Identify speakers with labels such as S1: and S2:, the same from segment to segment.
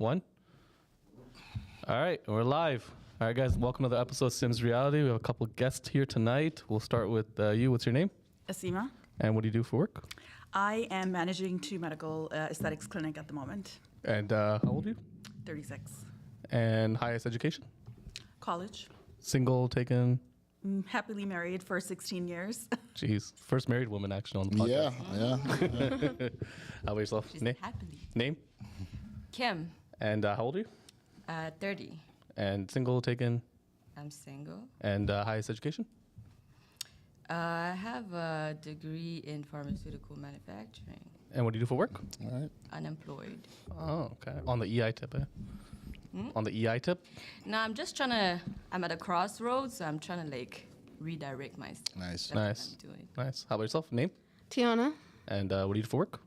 S1: One. All right, we're live. All right, guys, welcome to the episode of Sims Reality. We have a couple guests here tonight. We'll start with you. What's your name?
S2: Asima.
S1: And what do you do for work?
S2: I am managing two medical aesthetics clinic at the moment.
S1: And how old are you?
S2: 36.
S1: And highest education?
S2: College.
S1: Single, taken?
S2: Happily married for 16 years.
S1: Jeez, first married woman actually on the podcast.
S3: Yeah.
S1: How about yourself?
S4: She's happily.
S1: Name?
S4: Kim,
S1: And how old are you?
S4: 30.
S1: And single, taken?
S4: I'm single.
S1: And highest education?
S4: I have a degree in pharmaceutical manufacturing.
S1: And what do you do for work?
S3: All right.
S4: Unemployed.
S1: Oh, okay. On the EI tip, eh? On the EI tip?
S4: No, I'm at a crossroads, so I'm trying to like redirect myself.
S3: Nice.
S4: That's
S1: Nice.
S4: what I'm doing.
S1: Nice. How about yourself? Name?
S5: Tiana.
S1: And what do you do for work?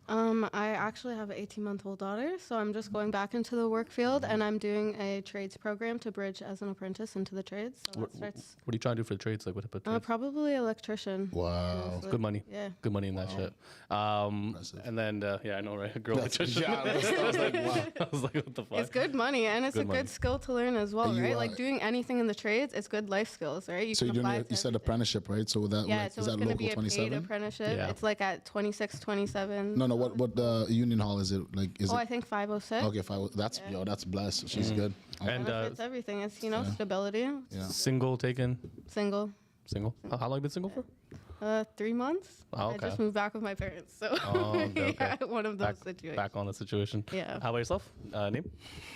S5: I actually have an 18-month-old daughter, so I'm just going back into the work field, and I'm doing a trades program to bridge as an apprentice into the trades. So
S1: What,
S5: that starts
S1: what are you trying to do for the trades? Like what type of trades?
S5: probably electrician.
S3: Wow.
S5: Honestly.
S1: Good money.
S5: Yeah.
S1: Good money in that shit.
S3: Impressive.
S1: And then, yeah, I know, right? A girl
S3: That's,
S1: electrician.
S3: yeah, I was like, wow.
S1: I was like, what the fuck?
S5: It's good money, and it's
S1: Good
S5: a
S1: money.
S5: good skill to learn as well,
S3: And you,
S5: right? Like doing anything in the trades, it's good life skills, right?
S3: So you're
S5: can
S3: doing
S5: apply
S3: it,
S5: it to
S3: you said
S5: everything.
S3: apprenticeship, right? So that
S5: Yeah,
S3: like,
S5: so
S3: is
S5: it's
S3: that
S5: going to
S3: local
S5: be a paid
S3: 27?
S5: apprenticeship.
S1: Yeah.
S5: It's like at 26, 27.
S3: No, what union hall is it? Like is
S5: Oh,
S3: it?
S5: I think 506.
S3: Okay, that's
S5: Yeah.
S3: yo, that's blessed. She's good.
S1: And
S5: It's everything. It's, stability.
S3: Yeah.
S1: single, taken,
S5: Single.
S1: single. How long have you been single for?
S5: 3 months.
S1: Oh,
S5: I
S1: okay.
S5: just moved back with my parents, so
S1: Oh, okay, okay.
S5: yeah, one of those
S1: Back,
S5: situations.
S1: back on the situation.
S5: Yeah.
S1: How about yourself? Name?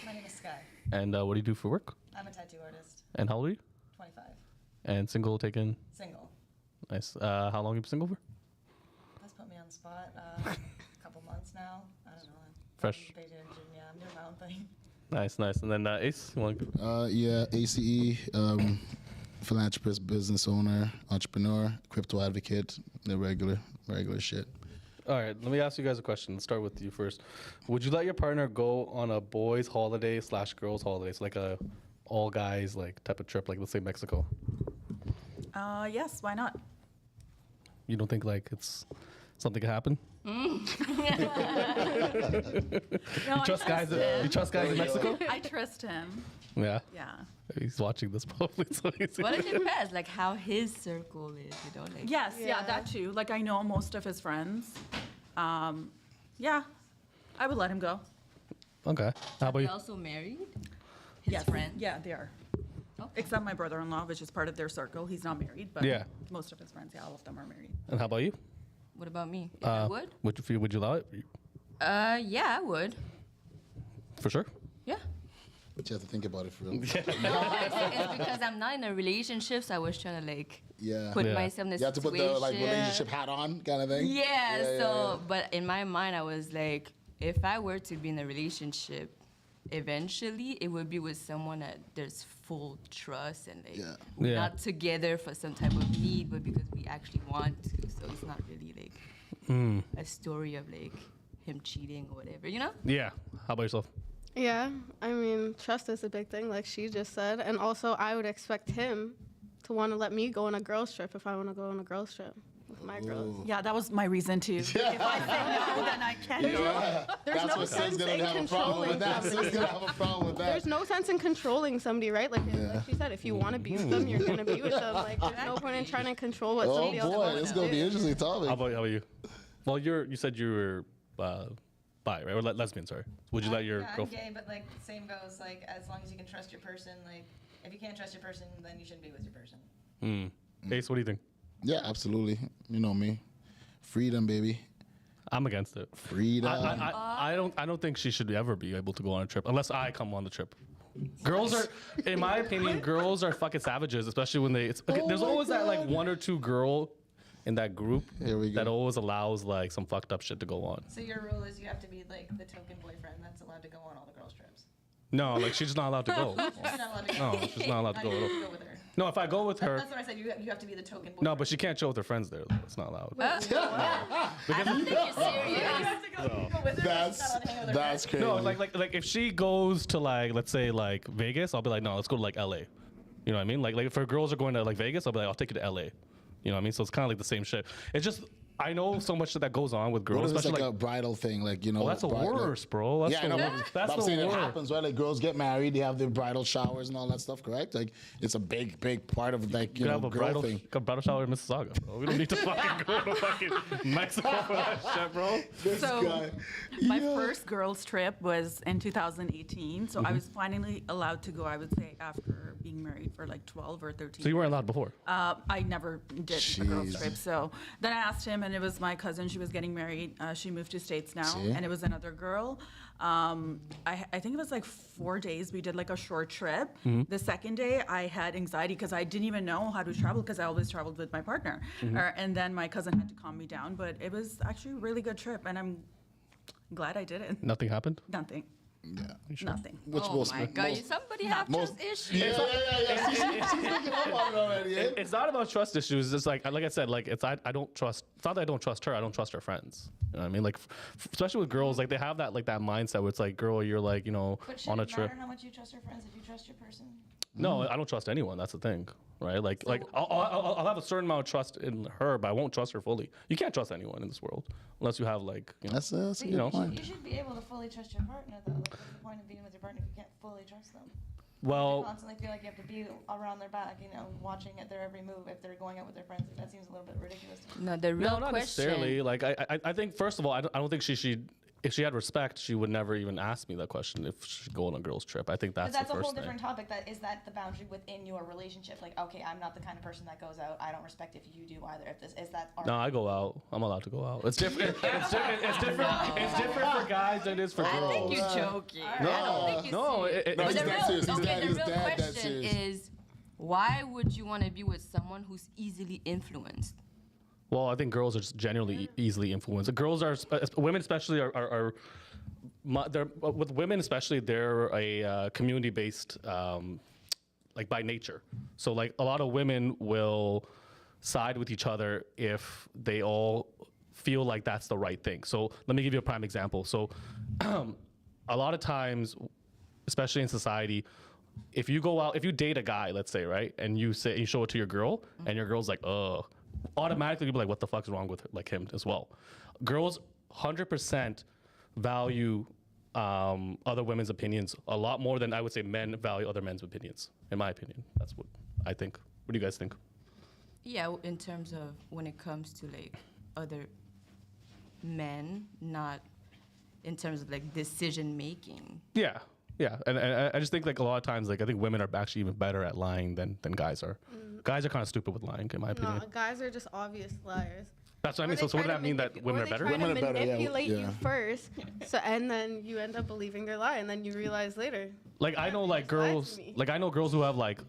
S6: My name is Sky.
S1: And what do you do for work?
S6: I'm a tattoo artist.
S1: And how old are you?
S6: 25.
S1: And single, taken.
S6: Single.
S1: Nice. How long have you been single for?
S6: That's put me on the spot. A couple months now. I don't know.
S1: Fresh.
S6: Yeah, I'm doing my own thing.
S1: Nice, nice. And then Ace, you want to
S3: Yeah, ACE, philanthropist, business owner, entrepreneur, crypto advocate, the regular shit.
S1: All right, let me ask you guys a question. Let's start with you first. Would you let your partner go on a boys' holiday / girls' holiday? So like a all guys like type of trip, like let's say Mexico.
S2: Yes, why not?
S1: You don't think like it's something could happen?
S2: No,
S1: You trust guys? You trust guys in Mexico?
S2: I trust him.
S1: Yeah.
S2: Yeah.
S1: He's watching this probably. So he's
S4: But it depends, like how his circle is, like.
S2: Yes, yeah,
S5: Yeah.
S2: that too. Like I know most of his friends. Yeah, I would let him go.
S1: Okay. How about
S4: Are
S1: you?
S4: they also married? His
S2: Yes,
S4: friends?
S2: Yeah, they are.
S4: Okay.
S2: Except my brother-in-law, which is part of their circle. He's not married, but
S1: Yeah.
S2: most of his friends, yeah, all of them are married.
S1: And how about you?
S4: What about me? If I would?
S1: Would you allow it?
S4: Yeah, I would.
S1: For sure.
S4: Yeah.
S3: But you have to think about it for real.
S4: No, it's because I'm not in a relationship, so I was trying to like
S3: Yeah.
S4: put
S1: Yeah.
S4: myself in a
S3: You have to put
S4: situation.
S3: the like relationship hat on, kind of thing.
S4: Yeah, but in my mind, I was like, if I were to be in a relationship, eventually it would be with someone that there's full trust and like
S3: Yeah.
S4: we're
S1: Yeah.
S4: not together for some type of need, but because we actually want to. So it's not really like a story of like him cheating or whatever,
S1: Yeah. How about yourself?
S5: Yeah, I mean, trust is a big thing, like she just said. And also, I would expect him to want to let me go on a girls' trip if I want to go on a girls' trip with my girls.
S2: Yeah, that was my reason too. If I say no, then I can't do it.
S5: There's no sense in controlling somebody.
S3: gonna have a problem with that.
S5: There's no sense in controlling somebody, right? Like she said, if you want to be with them, you're going to be with them. Like, there's no point in trying to control what
S3: Oh
S5: somebody else
S3: boy,
S5: wants
S3: it's
S5: to
S3: gonna
S5: do.
S3: be an interesting topic.
S1: How about you? Well, you said you were bi, right? Or lesbian, sorry. Would you let your
S6: I'm
S1: girlfriend?
S6: gay, but like same goes. Like as long as you can trust your person. Like if you can't trust your person, then you shouldn't be with your person.
S1: Ace, what do you think?
S3: Yeah, absolutely. You know me. Freedom, baby.
S1: I'm against it.
S3: Freedom.
S1: I don't think she should ever be able to go on a trip unless I come on the trip. Girls are, in my opinion, girls are fucking savages, especially when there's always that like one or two girl in that group
S3: Here we go.
S1: that always allows like some fucked up shit to go on.
S6: So your rule is you have to be like the token boyfriend that's allowed to go on all the girls' trips.
S1: No, like she's just not allowed to go.
S6: You're not allowed to go.
S1: No, she's not allowed to
S6: Not even
S1: go.
S6: go with her.
S1: No, if I go with her,
S6: That's what I said. You have to be the token boyfriend.
S1: no, but she can't chill with her friends there. It's not allowed.
S4: I don't think you're serious.
S6: You have to go with her. but she's not allowed to hang with her
S3: That's
S6: friends.
S3: crazy.
S1: No, like if she goes to like, let's say like Vegas, I'll be like, no, let's go to like LA. You know what I mean? Like if her girls are going to like Vegas, I'll be like, I'll take you to LA. You know what I mean? So it's kind of like the same shit. It's just I know so much that goes on with
S3: What
S1: girls,
S3: if it's
S1: especially
S3: like a bridal thing, like
S1: oh, that's the worst, bro. That's
S3: yeah, I
S1: the
S3: know.
S1: worst. That's
S3: I'm
S1: the
S3: saying it
S1: worst.
S3: happens, right? Like girls get married, they have their bridal showers and all that stuff, correct? Like it's a big part of like
S1: You
S3: know
S1: have a
S3: girl thing.
S1: bridal shower in Mississauga, bro. We don't need to fucking go to fucking Mexico for that shit, bro.
S3: This
S2: So,
S3: guy.
S2: My
S3: Yeah.
S2: first girls' trip was in 2018. So I was finally allowed to go, I would say, after being married for like 12 or 13
S1: So you weren't allowed before.
S2: I never did a girls'
S3: Jeez.
S2: trip. So then I asked him, and it was my cousin. She was getting married. She moved to States now,
S3: See?
S2: and it was another girl. I think it was like 4 days. We did like a short trip. The second day, I had anxiety because I didn't even know how to travel because I always traveled with my partner. And then my cousin had to calm me down. But it was actually a really good trip, and I'm glad I did it.
S1: Nothing happened.
S2: Nothing.
S3: Yeah.
S2: Nothing.
S3: Which
S4: Oh
S3: most
S4: my God, somebody have
S3: most-
S4: trust issues.
S3: Yeah. She's looking up on it already. Eh?
S1: It's not about trust issues. It's like I said, like I don't trust. It's not that I don't trust her. I don't trust her friends. You know what I mean? Like, especially with girls, like they have that mindset where it's like, girl, you're like,
S6: But should
S1: on a
S6: it
S1: trip.
S6: matter how much you trust your friends if you trust your person?
S1: No, I don't trust anyone. That's the thing, right? Like I'll have a certain amount of trust in her, but I won't trust her fully. You can't trust anyone in this world unless you have like,
S3: That's a
S1: you know.
S3: good point.
S6: You should be able to fully trust your partner, though. Like, what's the point of being with your partner if you can't fully trust them? You
S1: Well,
S6: constantly feel like you have to be around their back, watching at their every move if they're going out with their friends. Like, that seems a little bit ridiculous to me.
S4: No, the real
S1: no, not
S4: question.
S1: necessarily. Like I think first of all, I don't think she if she had respect, she would never even ask me that question if she'd go on a girl's trip. I think
S6: But
S1: that's
S6: that's
S1: the
S6: a
S1: first
S6: whole
S1: thing.
S6: different topic. Is that the boundary within your relationship? Like, okay, I'm not the kind of person that goes out. I don't respect if you do either. Is that our
S1: No, I go out. I'm allowed to go out. It's different. It's different for guys than it is for
S4: I
S1: girls.
S4: think you're joking. I
S3: No.
S4: don't think you're
S1: No,
S4: serious.
S1: it-
S3: No,
S4: But
S3: he's
S4: the
S3: dead
S4: real,
S3: serious. He's
S4: okay,
S3: dead-
S4: the
S3: he's
S4: real
S3: dead
S4: question
S3: serious.
S4: is, why would you want to be with someone who's easily influenced?
S1: Well, I think girls are just generally easily influenced. Girls are women especially are they're with women especially they're a community based like by nature. So like a lot of women will side with each other if they all feel like that's the right thing. So let me give you a prime example. So a lot of times, especially in society, if you go out, if you date a guy, let's say, right, and you show it to your girl, and your girl's like, automatically you'll be like, what the fuck's wrong with like him as well? Girls 100% value other women's opinions a lot more than I would say men value other men's opinions. In my opinion, that's what I think. What do you guys think?
S4: Yeah, in terms of when it comes to like other men, not in terms of like decision making.
S1: Yeah, and I just think like a lot of times like I think women are actually even better at lying than guys are. Guys are kind of stupid with lying, in my opinion.
S5: No, guys are just obvious liars.
S1: That's what I
S5: Or
S1: mean.
S5: they
S1: So what
S5: try
S1: does that
S5: to
S1: mean that women are better?
S5: Or they try
S3: Women
S5: to
S3: are better, yeah,
S5: manipulate
S3: yeah.
S5: you first, and then you end up believing their lie, and then you realize later.
S1: Like I know like
S5: Just lie to
S1: girls,
S5: me.
S1: like I know girls who have like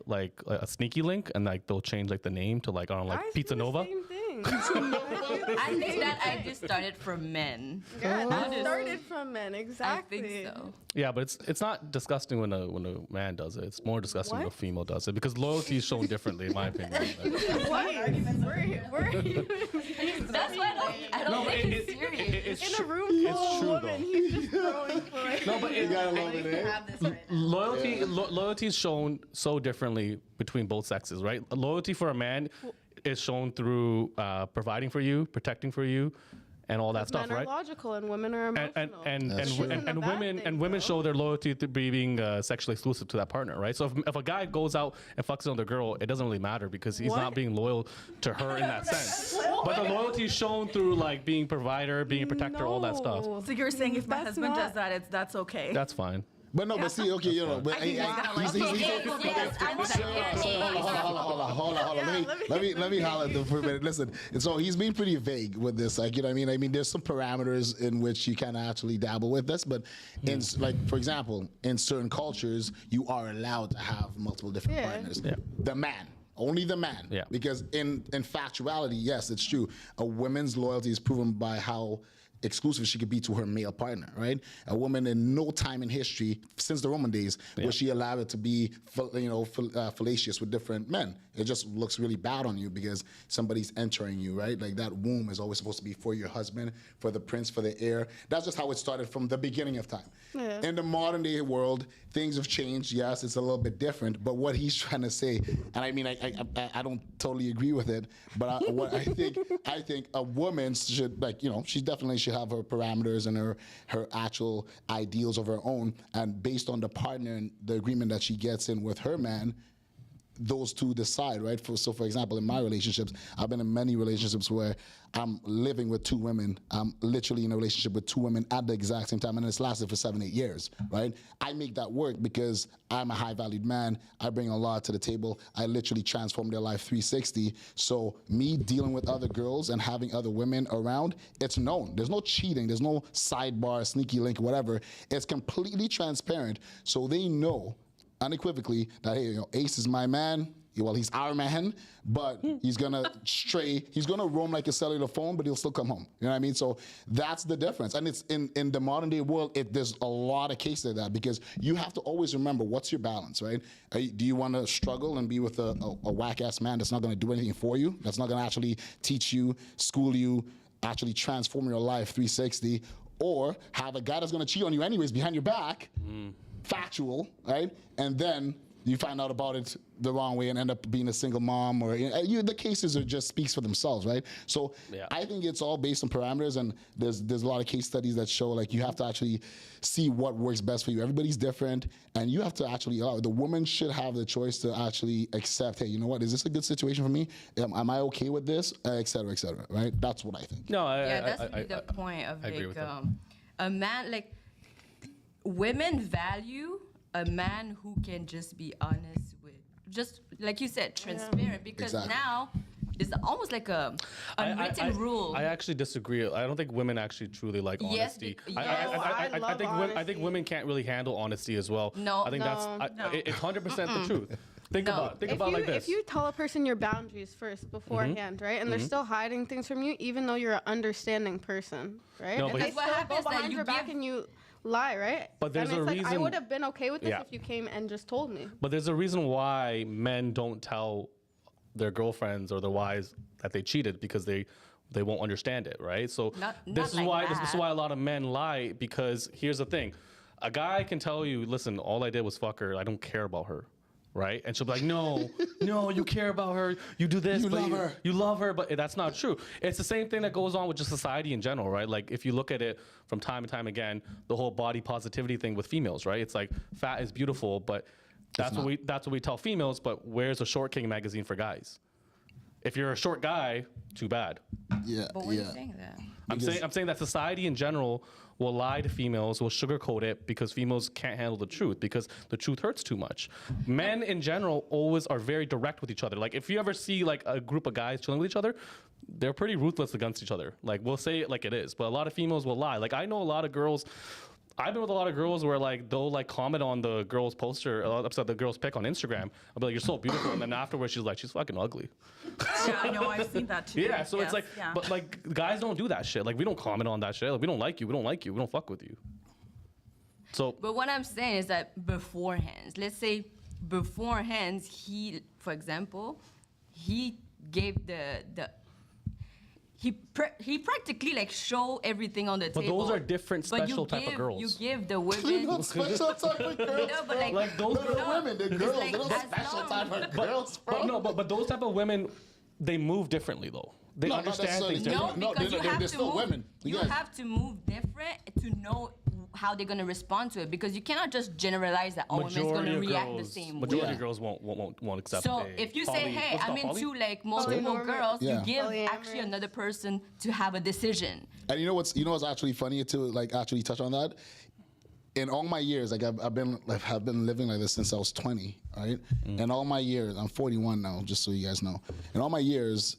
S1: a sneaky link and like they'll change like the name to like I don't know, like
S5: Guys
S1: Pizza
S5: do the
S1: Nova.
S5: Same thing.
S4: I think that idea started from men.
S5: Yeah, that
S4: Honest.
S5: started from men. Exactly.
S4: I think so.
S1: Yeah, but it's not disgusting when a man does it. It's more disgusting when a
S5: What?
S1: female does it because loyalty is shown differently, in my opinion.
S5: What arguments were you?
S4: That's why I don't think it's serious.
S1: It's
S5: In a room
S1: it's
S5: full
S1: true,
S5: of women,
S1: though.
S5: he's just throwing for
S1: No, but
S3: You gotta love it, eh?
S6: have this right now.
S1: loyalty is shown so differently between both sexes, right? Loyalty for a man is shown through providing for you, protecting for you, and all that stuff,
S5: Men are
S1: right?
S5: logical and women are emotional.
S1: And
S3: That's true.
S5: Isn't a bad
S1: women
S5: thing,
S1: and women
S5: though.
S1: show their loyalty to being sexually exclusive to that partner, right? So if a guy goes out and fucks another girl, it doesn't really matter because he's not
S5: What?
S1: being loyal to her in that sense. But the loyalty is shown through like being provider, being a protector, all that stuff.
S5: No.
S2: So you're saying if my
S5: That's
S2: husband
S5: not-
S2: does that, that's okay?
S1: That's fine.
S3: But no, but see, okay, but
S2: think he's gonna like
S3: he's-
S2: it.
S4: Yes, I'm saying
S3: Hold on. Let me holler at them for a minute. Listen, and so he's being pretty vague with this. Like, you know what I mean? I mean, there's some parameters in which you can actually dabble with this, but in like, for example, in certain cultures, you are allowed to have multiple different
S5: Yeah.
S3: partners.
S1: Yeah.
S3: The man. Only the man.
S1: Yeah.
S3: Because in factuality, yes, it's true. A woman's loyalty is proven by how exclusive she could be to her male partner, right? A woman in no time in history since the Roman days where she allowed it to be, fallacious with different men. It just looks really bad on you because somebody's entering you, right? Like that womb is always supposed to be for your husband, for the prince, for the heir. That's just how it started from the beginning of time. Yeah. In the modern day world, things have changed. Yes, it's a little bit different, but what he's trying to say, and I mean, I don't totally agree with it, but what I think a woman should, like, she definitely should have her parameters and her actual ideals of her own, and based on the partner and the agreement that she gets in with her man, those two decide, right? So for example, in my relationships, I've been in many relationships where I'm living with two women. I'm literally in a relationship with two women at the exact same time, and it's lasted for 7-8 years, right? I make that work because I'm a high-valued man. I bring a lot to the table. I literally transform their life 360. So me dealing with other girls and having other women around, it's known. There's no cheating. There's no sidebar, sneaky link, whatever. It's completely transparent, so they know unequivocally that, hey, Ace is my man. Well, he's our man, but he's gonna stray. He's gonna roam like a cellular phone, but he'll still come home. You know what I mean? So that's the difference. And it's in the modern day world, there's a lot of cases of that, because you have to always remember what's your balance, right? Do you want to struggle and be with a whack ass man that's not gonna do anything for you? That's not gonna actually teach you, school you, actually transform your life 360, or have a guy that's gonna cheat on you anyways behind your back? Factual, right? And then you find out about it the wrong way and end up being a single mom, or the cases are just speaks for themselves, right? So I think it's all based on parameters, and there's a lot of case studies that show, like, you have to actually see what works best for you. Everybody's different, and you have to actually the woman should have the choice to actually accept, hey, you know what, is this a good situation for me? Am I okay with this, et cetera, right? That's what I think.
S1: No,
S4: that's really the point of, like, a man, like, women value a man who can just be honest with, just like you said, transparent, because now it's almost like a unwritten rule.
S1: I actually disagree. I don't think women actually truly like honesty. I think women can't really handle honesty as well.
S4: No,
S1: I think it's 100% the truth. Think about like this.
S5: If you tell a person your boundaries first beforehand, right, and they're still hiding things from you, even though you're an understanding person, right?
S1: No,
S5: and
S1: but
S5: they still go behind your back and you lie, right?
S1: But there's a reason.
S5: I would have been okay with this if you came and just told me.
S1: But there's a reason why men don't tell their girlfriends or their wives that they cheated, because they won't understand it, right? So this is why a lot of men lie, because here's the thing. A guy can tell you, listen, all I did was fuck her. I don't care about her. Right? And she'll be like, no, you care about her. You do this. You love her. But that's not true. It's the same thing that goes on with just society in general, right? Like, if you look at it from time and time again, the whole body positivity thing with females, right? It's like, fat is beautiful, but that's what we tell females. But where's a Short King magazine for guys? If you're a short guy, too bad.
S3: Yeah.
S4: But why are you saying that?
S1: I'm saying that society in general will lie to females, will sugarcoat it, because females can't handle the truth, because the truth hurts too much. Men in general always are very direct with each other. Like, if you ever see like a group of guys chilling with each other, they're pretty ruthless against each other. Like, we'll say it like it is, but a lot of females will lie. Like, I know a lot of girls. I've been with a lot of girls where, like, they'll like comment on the girl's poster, upset the girl's pic on Instagram. I'll be like, you're so beautiful, and then afterwards she's like, she's fucking ugly.
S2: Yeah, I know, I've seen that too.
S1: Yeah, so it's like, but like, guys don't do that shit. Like, we don't comment on that shit. Like, we don't like you, we don't fuck with you. So. But
S4: what I'm saying is that beforehand, let's say beforehand, he, for example, he gave he practically like show everything on the table.
S1: But those are different special type of girls.
S4: You give the women.
S3: Not special type of girls.
S4: No, but like
S3: those women, they're girls.
S4: Like,
S3: they're not special type of girls, bro.
S1: But those type of women, they move differently though. They understand things differently.
S4: No, because
S3: they're still women.
S4: You have to move different to know how they're gonna respond to it, because you cannot just generalize that all women's gonna react the same way.
S1: Majority of girls won't accept.
S4: So if you say, hey, I'm into like multiple girls, you give actually another person to have a decision.
S3: And you know what's actually funny to like actually touch on that. In all my years, like I've been living like this since I was 20, right? In all my years, I'm 41 now, just so you guys know. In all my years,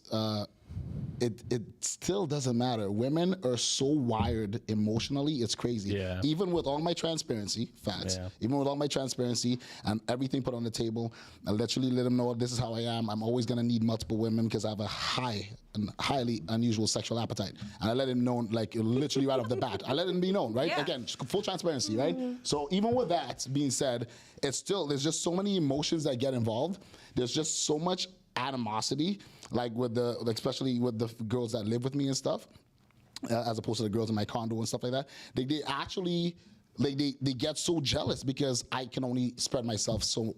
S3: it still doesn't matter. Women are so wired emotionally, it's crazy.
S1: Yeah.
S3: Even with all my transparency, facts, even with all my transparency and everything put on the table, I literally let them know this is how I am. I'm always gonna need multiple women because I have a highly unusual sexual appetite. And I let them know, like literally right off the bat. I let them be known, right?
S2: Yeah.
S3: Again, full transparency, right? So even with that being said, there's just so many emotions that get involved. There's just so much animosity, like especially with the girls that live with me and stuff, as opposed to the girls in my condo and stuff like that. They actually, like they get so jealous because I can only spread myself so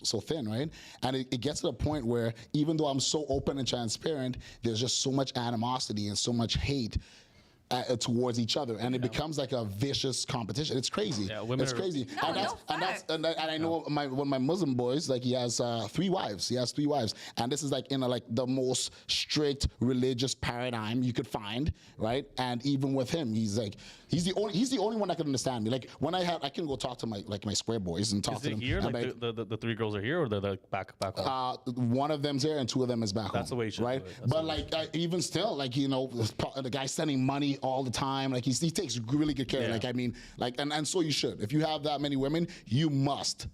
S3: so thin, right? And it gets to the point where even though I'm so open and transparent, there's just so much animosity and so much hate towards each other, and it becomes like a vicious competition. It's crazy.
S1: Yeah, women
S3: it's
S1: are-
S3: crazy.
S4: No,
S3: And I know one of my Muslim boys, like he has 3 wives. He has 3 wives, and this is like in the most strict religious paradigm you could find, right? And even with him, he's the only one that can understand me. Like when I can go talk to my square boys and talk
S1: Is
S3: to
S1: it
S3: them.
S1: here?
S3: and
S1: Like the 3 girls are here, or they're like back home?
S3: one of them's here and 2 of them is back home.
S1: That's the way it should
S3: right?
S1: do it. That's
S3: But
S1: the way
S3: like even still, like the guy's sending money all the time. Like he takes really good care.
S1: Yeah.
S3: Like I mean, like and so you should. If you have that many women, you must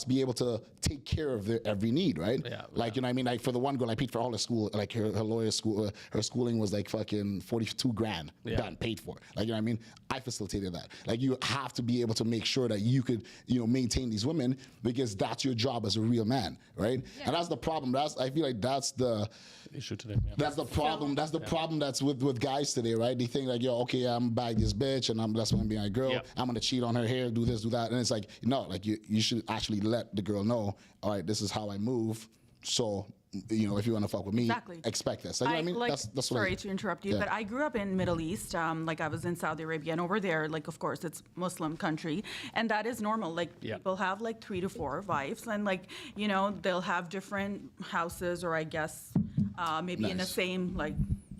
S3: be able to take care of their every need, right?
S1: Yeah.
S3: Like you know what I mean. Like for the one girl, I paid for all her school. Like her lawyer school, her schooling was like fucking $42,000 done, paid for. Like you know what I mean. I facilitated that. Like you have to be able to make sure that you could maintain these women because that's your job as a real man, right? Yeah. And that's the problem. I feel like that's the
S1: issue today. Yeah.
S3: That's the problem. That's the problem that's with guys today, right? They think like, yo, okay, I'm bag this bitch and that's gonna be my girl.
S1: Yeah.
S3: I'm gonna cheat on her here, do this, do that. And it's like, no, like you should actually let the girl know, all right, this is how I move. So, if you want to fuck with me, expect this. Like, you know what I mean?
S2: Like,
S3: that's
S2: sorry to interrupt you, but I grew up in Middle East. Like I was in Saudi Arabia, and over there, like of course it's Muslim country, and that is normal. Like people have like 3 to 4 wives, and like they'll have different houses, or I guess maybe in the same like.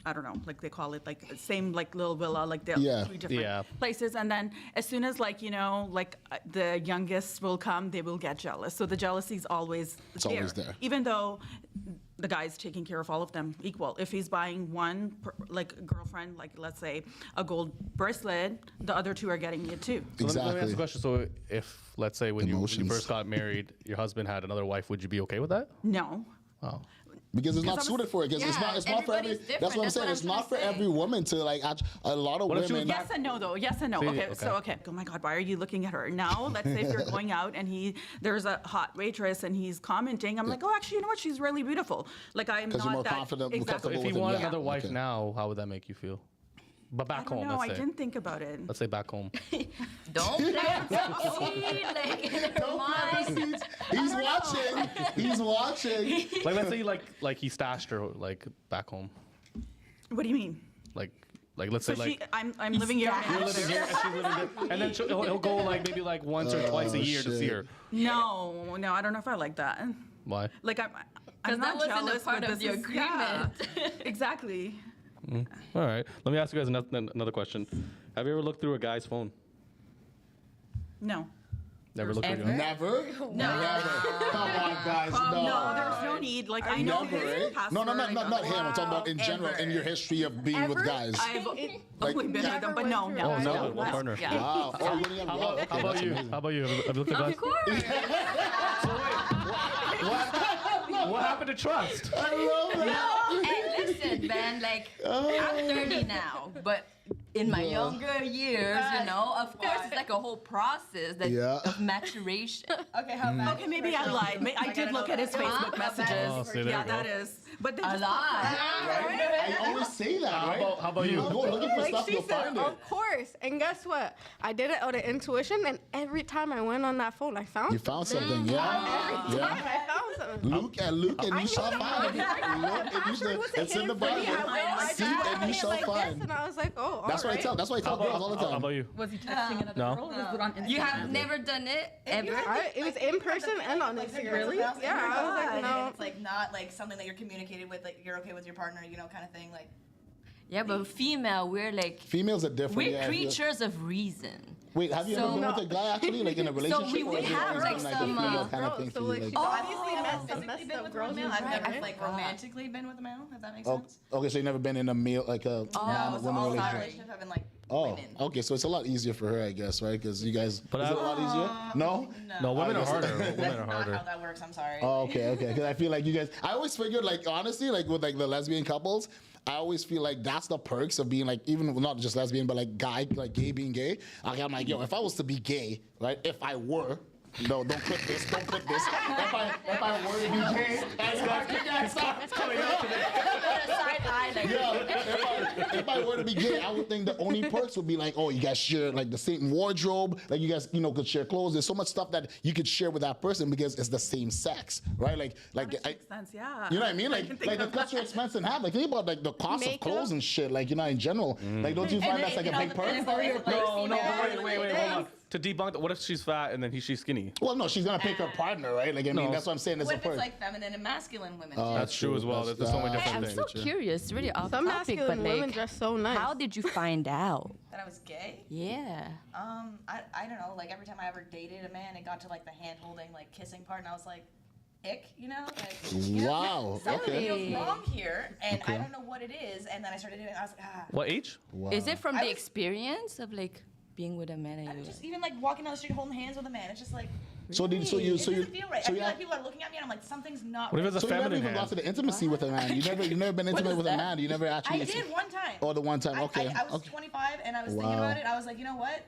S2: I don't know, like they call it like same like little villa, like they're 3 different places. And then as soon as the youngest will come, they will get jealous. So the jealousy is always
S3: always there.
S2: Even though the guy's taking care of all of them equal. If he's buying one girlfriend, like let's say a gold bracelet, the other 2 are getting it too.
S1: So let me ask you a question. So if let's say when you first got married, your husband had another wife, would you be okay with that?
S2: No.
S1: Oh.
S3: Because it's not suited for it. Because it's not for every. That's what I'm saying. It's not for every woman to like. A lot of women.
S2: Yes and no, though. Yes and no. Okay. So okay. Oh my God, why are you looking at her now? Let's say if you're going out and there's a hot waitress and he's commenting. I'm like, oh, actually, you know what? She's really beautiful. Like I'm not
S3: you're more
S2: that
S3: confident,
S2: exactly.
S1: So if you want another wife now, how would that make you feel? But back home,
S2: No,
S1: let's say.
S2: I didn't think about it.
S1: Let's say back home.
S4: Don't plant the seed, like in her mind.
S3: He's watching. He's watching.
S1: Like let's say like he stashed her like back home.
S2: What do you mean?
S1: Like let's say like
S2: I'm living here.
S1: you're living here and she's living there, and then he'll go like maybe like once or twice a year to see her.
S2: No, I don't know if I like that.
S1: Why?
S2: Like I'm
S4: Because that
S2: not
S4: wasn't a
S2: jealous,
S4: part
S2: but
S4: of
S2: this
S4: the
S2: is-
S4: agreement.
S2: Yeah, exactly.
S1: All right. Let me ask you guys another question. Have you ever looked through a guy's phone?
S2: No.
S1: Never looked through
S4: Ever?
S3: Never. Never. Come on, guys.
S2: No, there's no need. Like I know
S3: Never,
S2: his
S3: eh?
S2: password.
S3: No, not him. I'm talking about in general in your history of being with guys.
S2: I've only been with them, but no.
S1: Oh, no, one partner.
S2: Yeah.
S3: Wow. Oh, really? Wow. Okay,
S1: How about
S3: that's
S1: you?
S3: amazing.
S1: How about you? Have you looked at guys?
S4: Of course.
S1: What happened to trust?
S3: I love that.
S4: No, hey, listen, man. Like, I'm 30 now, but in my younger years, of course, it's like a whole process of maturation.
S6: Okay, how bad?
S2: Okay, maybe I lied. I did look at his Facebook
S1: Oh,
S2: messages.
S1: see, there
S2: Yeah,
S1: you go.
S2: that is. But they
S4: A
S2: just
S4: lot.
S3: I always say that, right?
S1: How about you?
S3: You go looking for
S5: Like
S3: stuff,
S5: she
S3: you'll
S5: said,
S3: find it.
S5: of course. And guess what? I did it out of intuition, and every time I went on that phone, I found
S3: You found something, yeah.
S5: every time I found something.
S3: Look and you shall find. It's in the Bible. Seek and you shall find.
S5: And I was like, oh,
S3: That's what I tell. That's what I tell girls all the
S1: How
S3: time.
S1: about you?
S2: Was he texting another
S1: No.
S2: girl? Was it on Instagram?
S4: You have never done it ever?
S5: It was in person and on Instagram.
S6: Really?
S5: Yeah, I was like, no.
S6: It's like not like something that you're communicated with, like you're okay with your partner, kind of thing. Like,
S4: Yeah, but female, we're like,
S3: Females are different.
S4: we're
S3: yeah,
S4: creatures of reason.
S3: Wait, have you ever been with a guy actually, like in a relationship?
S4: we
S3: or
S4: would
S3: is it
S4: have,
S3: always
S4: like,
S3: been, a
S4: some,
S3: female kind of thing
S5: so,
S3: for you?
S5: like,
S3: Like,
S5: she
S6: Obviously,
S5: met
S6: I've
S5: some
S6: physically
S5: messed
S6: been
S5: up
S6: with
S5: girls
S6: one male.
S5: in
S6: I've never
S5: private.
S6: like romantically been with a male. If that makes
S3: oh,
S6: sense.
S3: okay, so you never been in a male, like a
S6: No, so
S3: woman
S6: all my
S3: relationship?
S6: relationships have been like
S3: Oh,
S6: women.
S3: okay, so it's a lot easier for her, I guess, right? Because you guys,
S1: But
S3: is it a lot easier? No?
S1: No, women
S3: I
S1: are
S3: guess-
S1: harder. Women
S6: That's
S1: are
S6: not
S1: harder.
S6: how that works. I'm sorry.
S3: Oh, okay. Because I feel like you guys, I always figured, like, honestly, like with like the lesbian couples, I always feel like that's the perks of being like, even well, not just lesbian, but like gay being gay. Like, I'm like, yo, if I was to be gay, right? If I were, no, don't put this, don't put this. If I were to be gay, it's coming out today. Yeah, if I were to be gay, I would think the only perks would be like, oh, you guys share like the same wardrobe, like you guys, could share clothes. There's so much stuff that you could share with that person because it's the same sex, right? Like,
S2: That makes sense, yeah.
S3: you know what I mean?
S2: can
S3: Like,
S2: think
S3: the
S2: of
S3: cuts are
S2: that.
S3: expensive to have. Like, think about like the cost of
S5: Makeup.
S3: clothes and shit. Like, in general. Like, don't you find that's like a big perk?
S1: No, wait, hold on. To debunk that, what if she's fat and then she's skinny?
S3: Well, no, she's gonna pick her partner, right? Like, I mean,
S1: No.
S3: that's what I'm saying. There's
S6: What
S3: a
S6: if it's
S3: perk.
S6: like feminine and masculine women?
S1: That's true as well. There's so many different
S4: I'm
S1: things.
S4: so curious, really off
S5: Some
S4: topic, but
S5: masculine women
S4: like,
S5: dress so nice.
S4: how did you find out?
S6: That I was gay?
S4: Yeah.
S6: I don't know. Like every time I ever dated a man, it got to like the hand holding, like kissing part, and I was like, ick, Like,
S3: Wow.
S6: something
S3: Okay.
S6: feels wrong here, and I don't know what it is. And then I started doing it. I was like,
S1: What age?
S3: Wow.
S4: Is it from
S6: I
S4: the
S6: was-
S4: experience of like being with a man and
S6: I'm
S4: you?
S6: just even like walking down the street holding hands with a man. It's just like
S3: So
S6: it doesn't feel right.
S3: So
S6: I
S3: you
S6: feel like people are looking at me, and I'm like, something's not.
S1: What if
S6: right.
S1: it's a
S3: So you never
S1: feminine
S3: even got
S1: hand?
S3: to the intimacy with a man. You never been intimate with a man. You never actually.
S6: I did one time.
S3: Oh, the one time. Okay.
S6: I was
S3: Okay.
S6: 25 and I was thinking
S3: Wow.
S6: about it. I was like, you know what?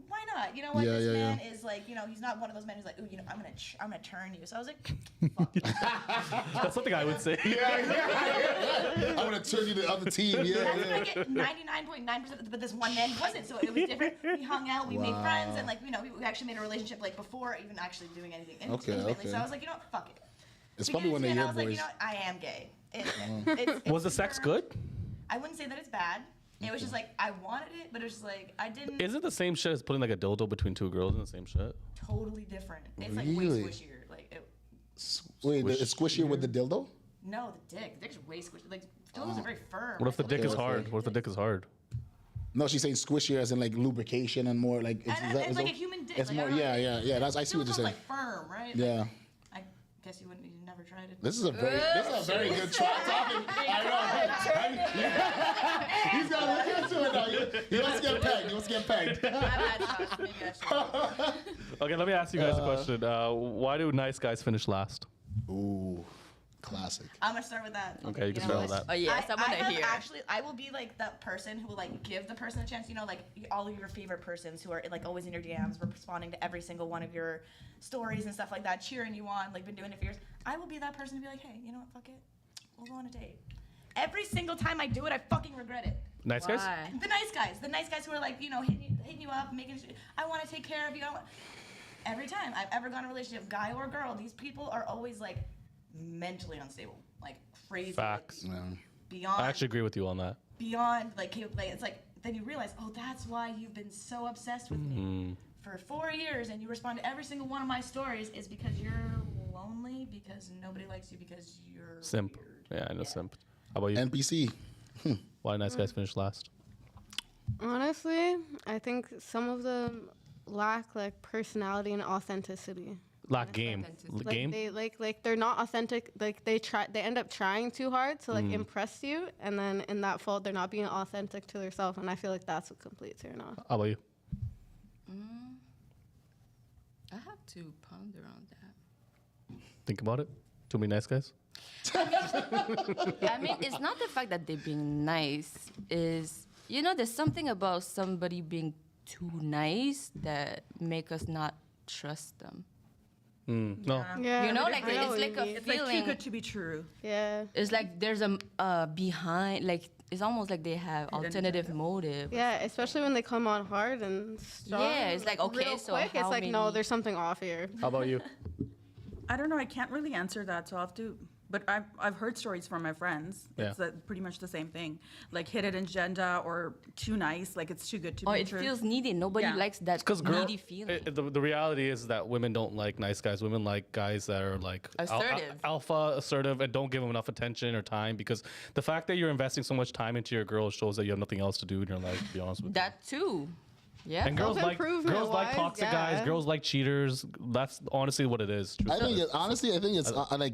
S6: Why not? You know what?
S3: Yeah,
S6: This
S3: yeah,
S6: man is like, he's not one of those men who's like, ooh, I'm gonna turn you. So I was like,
S1: That's something I would say.
S3: I'm gonna turn you to the other team. Yeah,
S6: that's when I
S3: yeah.
S6: get 99.9%. But this one man he wasn't, so it was different. We hung out, we made friends, and like, we actually made a relationship like before even actually doing anything intimately.
S3: okay.
S6: So I was like, you know what? Fuck it.
S3: It's
S6: We
S3: probably
S6: get
S3: one of
S6: into it, and I
S3: your
S6: was like, you
S3: boys.
S6: know what? I am gay. It's
S1: Was the sex good?
S6: I wouldn't say that it's bad. It was just like I wanted it, but it was just like I didn't.
S1: Is it the same shit as putting like a dildo between two girls in the same shit?
S6: Totally different. It's like
S3: Really?
S6: way squishier. Like
S3: Wait, it's squishier with the dildo?
S6: no, the dick. The dick's way squishy. Like dildos are very firm.
S1: What if the dick is
S3: Okay.
S1: hard? What if the dick is hard?
S3: No, she's saying squishier as in like lubrication and more like.
S6: It's like a human dick.
S3: It's
S6: like,
S3: more,
S6: I don't know,
S3: yeah. I see what you're
S6: dildos
S3: saying.
S6: like firm, right?
S3: Yeah.
S6: I guess you never tried it.
S3: This is a very good try talking. I know. He's gonna look into it now. He wants to get pegged. He wants to get pegged.
S6: I've had shots, maybe I should.
S1: Okay, let me ask you guys a question. Why do nice guys finish last?
S3: Ooh, classic.
S6: I'm gonna start with that.
S1: Okay, you can
S6: know
S1: start with
S6: what?
S1: that.
S4: Oh yes, I want to
S6: have
S4: hear.
S6: Actually, I will be like that person who will like give the person a chance. Like all of your favorite persons who are like always in your DMs, responding to every single one of your stories and stuff like that, cheering you on, like been doing it for years. I will be that person to be like, hey, you know what? Fuck it, we'll go on a date. Every single time I do it, I fucking regret it.
S1: Nice guys?
S4: Why?
S6: The nice guys who are like, hitting you up, making sure, I want to take care of you. Every time I've ever gone in a relationship, guy or girl, these people are always like mentally unstable, like crazy.
S1: Facts.
S6: Like,
S3: Yeah.
S6: beyond.
S1: I actually agree with you on that.
S6: Beyond like it's like then you realize, oh, that's why you've been so obsessed with me for 4 years, and you respond to every single one of my stories is because you're lonely, because nobody likes you, because you're
S1: Simp.
S6: weird.
S1: Yeah, I know simp. How about you?
S3: NPC.
S1: Why do nice guys finish last?
S5: Honestly, I think some of them lack like personality and authenticity.
S1: Lack game.
S4: authenticity.
S5: Like
S1: Game?
S5: they they're not authentic. Like they end up trying too hard to like impress you, and then in that fault they're not being authentic to themselves. And I feel like that's a complete turn off.
S1: How about you?
S4: I have to ponder on that.
S1: Think about it. Too many nice guys?
S4: I mean, it's not the fact that they're being nice. Is there's something about somebody being too nice that make us not trust them.
S1: No.
S5: Yeah,
S4: Like
S5: I know
S4: it's
S5: what
S4: like
S5: you
S4: a
S5: mean.
S2: It's like too
S4: feeling.
S2: good to be true.
S5: Yeah.
S4: It's like there's a behind. Like it's almost like they have alternative motive.
S5: Yeah, especially when they come on hard and strong.
S4: Yeah, it's like, okay,
S5: real
S4: so
S5: quick, it's
S4: how
S5: like, no,
S4: many-
S5: there's something off here.
S1: How about you?
S2: I don't know. I can't really answer that, so I'll have to. But I've heard stories from my friends.
S1: Yeah.
S2: It's pretty much the same thing. Like hidden agenda or too nice. Like it's too good to
S4: Oh,
S2: be
S4: it
S2: true.
S4: feels needy. Nobody
S2: Yeah.
S4: likes that
S1: Because
S4: needy feeling.
S1: the reality is that women don't like nice guys. Women like guys that are like
S4: Assertive.
S1: alpha, assertive, and don't give them enough attention or time. Because the fact that you're investing so much time into your girl shows that you have nothing else to do in your life. To be honest with
S4: That too. Yeah.
S1: And girls like
S5: Self-improvement-wise,
S1: toxic guys.
S5: yeah.
S1: Girls like cheaters. That's honestly what it is.
S3: I think honestly, I think it's like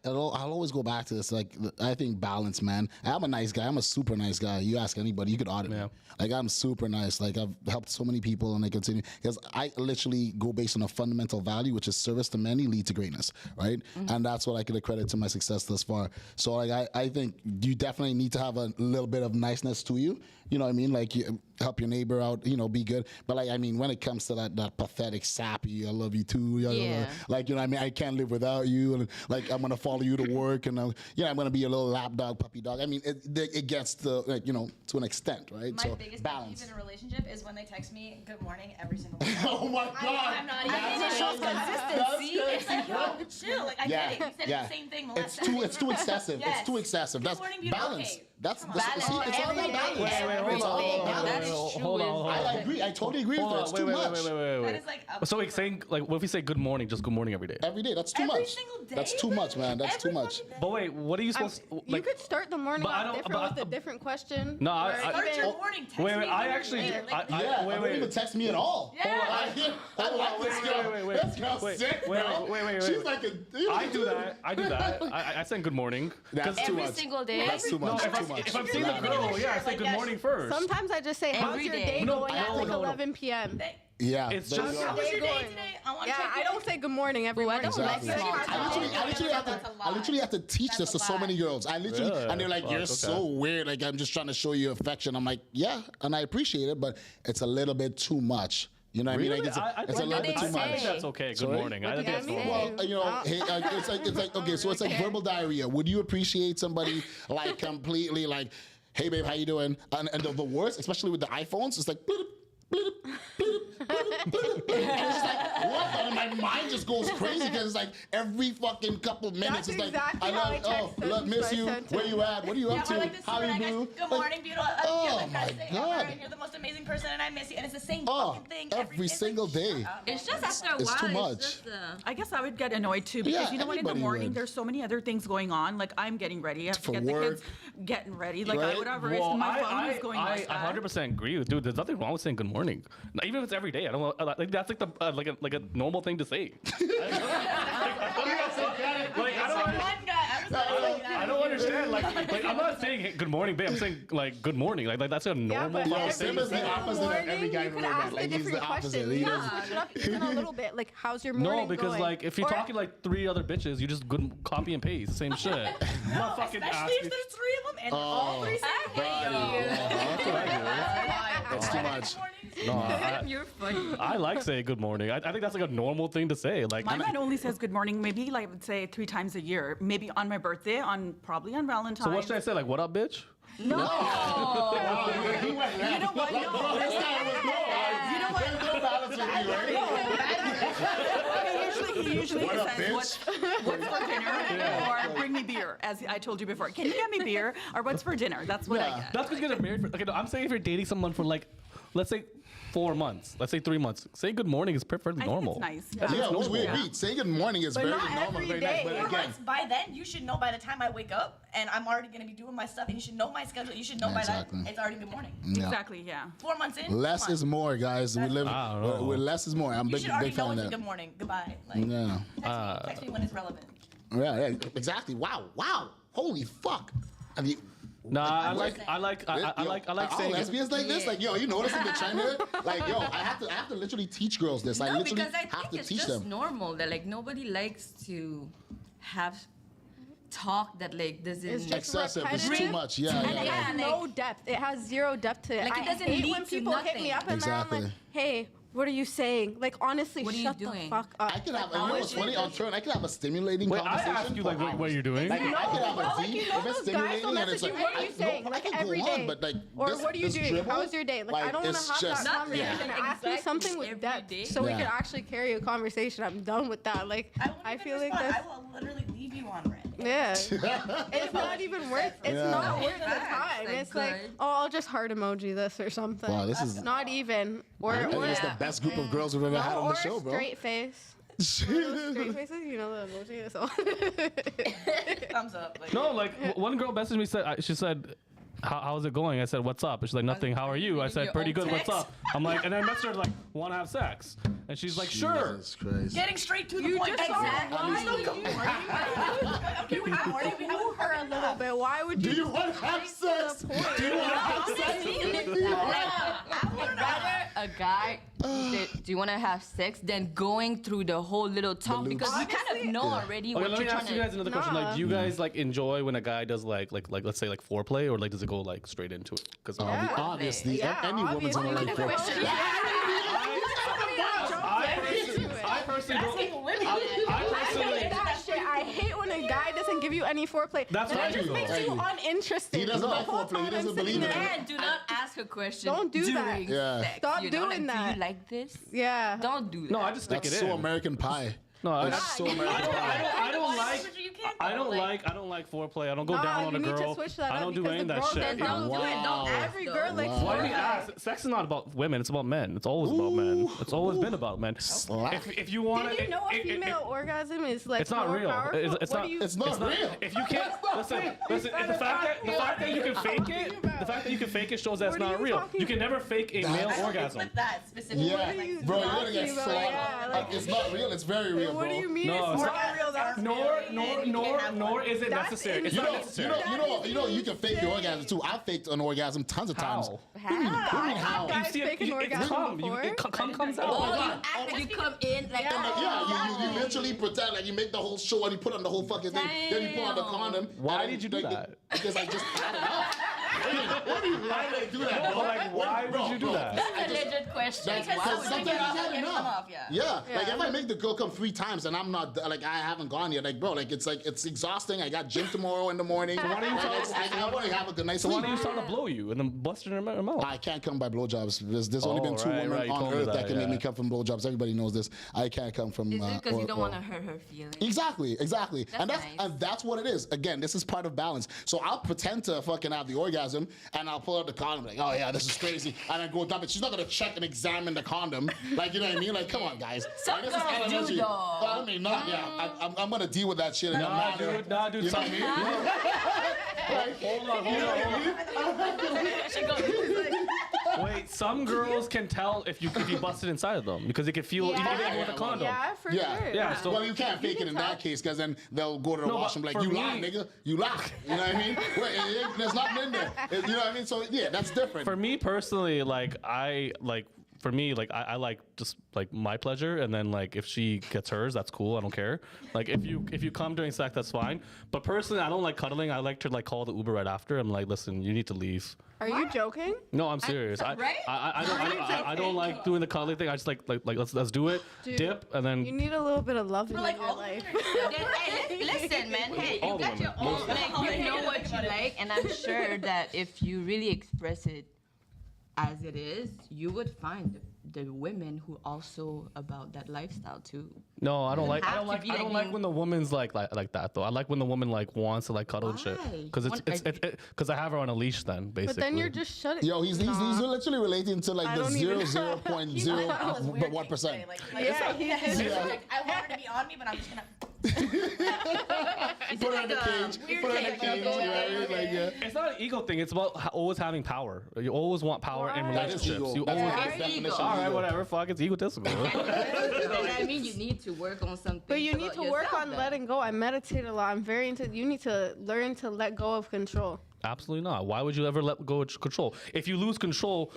S3: I'll always go back to this. Like I think balance, man. I'm a nice guy. I'm a super nice guy. You ask anybody, you could audit me. Like I'm super nice. Like I've helped so many people, and I continue because I literally go based on a fundamental value, which is service to many lead to greatness, right? And that's what I could accredit to my success thus far. So like I think you definitely need to have a little bit of niceness to you. You know what I mean? Like you help your neighbor out, you know, be good. But like I mean, when it comes to that pathetic, sappy, I love you too.
S4: Yeah.
S3: Like you know what I mean? I can't live without you, and like I'm gonna follow you to work, and I'm gonna be a little lap dog, puppy dog. I mean, it gets to like to an extent, right?
S6: My biggest pet peeve in a relationship is when they text me good morning every single morning.
S3: Oh my God!
S6: I'm not
S4: I mean, it shows consistency.
S6: It's like, yo, chill. Like I get it. You said the same thing the last time.
S3: It's too excessive.
S6: Yes.
S3: It's too excessive.
S6: Good
S3: That's
S6: morning, beautiful.
S3: balance.
S6: Okay.
S3: That's
S6: Come on.
S3: see, it's all about balance. It's all about balance.
S4: That is true.
S1: Hold on.
S3: I agree. I totally agree with that. It's too much.
S6: That is like
S1: So like saying like, what if we say good morning, just good morning every day?
S3: Every day. That's too
S6: every
S3: much.
S6: single day.
S3: That's too much, man. That's too
S6: Every
S3: much.
S6: fucking day.
S1: But wait, what are you supposed to
S5: You
S1: like?
S5: could start the morning
S1: But I
S5: off
S1: don't-
S5: different
S1: but
S5: with a different question.
S1: No, I-
S5: or
S6: Start
S5: even-
S6: your morning. Text
S1: Wait,
S6: me
S1: I
S6: later,
S1: actually,
S6: later.
S1: I,
S6: Like,
S3: Yeah,
S1: wait,
S3: don't even text me at all.
S6: Yeah.
S3: I like this girl.
S1: wait.
S3: This girl's
S1: Wait,
S3: sick,
S1: wait,
S3: bro.
S1: wait.
S3: She's like a.
S1: I do that. I send good morning.
S3: That's too
S4: Every
S3: much.
S4: single day.
S3: That's too much.
S1: if,
S3: Too much.
S1: if I'm seeing the girl, yeah, I say good morning first.
S5: Sometimes I just say, how's
S4: Every
S5: your
S4: day.
S5: day
S1: No,
S5: going at
S1: no,
S5: like
S1: no, no.
S5: 11 p.m.?
S3: Yeah.
S1: It's
S3: there you
S1: just-
S3: go.
S6: How was your day
S5: going.
S6: today? I want to
S5: Yeah,
S6: check
S5: I
S6: in.
S5: don't say good morning everyone.
S4: I don't
S3: Exactly.
S4: like
S3: I literally have to teach this to so many girls. I literally,
S1: Really?
S3: and they're like,
S1: Fuck,
S3: "You're
S1: okay.
S3: so weird. Like, I'm just trying to show you affection." I'm like, "Yeah," and I appreciate it, but it's a little bit too much. You know what I mean? Like, it's a
S4: What
S3: little
S4: do
S3: bit
S4: they
S3: too
S1: I
S3: much.
S1: think
S4: say?
S1: that's okay. Good
S3: Sorry?
S1: morning. I
S5: What
S1: think
S5: do
S1: that's
S5: you
S1: normal.
S5: mean?
S3: Well, you know, it's like okay, so it's like verbal diarrhea. Would you appreciate somebody like completely like, "Hey babe, how you doing?" And the worst, especially with the iPhones, it's like. Bloop, bloop, bloop, bloop, bloop. And it's just like what? And my mind just goes crazy because it's like every fucking couple of minutes,
S5: That's
S3: it's like
S5: exactly how I text them,
S3: love, miss
S5: so I
S3: you.
S5: sent
S3: Where
S5: it.
S3: you at? What are you
S6: Yeah,
S3: up
S6: or
S3: to?
S6: like this
S3: How
S6: morning,
S3: you
S6: I
S3: do?
S6: guess, good
S3: Like,
S6: morning, beautiful.
S3: oh
S6: Like,
S3: my
S6: say,
S3: God.
S6: And you're the most amazing person, and I miss you. And it's the same
S3: Oh,
S6: fucking thing
S3: every
S6: it's
S3: single
S6: like,
S3: day.
S6: shut up.
S4: It's just after a
S3: It's
S4: while.
S3: too
S4: It's
S3: much.
S4: just,
S2: I guess I would get annoyed too because
S3: Yeah,
S2: you know what? In the
S3: anybody
S2: morning,
S3: would.
S2: there's so many other things going on. Like I'm getting ready. I have to
S3: For
S2: get
S3: work.
S2: the kids getting ready. Like
S3: Right?
S2: whatever.
S1: Well,
S2: It's my phone is going like that.
S1: 100% agree with dude. There's nothing wrong with saying good morning, even if it's every day. I don't like that's like the like a normal thing to say. I don't understand. Like I'm not saying hey, good morning, babe. I'm saying like good morning. Like that's a normal.
S5: but
S1: fucking
S5: if
S1: thing
S3: Sim
S1: to
S3: is the
S1: say.
S3: opposite of every guy
S5: you
S3: I've
S5: could
S3: ever met.
S5: ask a
S3: Like he's
S5: different
S3: the opposite.
S5: question.
S3: He
S5: Yeah,
S3: does.
S5: shut up even a little bit. Like, how's your morning
S1: No, because
S5: going?
S1: like if you're
S5: Or-
S1: talking like 3 other bitches, you just good copy and paste same shit. I'm not fucking
S6: Especially
S1: asking.
S6: if there's 3 of them, and all 3 say good morning.
S1: That's what I
S3: That's too much.
S1: do. No,
S4: you're funny.
S1: I like saying good morning. I think that's like a normal thing to say. Like
S2: My man only says good morning, maybe like I would say 3 times a year. Maybe on my birthday, probably on Valentine's.
S1: so what should I say? Like what up, bitch?
S3: He went left.
S2: You know what? No.
S3: This guy was
S2: You know what?
S3: no balance with you, right?
S2: He usually
S3: What up,
S2: says what's for dinner or bring me beer, as I told you before. Can you get me beer or what's for dinner? That's what I
S3: Yeah.
S2: get.
S1: That's because you guys are married. Okay, no, I'm saying if you're dating someone for like, let's say 4 months, let's say 3 months, say good morning is perfectly
S2: I
S1: normal.
S2: think it's nice.
S1: That's
S2: Yeah.
S3: Yeah,
S1: normal.
S3: we agree. Saying good morning is very
S5: not
S3: normal,
S5: every
S3: very nice.
S5: day.
S3: But
S6: Or
S3: again,
S6: once by then, you should know by the time I wake up, and I'm already gonna be doing my stuff, and you should know my schedule. You should know by
S3: Exactly.
S6: that it's already good morning.
S3: yeah.
S2: Exactly, yeah.
S6: 4 months in,
S3: Less
S6: come on.
S3: is more, guys. We live
S1: I don't know.
S3: with less is more. I'm
S6: You
S3: big,
S6: should already
S3: big
S6: know
S3: fan
S6: it's
S3: of
S6: a
S3: that.
S6: good morning. Goodbye. Like,
S3: Yeah.
S6: text me when it's relevant.
S3: Yeah, exactly. Wow. Holy fuck. I mean,
S1: Nah, I like
S3: all
S1: saying.
S3: lesbians like this.
S4: Yeah.
S3: Like, yo, you noticing the trend here? Like, yo, I have to literally teach girls this. I
S4: No,
S3: literally
S4: because I
S3: have
S4: think
S3: to
S4: it's
S3: teach
S4: just
S3: them.
S4: normal that like nobody likes to have talk that like doesn't.
S5: It's just
S3: Excessive. It's too
S5: repetitive.
S3: much. Yeah.
S5: And it
S3: yeah.
S5: has no depth. It has 0 depth to it.
S4: Like, it
S5: I
S4: doesn't
S5: hate
S4: lead
S5: when
S4: to
S5: people hit me
S4: nothing.
S5: up and they're
S3: Exactly.
S5: like, hey, what are you saying? Like, honestly,
S4: What are you
S5: shut the
S4: doing?
S5: fuck up.
S3: I could have,
S5: Like,
S3: you know what's
S5: honestly,
S3: funny? On turn, I could have a stimulating
S1: Wait, I
S3: conversation.
S1: ask you
S3: for
S1: like what
S3: hours.
S1: you're doing.
S3: Like, I could have
S5: well,
S3: a
S5: like,
S3: deep,
S5: you know
S3: if it's
S5: those guys will
S3: stimulating and
S5: message
S3: it's
S5: you,
S3: like,
S5: what are you saying?
S3: I
S5: Like,
S3: can
S5: every
S3: go
S5: day.
S3: on, but like,
S5: Or
S3: this,
S5: what are you
S3: this
S5: doing?
S3: dribble,
S5: How's your day? Like, I don't want
S3: it's
S5: to have
S3: just-
S5: that conversation.
S4: Yeah.
S5: Ask me something with
S4: Every
S5: depth
S4: day.
S5: so we
S3: Yeah.
S5: can actually carry a conversation. I'm done with that. Like,
S6: I won't
S5: I
S6: even
S5: feel like
S6: respond.
S5: that's...
S6: I will literally leave you on red.
S5: Yeah. It's not even worth it's
S3: Yeah.
S5: not worth the
S4: Facts,
S5: time.
S4: like,
S5: It's like,
S4: good.
S5: oh, I'll just heart emoji this or something.
S3: Wow, this is-
S5: not even. Or
S3: I think it's the
S4: Yeah.
S3: best group of girls we've ever had on
S5: or
S3: the show, bro.
S5: straight face. Those straight faces, you know the emoji. So
S6: Thumbs up. Like,
S1: No, like one girl messaged me said she said, how's it going? I said, what's up? And she's like, nothing. How are you? I said, pretty good. What's up? I'm like, and then I messaged her like, want to have sex? And she's like, sure.
S3: Jesus Christ.
S6: Getting straight to the point.
S4: Exactly.
S6: Okay, we have more. We have
S5: her a little bit. Why would
S3: Do
S5: you?
S3: you want to have sex? Do you want to have sex?
S4: I would rather a guy say, do you want to have sex than going through the whole little talk because you kind of know already
S1: Okay,
S4: what
S1: let
S4: you're
S1: me ask
S4: trying
S1: you
S4: to.
S1: guys another question. Like, do you guys like enjoy when a guy does like let's say like foreplay, or like does it go like straight into it? Because
S3: Obviously, any woman's gonna like foreplay.
S1: I personally don't. I personally.
S5: That shit. I hate when a guy doesn't give you any foreplay.
S1: That's
S5: and
S1: what I
S5: it just
S1: do,
S5: makes
S1: though.
S5: you uninterested.
S3: He doesn't
S5: The
S3: like
S5: whole
S3: foreplay. He
S5: time
S3: doesn't
S5: I'm sitting
S3: believe in
S5: there.
S3: it.
S4: And do not ask a question.
S5: Don't do that.
S4: during
S3: Yeah.
S4: sex,
S5: Stop
S4: you know?
S5: doing
S4: Like, do
S5: that.
S4: you like this?
S5: Yeah.
S4: Don't do that.
S1: No, I just stick
S3: That's
S1: it
S3: so
S1: in.
S3: American Pie.
S1: No, I
S3: That's so American Pie.
S1: I don't like.
S6: You can't
S1: I don't like foreplay. I don't go
S5: Nah,
S1: down on
S5: you
S1: a
S5: need to
S1: girl.
S5: switch that
S1: I
S5: up
S1: don't do
S5: because
S1: any of
S5: the
S1: that
S5: girls
S1: shit.
S4: Then don't do it. Don't ask.
S5: Every
S4: though.
S5: girl likes
S1: Why do you
S5: foreplay.
S1: ask? Sex is not about women. It's about men. It's always about men. It's always been about men.
S3: Slack.
S1: If you want
S5: Did
S1: to,
S5: you know a female orgasm is like
S1: it's not
S5: more
S1: real.
S5: powerful?
S1: It's
S5: What
S1: not.
S5: do you-
S3: It's not real.
S1: If you can't listen, if the fact that you can fake it, the fact that you can fake it shows that's
S5: What are
S1: not
S5: you
S1: real.
S5: talking
S1: You can never fake a male
S3: That's-
S1: orgasm.
S6: With that specifically.
S3: Yeah,
S5: are you
S3: bro, you're gonna get
S5: talking about?
S3: slaughtered.
S5: Yeah,
S3: Like,
S5: like-
S3: it's not real. It's very real, bro.
S5: What do you mean
S1: No,
S5: it's
S1: it's
S5: not
S1: not-
S5: real? That's
S1: Nor is it
S5: That's
S1: necessary. It's
S3: You
S1: not
S3: know,
S1: necessary.
S3: you can fake your orgasm too. I faked an orgasm tons of times.
S1: How?
S3: How?
S5: Guys fake an
S1: it's
S5: orgasm
S1: cum.
S5: before?
S1: Cum comes out.
S3: Oh my
S4: You
S3: God.
S4: act like you come in like
S3: Yeah, you literally pretend like you make the whole show and you put on the whole fucking thing. Then you put on the condom.
S1: Why
S3: and
S1: did you do
S3: like,
S1: that?
S3: Because I just had enough. What do you why did I do that, bro?
S1: Like, why would you do that?
S4: That's a legit question.
S3: That's
S4: Why
S3: because
S4: would you
S3: sometimes
S4: do
S3: I
S4: that?
S3: had enough.
S6: Yeah.
S3: Yeah, like if I make the girl come 3 times and I'm not like I haven't gone yet, like bro, like it's exhausting. I got gym tomorrow in the morning.
S1: why don't you
S3: I want to have a good night's
S1: So why
S3: sleep.
S1: don't you start to blow you and then bust in her mouth?
S3: I can't come by blowjobs. There's only been 2
S1: right,
S3: women
S1: right, you
S3: on
S1: told me
S3: earth that
S1: that,
S3: can make me
S1: yeah.
S3: come from blowjobs. Everybody knows this. I can't come from.
S4: Is it because you don't want to hurt her feelings?
S3: Exactly. And
S4: nice.
S3: that's what it is. Again, this is part of balance. So I'll pretend to fucking have the orgasm and I'll pull out the condom like, oh yeah, this is crazy, and I go dump it. She's not gonna check and examine the condom, like you know what I mean? Like, come on, guys.
S4: Some
S3: Like, this is
S4: girls do,
S3: elementary.
S4: though.
S3: I mean, not yeah. I'm gonna deal with that shit in a manner.
S1: Nah, dude.
S3: You know what I mean?
S1: Wait, some girls can tell if you busted inside of them because they can feel even with a condom.
S5: Yeah, for
S3: Yeah.
S5: sure.
S1: Yeah, so-
S3: Well, you can't fake it in that case because then they'll go to the
S1: No, but
S3: washroom like,
S1: for
S3: you
S1: me-
S3: lie, nigga. You lie. You know what I mean? Wait, there's nothing in there. You know what I mean? So yeah, that's different.
S1: For me personally, I like just like my pleasure, and then like if she gets hers, that's cool. I don't care. Like if you come during sex, that's fine. But personally, I don't like cuddling. I like to like call the Uber right after. I'm like, listen, you need to leave.
S5: Are you joking?
S1: No, I'm serious.
S4: Right?
S1: I don't like doing the cuddling thing. I just like let's do it,
S5: Dude,
S1: dip, and then
S5: You need a little bit of love in
S6: Like
S5: your
S6: all
S5: life.
S4: Hey, listen, man. Hey,
S1: All
S4: you
S1: the
S4: got your
S1: women,
S4: own.
S1: most
S4: Like, you know what you like, and I'm sure that if you really express it as it is, you would find the women who also about that lifestyle too.
S1: no, I don't like
S4: have to be
S1: I don't
S4: like
S1: like when the woman's like that though. I like when the woman like wants to like cuddle and shit
S4: Why?
S1: because because I have her on a leash then basically.
S5: But then you're just shutting.
S3: Yo, he's literally relating to like
S5: I
S3: the
S5: don't even know.
S3: 0.01%.
S5: Yeah, he's
S6: Like, I want her to be on me, but I'm just gonna.
S3: Put her in the cage. Put her in the cage. Right? Like, yeah.
S1: It's not an ego thing. It's about always having power. You always want power in
S5: Right.
S3: That is
S1: relationships.
S3: ego.
S1: You
S3: That's
S1: always.
S3: the
S4: Very
S3: definition
S4: ego.
S3: of
S1: All right,
S3: ego.
S1: whatever. Fuck, it's egotistical.
S4: I mean, you need to work on something.
S5: But you need
S4: about
S5: to work
S4: yourself
S5: on
S4: then.
S5: letting go. I meditate a lot. I'm very into. You need to learn to let go of control.
S1: Absolutely not. Why would you ever let go of control? If you lose control,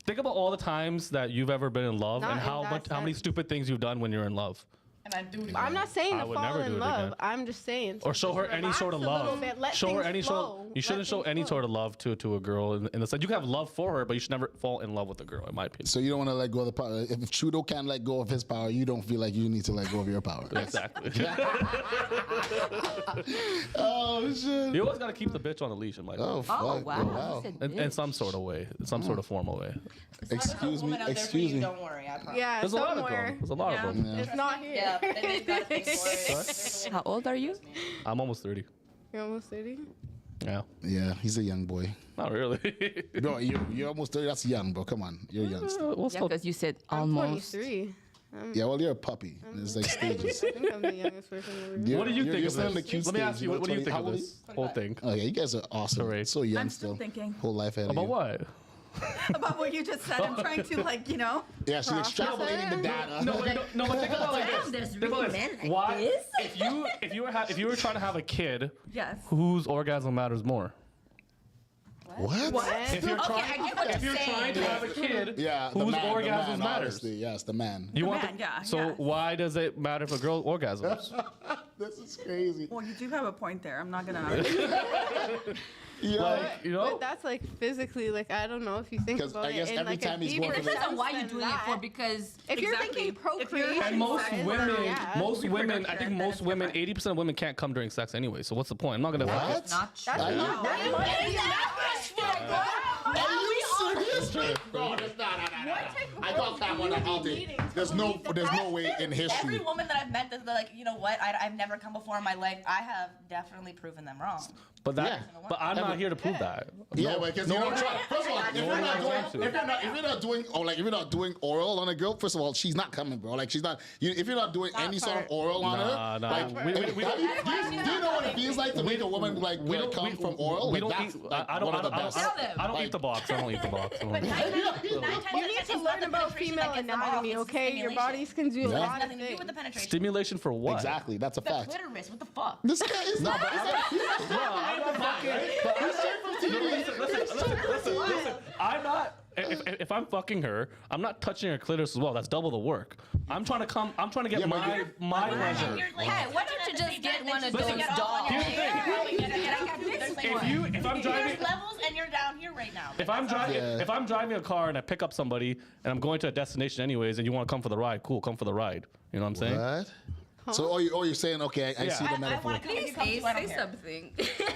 S1: think about all the times that you've ever been in love
S5: Not
S1: and
S5: in
S1: how
S5: that
S1: many
S5: sense.
S1: stupid things you've done when you're in love.
S6: And I do it.
S5: I'm not saying
S1: I
S5: to
S1: would
S5: fall
S1: never do
S5: in
S1: it
S5: love.
S1: again.
S5: I'm just saying.
S1: Or show her
S5: to
S1: any
S5: relax
S1: sort of
S5: a little
S1: love.
S5: bit, let
S1: Show her
S5: things
S1: any
S5: flow.
S1: sort. You shouldn't
S5: Let
S1: show
S5: things
S1: any
S5: flow.
S1: sort of love to a girl in the sense you can have love for her, but you should never fall in love with a girl, in my opinion.
S3: So you don't want to let go of the power. If Trudeau can't let go of his power, you don't feel like you need to let go of your power.
S1: Exactly.
S3: Oh shit.
S1: You always gotta keep the bitch on the leash, in my opinion.
S3: Oh fuck.
S4: Oh wow!
S3: Wow.
S4: You said
S1: In
S4: bitch.
S1: some sort of way, some sort of formal way.
S3: Excuse me. Excuse me.
S6: Don't worry, I promise.
S5: Yeah,
S1: There's a lot of
S5: somewhere.
S1: them. There's a lot of them.
S5: It's not here.
S6: Yeah, and they've got to think for it.
S4: How old are you?
S1: I'm almost 30.
S5: You're almost 30.
S1: Yeah.
S3: Yeah, he's a young boy.
S1: Not really.
S3: Bro, you're almost 30. That's young, bro. Come on, you're young still.
S1: We'll
S4: Yeah,
S1: still-
S4: because you said
S5: I'm
S4: almost.
S5: 23.
S3: Yeah, well, you're a puppy. There's like stages.
S5: I think I'm the youngest person ever.
S1: What do you think
S3: you're
S1: of
S3: still in the
S1: this?
S3: cute
S1: Let me ask
S3: stage,
S1: you, what do you
S3: 20
S1: think
S3: how
S1: of
S3: old are
S1: this whole thing?
S3: Oh yeah, you guys are awesome.
S1: Sorry.
S3: So young
S2: I'm still thinking.
S3: Whole life ahead of
S1: About
S3: you.
S1: what?
S2: About what you just said. I'm trying to
S3: Yeah, she's extrapolating the data.
S1: No, but think about it like
S4: Damn,
S1: this.
S4: there's
S1: Think about
S4: really
S1: this.
S4: men like
S1: Why?
S4: this?
S1: If you were trying to have a kid,
S2: Yes.
S1: whose orgasm matters more?
S3: What?
S1: If you're
S4: Okay,
S1: trying,
S4: I get what
S1: if
S4: you're
S1: you're trying
S4: saying.
S1: to have a kid,
S3: Yeah,
S1: whose
S3: the
S1: orgasms
S3: man,
S1: matters?
S3: honestly, yes, the man.
S1: You want
S2: man, yeah,
S1: So
S2: yes.
S1: why does it matter for girl orgasms?
S3: This is crazy.
S2: Well, you do have a point there. I'm not gonna.
S3: Yeah.
S1: Like, you know?
S5: But that's like physically, like I don't know if you think
S3: 'Cause
S5: about
S3: I guess
S5: it in
S3: every
S5: like
S3: time
S5: a
S3: he's
S5: deeper
S3: going for the-
S4: Depends on why you're
S5: sense
S4: doing
S5: than
S4: it for,
S5: that.
S4: because
S5: If you're
S2: Exactly.
S5: thinking
S2: If you're
S5: procreation,
S1: And most
S5: wise, then
S1: women,
S5: yeah.
S1: most women, I
S2: Reproduction,
S1: think
S2: then
S1: most
S2: it's
S1: women,
S2: different.
S1: 80% of women can't come during sex anyway. So what's the point? I'm not gonna.
S3: What?
S4: not true.
S5: That's not
S3: Are you serious? No, that's not. I thought that one out there. There's no way in history.
S6: Every woman that I've met that's like, you know what? I've never come before in my life. I have definitely proven them wrong.
S1: But that,
S3: Yeah.
S1: but I'm not here to prove that.
S3: Yeah, because you know, first of all, if you're not doing oral on a girl, first of all, she's not coming, bro. Like she's not. If you're not doing any sort of oral on her,
S1: Nah.
S3: like,
S1: We
S3: do you know what it feels like to make a woman like come from oral?
S1: We
S3: Like,
S1: don't
S3: that's
S1: eat.
S3: like
S1: I don't.
S3: one of the
S1: I
S3: best.
S1: don't eat the box. I don't eat the box. I don't
S6: But
S1: eat-
S6: 9 times
S5: You need to learn about female anatomy, okay? Your bodies can do a
S3: Yeah.
S5: lot of
S6: Nothing to do
S5: things.
S6: with the penetration.
S1: Stimulation for what?
S3: Exactly, that's a
S6: The
S3: fact.
S6: clitoris. What the fuck?
S3: This guy is not.
S1: Listen. I'm not. If I'm fucking her, I'm not touching her clitoris as well. That's double the work. I'm trying to come. I'm trying to get
S3: Yeah, but
S1: my pleasure.
S4: Hey, why don't you just get one of those dolls?
S1: Here's the thing. If I'm driving,
S6: There's levels, and you're down here right now.
S1: if I'm driving,
S3: Yeah.
S1: if I'm driving a car and I pick up somebody and I'm going to a destination anyways, and you want to come for the ride, cool, come for the ride. You know what I'm saying?
S3: What? So, you're saying, okay, I see
S1: Yeah.
S3: the metaphor.
S6: want to come if you
S4: Please
S6: come
S4: say,
S6: to, I don't
S4: say
S6: care.
S4: something.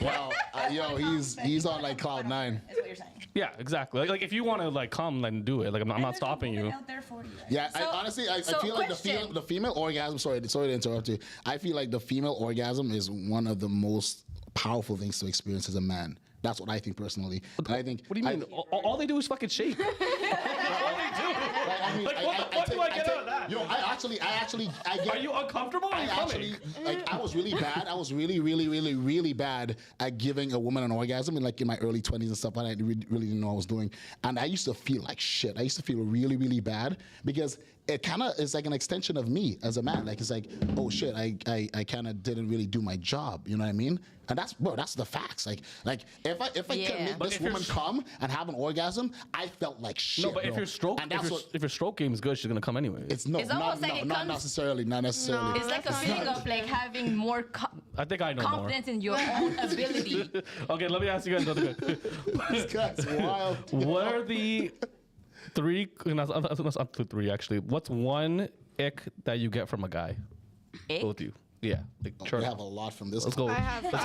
S3: Wow, yo, he's on like cloud nine.
S6: Is what you're saying.
S1: Yeah, exactly. Like if you want to like come, then do it. Like I'm not stopping you.
S6: Out there for you.
S3: Yeah,
S4: So-
S3: honestly, I
S4: so
S3: feel like
S4: question.
S3: the female orgasm. Sorry to interrupt you. I feel like the female orgasm is one of the most powerful things to experience as a man. That's what I think personally. And I think.
S1: What do you mean? All they do is fucking shake.
S3: I mean,
S1: Like, what the fuck do I get out of that?
S3: Yo, I get.
S1: Are you uncomfortable? Or are
S3: I
S1: you
S3: actually,
S1: coming?
S3: like, I was really bad. I was really bad at giving a woman an orgasm in my early 20s and stuff. And I really didn't know what I was doing. And I used to feel like shit. I used to feel really bad because it kind of is like an extension of me as a man. Like, it's like, oh shit, I kind of didn't really do my job. You know what I mean? And that's the facts. Like if I
S4: Yeah.
S3: can make
S1: But
S3: this
S1: if you're
S3: woman come and have an orgasm, I felt like shit.
S1: No, but if
S3: bro.
S1: your stroke,
S3: and that's what.
S1: if your stroke game is good, she's gonna come anyway.
S3: It's
S4: It's almost like it
S3: not
S4: comes-
S3: necessarily. Not necessarily.
S4: It's like a feeling of like having more
S1: I think I know more.
S4: confidence in your own ability.
S1: Okay, let me ask you guys another question.
S3: This guy's wild.
S1: What are the three? That's up to three actually. What's one ick that you get from a guy?
S4: Ick?
S1: Both you. Yeah. Like,
S3: We
S1: turn
S3: have
S1: off.
S3: a lot from this.
S1: Let's go.
S5: I have
S1: Let's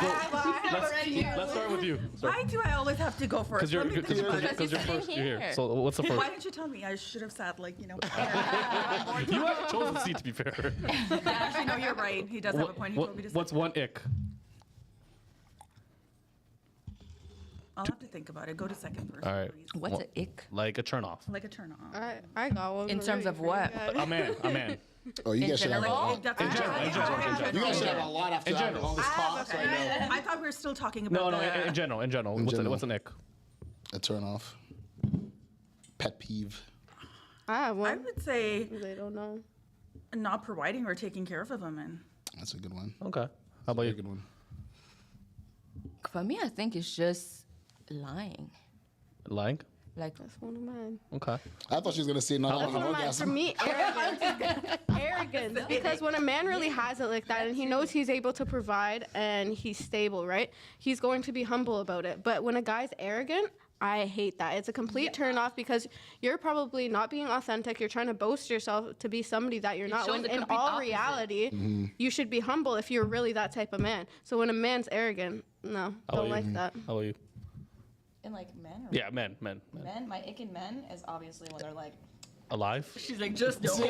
S1: start with you.
S2: Why do I always have to go first?
S1: Because you're
S2: Let me think about it.
S1: because you're
S4: sitting
S1: first. You're here.
S4: here.
S1: So what's the first?
S2: Why didn't you tell me? I should have sat
S1: You actually chose the seat to be fair.
S2: Actually, no, you're right. He does have a point. He told me to sit.
S1: What's one ick?
S2: I'll have to think about it. Go to second first,
S1: All right.
S2: please.
S4: What's an ick?
S1: Like a turn off.
S2: Like a turn on.
S5: I got one.
S4: In terms of what?
S1: A man.
S3: Oh, you guys should have a
S4: general?
S3: lot.
S2: That's
S1: In general,
S3: You guys should have a lot after
S1: In
S3: that.
S1: general.
S3: All this talk right now.
S2: I thought we were still talking about
S1: No,
S2: the...
S1: in general.
S3: general.
S1: What's an ick?
S3: A turn off. Pet peeve.
S5: I have
S2: I
S5: one.
S2: would say
S5: They don't know.
S2: not providing or taking care of a woman.
S3: That's a good one.
S1: Okay. How about
S3: Very
S1: you?
S3: good one.
S4: For me, I think it's just lying.
S1: Lying?
S4: Like,
S5: That's one of mine.
S1: Okay.
S3: I thought she was gonna say not
S5: That's
S3: having
S5: one
S3: an
S5: of mine. For
S3: orgasm.
S5: me, arrogance. Because when a man really has it like that and he knows he's able to provide and he's stable, right? He's going to be humble about it. But when a guy's arrogant, I hate that. It's a complete turn off because you're probably not being authentic. You're trying to boast yourself to be somebody that you're not.
S4: shows
S5: When
S4: the
S5: in
S4: complete
S5: all
S4: opposite.
S5: reality, you should be humble if you're really that type of man. So when a man's arrogant, no,
S1: about
S5: don't
S1: you?
S5: like that.
S1: How about you?
S6: In like men or
S1: Yeah, men.
S6: men, my ick in men is obviously when they're like
S1: Alive?
S2: She's like, just don't.
S3: The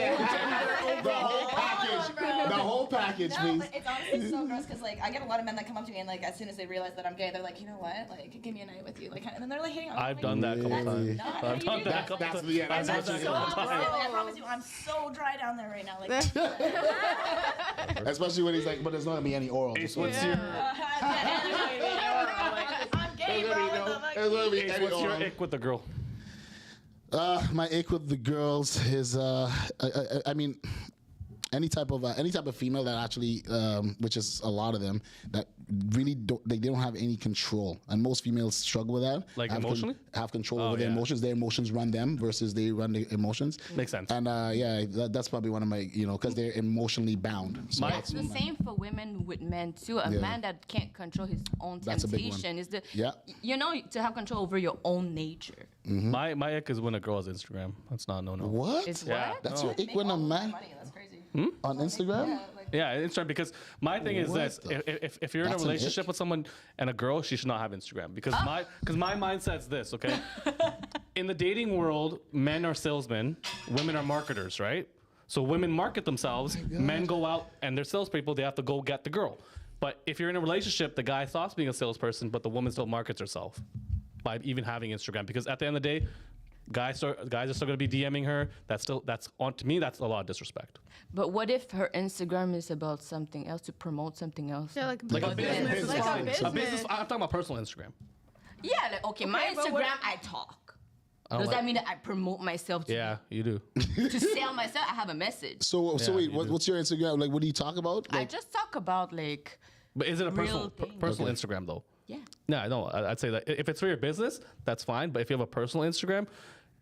S3: whole package. The whole package,
S6: No,
S3: please.
S6: but it's honestly so gross because like I get a lot of men that come up to me and like as soon as they realize that I'm gay, they're like, you know what, like give me a night with you, like, and then they're like hitting on me.
S1: I've
S6: Like,
S1: done that a couple
S3: Really?
S1: times.
S6: not
S1: I've
S6: how
S1: done
S6: you do
S1: that a couple
S3: That's
S1: times.
S3: me.
S1: I've done
S3: That's
S1: that a
S6: so
S1: couple
S6: gross.
S1: times.
S6: Like, I promise you, I'm so dry down there right now. Like,
S3: Especially when he's like, but there's not gonna be any oral.
S1: Ace,
S3: Just
S1: what's your
S6: I'm gay, bro. What the fuck?
S3: There's gonna be
S1: Ace,
S3: any
S1: what's your
S3: oral.
S1: ick with the girl?
S3: My ick with the girls is, I mean, any type of female that actually, which is a lot of them, that really they don't have any control, and most females struggle with that.
S1: Like
S3: have
S1: emotionally?
S3: have control
S1: Oh,
S3: over their
S1: yeah.
S3: emotions. Their emotions run them versus they run the emotions.
S1: Makes sense.
S3: And yeah, that's probably one of my, because they're emotionally bound. So
S1: My-
S4: That's the same for women with men too. A
S3: Yeah.
S4: man that can't control his own
S3: That's a big one.
S4: temptation is the
S3: Yeah.
S4: to have control over your own nature.
S1: My ick is when a girl has Instagram. That's not no.
S3: What?
S4: Is
S1: Yeah.
S4: what?
S3: That's
S1: No.
S3: your ick when a man
S6: Money, that's crazy.
S3: on Instagram?
S1: Yeah, Instagram, because my thing is
S3: What
S1: this:
S3: the
S1: if you're in a
S3: That's an
S1: relationship
S3: ick.
S1: with someone and a girl, she should not have Instagram because my mindset's this. Okay, in the dating world, men are salesmen, women are marketers, right? So women market themselves, men go out and they're salespeople. They have to go get the girl. But if you're in a relationship, the guy stops being a salesperson, but the woman still markets herself by even having Instagram. Because at the end of the day, guys are still going to be DMing her. To me, that's a lot of disrespect.
S4: But what if her Instagram is about something else, to promote something else?
S5: Yeah, like
S1: Like a
S5: business.
S1: business,
S5: Like a
S1: fine.
S5: business.
S1: I'm talking about personal Instagram.
S4: Yeah, like, okay, my
S5: Okay, but
S4: Instagram,
S5: what-
S4: I talk.
S1: don't
S4: Does
S1: like-
S4: that mean that I promote myself
S1: Yeah, you do.
S4: to sell myself? I have a message.
S3: So
S1: Yeah,
S3: wait,
S1: you do.
S3: what's your Instagram? Like, what do you talk about?
S4: I
S3: Like,
S4: just talk about like,
S1: But is it a
S4: Real
S1: personal
S4: thing.
S1: Instagram though?
S4: yeah.
S1: No, I know. I'd say that if it's for your business, that's fine. But if you have a personal Instagram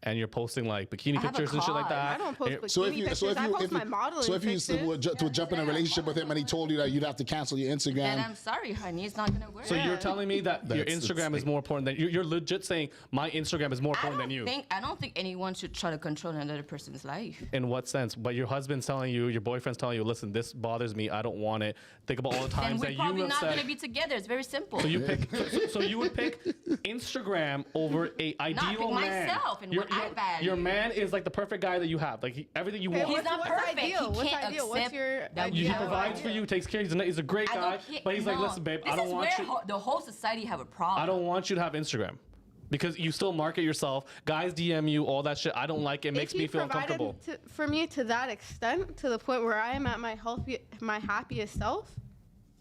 S1: and you're posting like bikini
S4: I have a
S1: pictures and shit like
S4: card.
S1: that,
S5: I don't post
S1: and-
S5: bikini
S3: So if you,
S5: pictures.
S3: so if
S5: I
S3: you,
S5: post
S3: if
S5: my
S3: you,
S5: modeling
S3: so if you
S5: pictures.
S3: would jump in a relationship with him and he told you that you'd have to cancel your
S4: And
S3: Instagram,
S4: I'm sorry, honey, it's not gonna work.
S1: So you're
S5: Yeah.
S1: telling me that your
S3: That's
S1: Instagram is more important than you're legit saying my Instagram is more
S4: I
S1: important than you.
S4: don't think anyone should try to control another person's life.
S1: In what sense? But your husband's telling you, your boyfriend's telling you, listen, this bothers me. I don't want it. Think about all the
S4: Then
S1: times
S4: we're
S1: that you
S4: probably
S1: have
S4: not
S1: said.
S4: gonna be together. It's very simple.
S1: So you pick. So you would pick Instagram over a ideal
S4: pick
S1: man.
S4: myself and what I value.
S1: Your man is like the perfect guy that you have. Like everything you
S5: Okay,
S1: want.
S4: He's not
S5: what's
S4: perfect.
S5: ideal?
S4: He
S5: What's
S4: can't
S5: ideal? What's
S4: accept
S5: your
S4: that
S5: ideal?
S1: He
S4: we have
S1: provides for you, takes care of you. He's a great
S4: I
S1: guy.
S4: don't care.
S1: But he's like,
S4: no.
S1: listen, babe,
S4: This
S1: I don't
S4: is
S1: want
S4: where
S1: you.
S4: the whole society have a problem.
S1: I don't want you to have Instagram. Because you still market yourself. Guys DM you, all that shit. I don't like it. It makes
S5: If
S1: me
S5: he
S1: feel
S5: provided
S1: uncomfortable.
S5: for me to that extent, to the point where I am at my happiest self,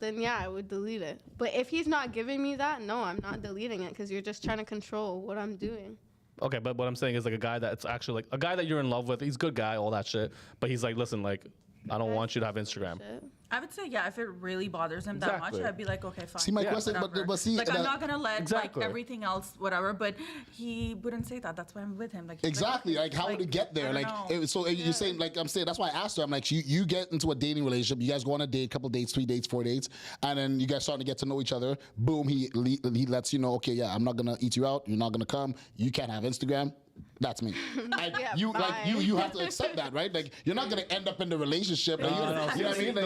S5: then yeah, I would delete it. But if he's not giving me that, no, I'm not deleting it because you're just trying to control what I'm doing.
S1: Okay, but what I'm saying is like a guy that's actually like a guy that you're in love with. He's a good guy, all that shit. But he's like, listen, like, I don't want you to have Instagram.
S5: Shit.
S2: I would say, yeah, if it really bothers him that
S1: Exactly.
S2: much, I'd be like, okay, fine.
S3: See, my
S1: Yeah.
S3: question,
S2: whatever.
S3: but see,
S2: like, I'm not gonna let
S1: Exactly.
S2: like everything else, whatever. But he wouldn't say that. That's why I'm with him. Like he's
S3: exactly, like how would it get there?
S2: I
S3: Like,
S2: don't know.
S3: so you're saying, like I'm saying, that's why I asked her. I'm like, you get into a dating relationship, you guys go on a date, couple dates, 3 dates, 4 dates, and then you guys start to get to know each other. Boom, he lets you know, okay, yeah, I'm not gonna eat you out. You're not gonna come. You can't have Instagram. That's me. Like,
S5: Yeah,
S3: you
S5: bye.
S3: you have to accept that, right? Like you're not gonna end up in the relationship. and you know what I mean? Like,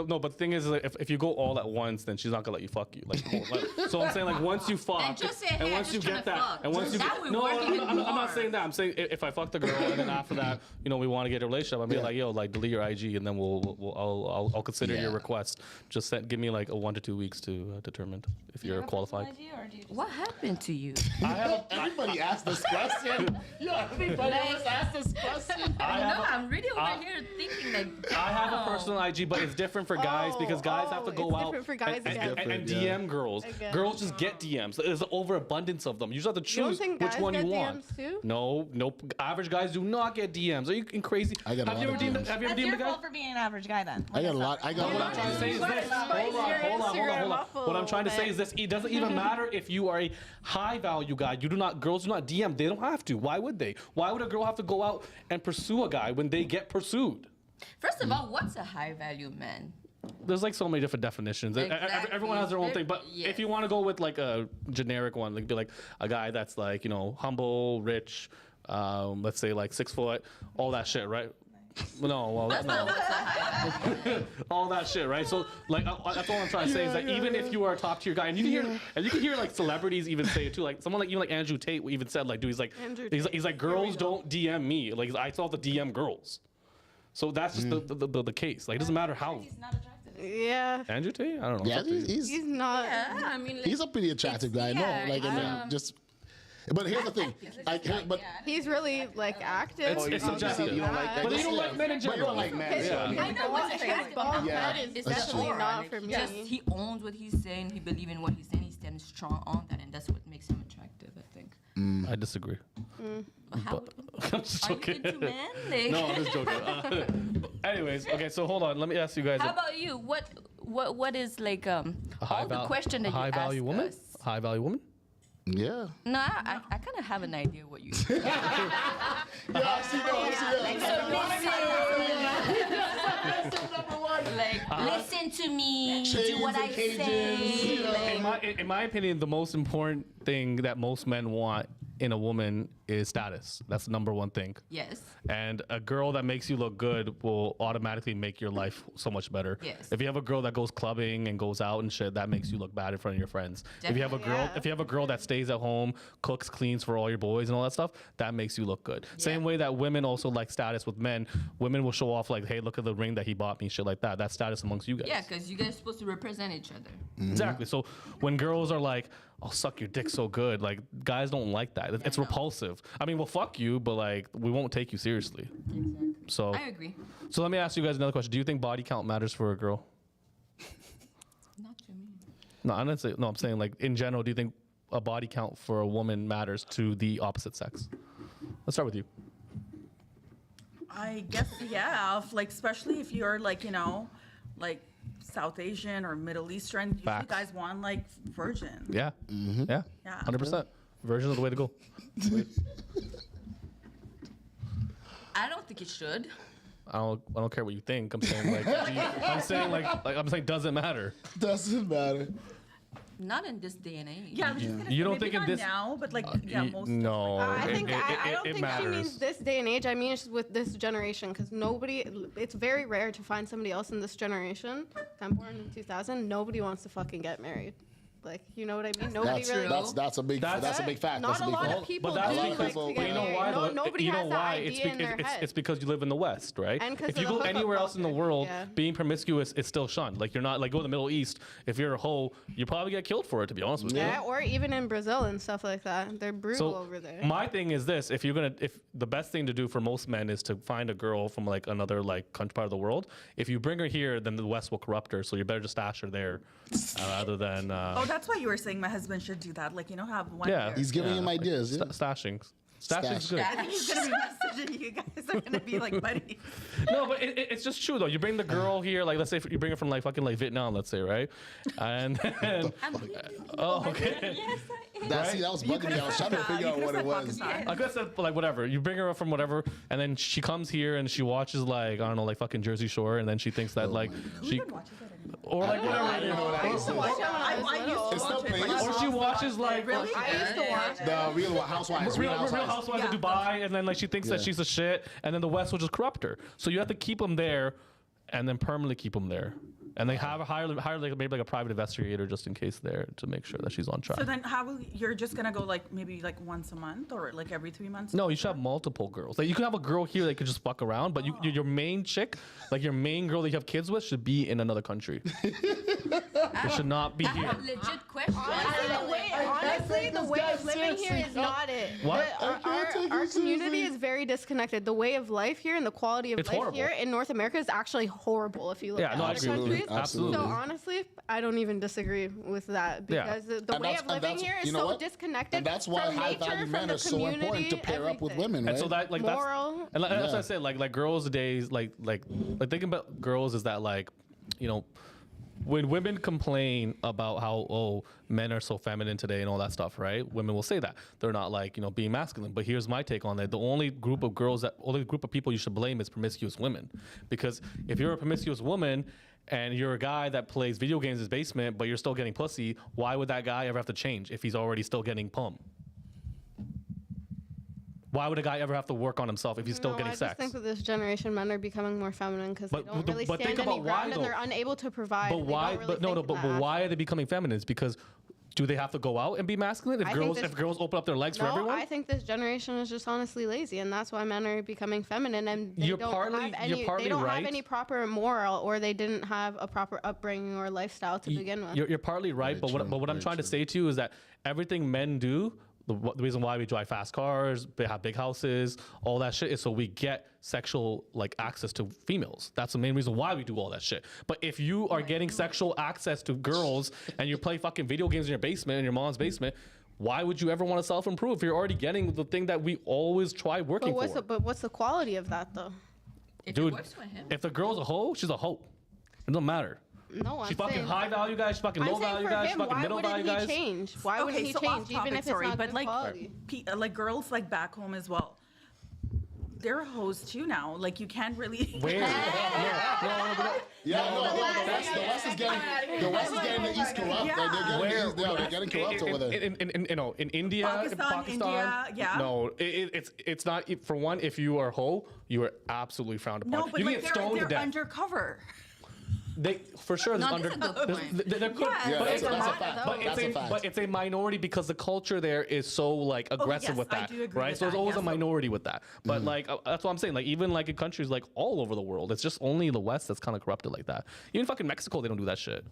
S1: No, but the thing is, like, if you go all at once, then she's not gonna let you fuck you. Like, so I'm saying, like, once you fuck,
S4: And just say, hey,
S1: and
S4: I'm
S1: once you
S4: just
S1: get
S4: tryna
S1: that,
S4: fuck.
S1: and once you
S4: That
S1: get,
S4: would
S1: no,
S4: work
S1: I'm,
S4: even
S1: I'm not
S4: more.
S1: saying that. I'm saying if I fuck the girl and then after that, you know, we want to get a relationship, I'll be
S3: Yeah.
S1: like, yo, like, delete your IG, and then I'll consider your
S3: Yeah.
S1: request. Just give me like a 1 to 2 weeks to determine if you're qualified.
S4: What happened to you?
S1: I have
S3: everybody asked this question. Yeah, everybody always asked this question.
S4: I'm really over here thinking like.
S1: I have a personal IG, but it's different for guys because guys have to go
S5: it's
S1: out
S5: different for guys
S1: and,
S5: again.
S1: and
S3: Different,
S1: DM girls.
S5: Again.
S1: Girls just get DMs. There's an overabundance of them. You just have to
S5: You don't
S1: choose
S5: think
S1: which
S5: guys
S1: one you
S5: get
S1: want.
S5: DMs too?
S1: No, nope. Average guys do not get DMs. Are you crazy?
S3: I get a
S1: have
S3: lot
S1: you ever
S3: of
S1: DM'd?
S3: DMs.
S1: Have you ever
S6: That's
S1: DM'd
S6: your
S1: a guy?
S6: fault for being an average guy then.
S3: I got a lot. I got a
S1: What
S3: lot.
S1: I'm trying to say is
S5: What
S1: this.
S5: about
S1: Hold on,
S5: your
S1: hold on.
S5: Instagram
S1: What I'm trying to say
S5: waffle,
S1: is this. It doesn't even matter if you are a high value guy. Girls do not DM. They don't have to. Why would they? Why would a girl have to go out and pursue a guy when they get pursued?
S4: First of all, what's a high value man?
S1: There's like so many different definitions.
S4: Exactly.
S1: Everyone has their own thing. But
S4: Yes.
S1: if you want to go with like a generic one, like be like a guy that's like, you know, humble, rich, let's say like 6 foot, all that shit, right? No, well,
S4: That's
S1: no.
S4: not what's a high value.
S1: All that shit, right? So like that's all I'm trying to say is that even if you are a top tier guy, and you can hear like celebrities even say it too, like someone like even like Andrew Tate even said like, dude, he's like
S5: Andrew
S1: he's
S5: Tate.
S1: like
S5: Here we
S1: girls
S5: go.
S1: don't DM me, like I still have to DM girls. So that's just the case. Like, it doesn't matter how.
S6: He's not attractive.
S5: Yeah.
S1: Andrew Tate? I don't know.
S3: Yeah,
S1: It's up to you.
S3: he's
S5: not.
S4: Yeah, I mean, like,
S3: he's a pretty attractive guy.
S4: yeah,
S3: No, like I mean, just. But here's the thing. But
S5: He's really like active.
S1: It's subjective.
S3: you don't like that.
S1: But you don't like men in
S3: But you
S1: general.
S3: don't like men.
S5: His-
S3: So, I mean,
S4: I know what's
S5: his
S4: attractive.
S5: bald
S3: Yeah.
S5: head is
S4: It's
S5: definitely
S4: sure.
S5: not for me.
S4: Just he owns what he's saying. He believes in what he's saying. He stands strong on that, and that's what makes him attractive. I think.
S1: I disagree.
S4: How,
S1: I'm just
S4: are you
S1: joking.
S4: into men? Like,
S1: No, I'm just joking. Anyways, okay, so hold on. Let me ask you guys.
S4: how about you? What is like
S1: a
S4: all the question that you
S1: high
S4: ask
S1: value woman?
S4: us?
S1: High value woman?
S3: yeah.
S4: No, I kind of have an idea what you. Listen to me. Do what I say.
S1: In my opinion, the most important thing that most men want in a woman is status. That's the number one thing.
S4: Yes.
S1: And a girl that makes you look good will automatically make your life so much better.
S4: Yes.
S1: If you have a girl that goes clubbing and goes out and shit, that makes you look bad in front of your friends.
S4: Definitely.
S1: If you have a girl that stays at home, cooks, cleans for all your boys and all that stuff, that makes you look good.
S4: Yeah.
S1: Same way that women also like status with men. Women will show off like, hey, look at the ring that he bought me, shit like that. That's status amongst you guys.
S4: Yeah, because you guys are supposed to represent each other.
S1: Exactly. So when girls are like, "I'll suck your dick so good," like guys don't like that. It's
S4: no.
S1: repulsive. I mean, we'll fuck you, but like we won't take you seriously.
S4: Exactly.
S1: So
S4: I agree.
S1: So let me ask you guys another question. Do you think body count matters for a girl?
S4: Not to me.
S1: No, I'm not saying. No, I'm saying like in general. Do you think a body count for a woman matters to the opposite sex? Let's start with you.
S2: I guess, yeah. Like, especially if you're like, like South Asian or Middle Eastern, usually
S1: Facts.
S2: guys want like virgin.
S1: Yeah. Yeah.
S2: Yeah.
S1: 100%. Virgin is the way to go.
S4: I don't think it should.
S1: I don't care what you think. I'm saying like I'm saying doesn't matter.
S3: Doesn't matter.
S4: Not in this day and age.
S2: Yeah, I was just gonna
S1: You
S2: say,
S1: don't
S2: maybe
S1: think in
S2: not
S1: this-
S2: now, but like most.
S1: No.
S5: I
S1: it-
S5: think
S1: it-
S5: I
S1: it-
S5: don't
S1: it
S5: think
S1: matters.
S5: she means this day and age. I mean, it's with this generation because nobody. It's very rare to find somebody else in this generation. I'm born in 2000. Nobody wants to fucking get married. Like, you know what I mean? Nobody
S3: That's
S5: really.
S3: that's a big
S1: That's
S3: fact.
S5: Not
S3: That's
S5: a
S3: a big
S5: lot
S3: fact.
S5: of people
S1: But that's
S5: do
S1: because,
S5: like to
S3: but
S5: get
S1: you know
S5: married.
S1: why?
S5: No,
S1: Though?
S5: nobody
S1: You know
S5: has that
S1: why?
S5: idea in their head.
S1: It's because you live in the West, right?
S5: And 'cause
S1: if
S5: of
S1: you
S5: the
S1: go
S5: hookup
S1: anywhere else in the
S5: culture,
S1: world,
S5: yeah.
S1: being promiscuous is still shunned. Like you're not like go to the Middle East. If you're a hoe, you probably get killed for it. To be honest with
S5: Yeah,
S1: you.
S5: or even in Brazil and stuff like that. They're brutal
S1: So
S5: over there.
S1: my thing is this: if the best thing to do for most men is to find a girl from like another like country part of the world. If you bring her here, then the West will corrupt her. So you better just stash her there, rather than.
S2: Oh, that's why you were saying my husband should do that. Like, have one.
S1: Yeah.
S2: year.
S3: He's giving him ideas. Yeah.
S1: Stashing. Stashing's good.
S2: I think he's gonna be messaging you guys. Are gonna be like buddies.
S1: No, but it's just true though. You bring the girl here, like let's say you bring her from like fucking like Vietnam, let's say, right? And then, oh, okay.
S4: Yes, I am.
S3: That was bugging me. I was trying to figure out what it was.
S1: I guess that like whatever. You bring her up from whatever, and then she comes here and she watches like I don't know, like fucking Jersey Shore, and then she thinks that like she or like whatever.
S3: You know what I used to watch.
S2: I used to
S3: It's still
S2: watch it.
S3: playing.
S2: Like,
S1: Or she watches like
S2: Really?
S5: I used to watch it.
S3: The Real Housewives.
S1: Real Housewives of
S2: Yeah.
S1: Dubai, and then like she thinks that
S3: Yeah.
S1: she's a shit, and then the West will just corrupt her. So you have to keep them there, and then permanently keep them there, and they hire like maybe like a private investigator just in case there to make sure that she's on track.
S2: So then, you're just gonna go like maybe like once a month or like every 3 months?
S1: No, you should have multiple girls. Like you can have a girl here that could just fuck around, but your main chick, like your main girl that you have kids with, should be in another country. It should not be
S4: I
S1: here.
S4: have a legit question.
S5: Honestly, the way of living here is not it.
S1: What?
S5: Our community is very disconnected. The way of life here and the quality of
S1: It's
S5: life
S1: horrible.
S5: here in North America is actually horrible if you look
S1: Yeah,
S5: at
S1: no, I
S5: other
S1: agree.
S5: countries.
S1: Absolutely.
S5: So honestly, I don't even disagree with that
S1: Yeah.
S5: because the
S3: And
S5: way
S3: that's-
S5: of
S3: and
S5: living
S3: that's-
S5: here is
S3: you know
S5: so
S3: what?
S5: disconnected
S3: And that's why
S5: from
S3: high
S5: nature,
S3: value
S5: from
S3: men
S5: the
S3: are so important to
S5: community,
S3: pair up with
S5: everything.
S3: women, right?
S1: And so that like
S5: Moral.
S1: that's and that's what I
S3: Yeah.
S1: said. Like girls days, like thinking about girls is that like, when women complain about how men are so feminine today and all that stuff, right? Women will say that they're not like being masculine. But here's my take on it: the only group of people you should blame is promiscuous women, because if you're a promiscuous woman and you're a guy that plays video games in his basement, but you're still getting pussy, why would that guy ever have to change if he's already still getting pum? Why would a guy ever have to work on himself if he's still getting
S5: I
S1: sex?
S5: just think that this generation men are becoming more feminine because they
S1: But-
S5: don't
S1: but-
S5: really
S1: but
S5: stand
S1: think
S5: any
S1: about why,
S5: ground
S1: though.
S5: and they're unable to provide.
S1: But
S5: and they
S1: why?
S5: don't really
S1: But no,
S5: think
S1: but
S5: that.
S1: why are they becoming feminine? It's because Do they have to go out and be masculine? If girls open up their legs for everyone?
S5: I think this generation is just honestly lazy, and that's why men are becoming feminine, and they don't have any proper moral, or they didn't have a proper upbringing or lifestyle to begin with.
S1: You're partly right, but what I'm trying to say to you is that everything men do, the reason why we drive fast cars, have big houses, all that shit is so we get sexual like access to females. That's the main reason why we do all that shit. But if you are getting sexual access to girls and you play fucking video games in your basement, in your mom's basement, why would you ever want to self-improve if you're already getting the thing that we always try working for?
S5: But what's the quality of that though?
S1: Dude, if the girl's a hoe, she's a hoe. It doesn't matter.
S5: No,
S1: she's fucking high value guys, she's fucking low value guys, she's fucking middle value guys.
S5: Why wouldn't he change? Even if it's not good quality.
S2: Like girls like back home as well. They're hoes too now. Like you can't really.
S1: Where?
S3: The West is getting the East corrupt.
S2: Yeah.
S3: They're getting corrupt over there.
S1: In India, Pakistan,
S2: yeah.
S1: No, it's not. For one, if you are a hoe, you are absolutely frowned upon.
S2: No, but
S1: you
S2: like
S1: get stoned to
S2: they're
S1: death.
S2: undercover.
S1: They for sure.
S4: No, that's a good point.
S1: But it's a minority because the culture there is so like aggressive with that,
S2: I do agree
S1: right?
S2: with
S1: So there's
S2: that,
S1: always
S2: yes.
S1: a minority with that. But like that's what I'm saying. Like even like in countries like all over the world, it's just only the West that's kind of corrupted like that. Even fucking Mexico, they don't do that shit.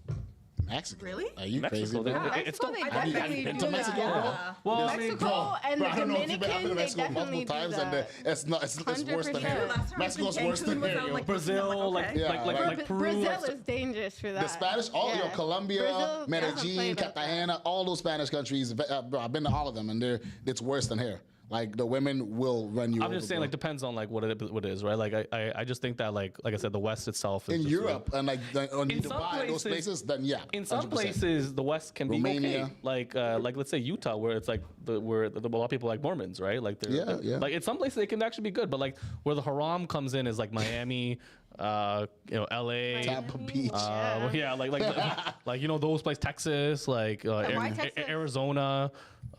S3: Mexico?
S2: Really?
S3: Are you
S1: Mexico,
S3: crazy?
S5: Mexico, they definitely
S3: Been
S5: do
S3: to Mexico,
S5: that.
S3: bro?
S1: Well,
S5: Mexico and the
S3: I don't know if you've been
S5: Dominican,
S3: to
S5: they
S3: Mexico
S5: definitely
S3: multiple
S5: do
S3: times, and
S5: that.
S3: it's worse than
S5: 100%.
S3: here.
S2: Last time I was in
S3: Mexico's worse than
S2: Cancun was
S3: here.
S2: on,
S3: yo.
S2: like,
S1: Brazil, like
S3: Yeah,
S1: Peru,
S5: Brazil
S1: like,
S5: is dangerous for that.
S3: The Spanish, Colombia,
S5: Brazil doesn't
S3: Medellin,
S5: play that
S3: Cartagena, all those Spanish countries. Bro, I've been to all of them, and it's worse than here. Like the women will run you.
S1: I'm just saying, like, depends on like what it is, right? Like, I just think that like I said, the West itself is
S3: in
S1: just,
S3: Europe and like on
S1: in
S3: Dubai, those places, then yeah.
S1: In some
S3: 100%.
S1: places, the West can be
S3: Romania.
S1: okay. Like let's say Utah, where it's like where a lot of people like Mormons, right? Like they're like in some places they can actually be good, but like where the haram comes in is like Miami, LA,
S3: Tampa Beach.
S1: like those places, Texas, like
S5: why Texas?
S1: Arizona,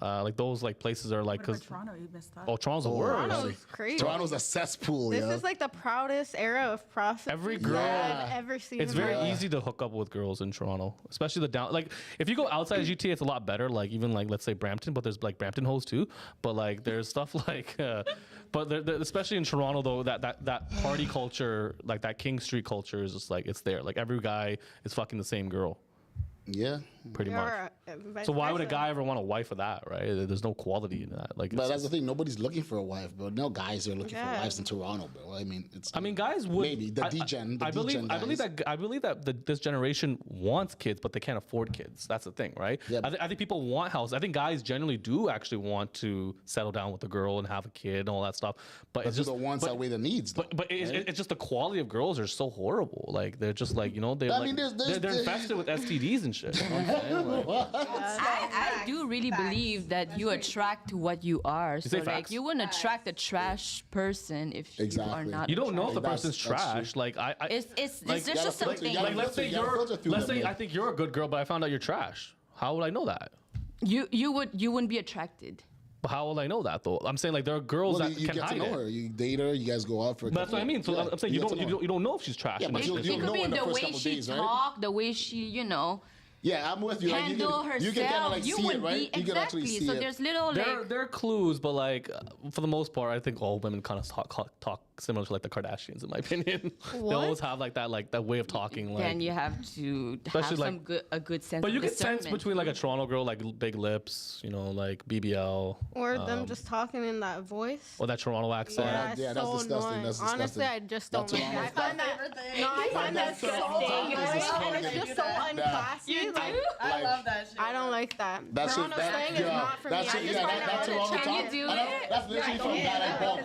S1: like those like places are like
S2: What about
S1: because
S2: Toronto? You missed that.
S1: Toronto's the worst.
S5: Toronto's crazy.
S3: Toronto's a cesspool.
S5: This
S3: yo.
S5: is like the proudest era of prostitution
S1: Every girl-
S5: I've ever seen.
S1: It's
S5: in my
S1: very
S5: life.
S1: easy to hook up with girls in Toronto, especially the down. Like if you go outside of GTA, it's a lot better. Like even like let's say Brampton, but there's like Brampton hoes too. But like there's stuff like, but especially in Toronto though, that party culture, like that King Street culture is just like it's there. Like every guy is fucking the same girl,
S3: Yeah.
S1: pretty much.
S5: Vice
S1: So why would a
S5: versa.
S1: guy ever want a wife of that, right? There's no quality in that. Like,
S3: But that's the thing. Nobody's looking for a wife, bro. No guys are looking for wives in Toronto, bro. I mean, it's.
S1: I mean, guys would
S3: maybe the degen.
S1: I believe that this generation wants kids, but they can't afford kids. That's the thing, right?
S3: Yeah.
S1: I think people want houses. I think guys generally do actually want to settle down with a girl and have a kid and all that stuff. But it's
S3: just
S1: just
S3: the ones that way the needs. Though,
S1: But it's just the quality of girls are so horrible. Like they're just like they're
S3: I
S1: like
S3: mean,
S1: they're infested with STDs and shit. You know what I'm saying? Like,
S4: I do really believe that you attract to what you are. So
S1: say
S4: like
S1: facts?
S4: you wouldn't attract a trash person if you are
S3: Exactly.
S4: not.
S1: you don't know if the
S3: That's-
S1: person's
S3: that's true.
S1: trash. Like I
S4: It's
S1: like,
S4: there's just
S3: filter-
S4: something.
S3: you gotta
S1: like let's say
S3: You gotta filter through
S1: let's
S3: them,
S1: say
S3: yeah.
S1: I think you're a good girl, but I found out you're trash. How would I know that?
S4: You wouldn't be attracted.
S1: But how will I know that though? I'm saying like there are girls
S3: well,
S1: that
S3: you
S1: can
S3: get to
S1: hide
S3: know
S1: it.
S3: her. You date her. You guys go out for.
S1: But that's what I mean. So
S3: Yeah,
S1: I'm saying you
S3: get to know her.
S1: don't know if she's trash.
S3: Yeah,
S1: and
S3: but
S1: it's-
S3: you'll-
S4: It
S3: you'll
S4: could
S3: know
S4: be
S3: in the
S4: the
S3: first
S4: way
S3: couple
S4: she
S3: days, right?
S4: talk, the way she,
S3: Yeah, I'm with you. Like,
S4: handle
S3: you can kind of like
S4: you
S3: see
S4: would
S3: it, right?
S4: be
S3: You can actually
S4: exactly.
S3: see
S4: So
S3: it.
S4: there's little like
S1: there are clues, but like for the most part, I think all women kind of talk similar to like the Kardashians, in my opinion. They always have like that way of talking. Like,
S4: then you have to have
S1: Especially, like-
S4: a good sense.
S1: but you
S4: of
S1: get sense
S4: discernment.
S1: between like a Toronto girl, like big lips, like BBL,
S5: Or them just talking in that voice.
S1: or that Toronto accent.
S3: Yeah, that's
S5: so
S3: disgusting.
S5: annoying.
S3: That's
S5: Honestly,
S3: disgusting.
S5: I just don't
S3: That's
S5: like
S3: wrong.
S5: that. I find that. No, I find that so
S3: disgusting.
S5: ignorant, and it's just so unclassy.
S4: You
S5: like,
S4: do?
S6: I love that shit.
S5: I don't like that.
S3: That shit,
S5: Toronto slang is not for me. I just find
S3: that's
S5: that
S3: Toronto
S4: Can you
S3: talk.
S4: do
S3: I know,
S4: it?
S3: that's literally from a guy like Bob.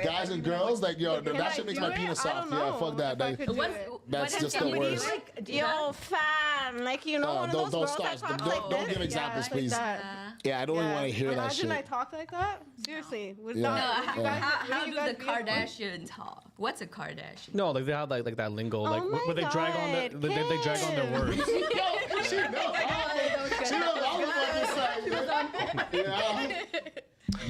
S3: Guys and girls, like that shit makes my penis soft. Yeah, fuck that. That's just the worst.
S5: Yo, fam, like one of those
S3: Don't
S5: girls
S3: start.
S5: that talk like
S3: Don't
S5: this.
S3: give examples,
S5: Like
S3: please.
S5: that.
S3: Yeah, I don't even want to hear that
S5: Imagine I
S3: shit.
S5: talk like that. Seriously, would
S3: Yeah.
S5: not.
S3: No,
S5: you guys-
S4: How
S5: would
S4: do
S5: you guys
S4: the
S5: be able-
S4: Kardashians talk? What's a Kardashian?
S1: No, like they have like that lingo, like
S5: my
S1: where they drag on their
S5: God,
S1: they drag on their
S5: Kim.
S1: words.
S3: She knows all about this side. Yeah.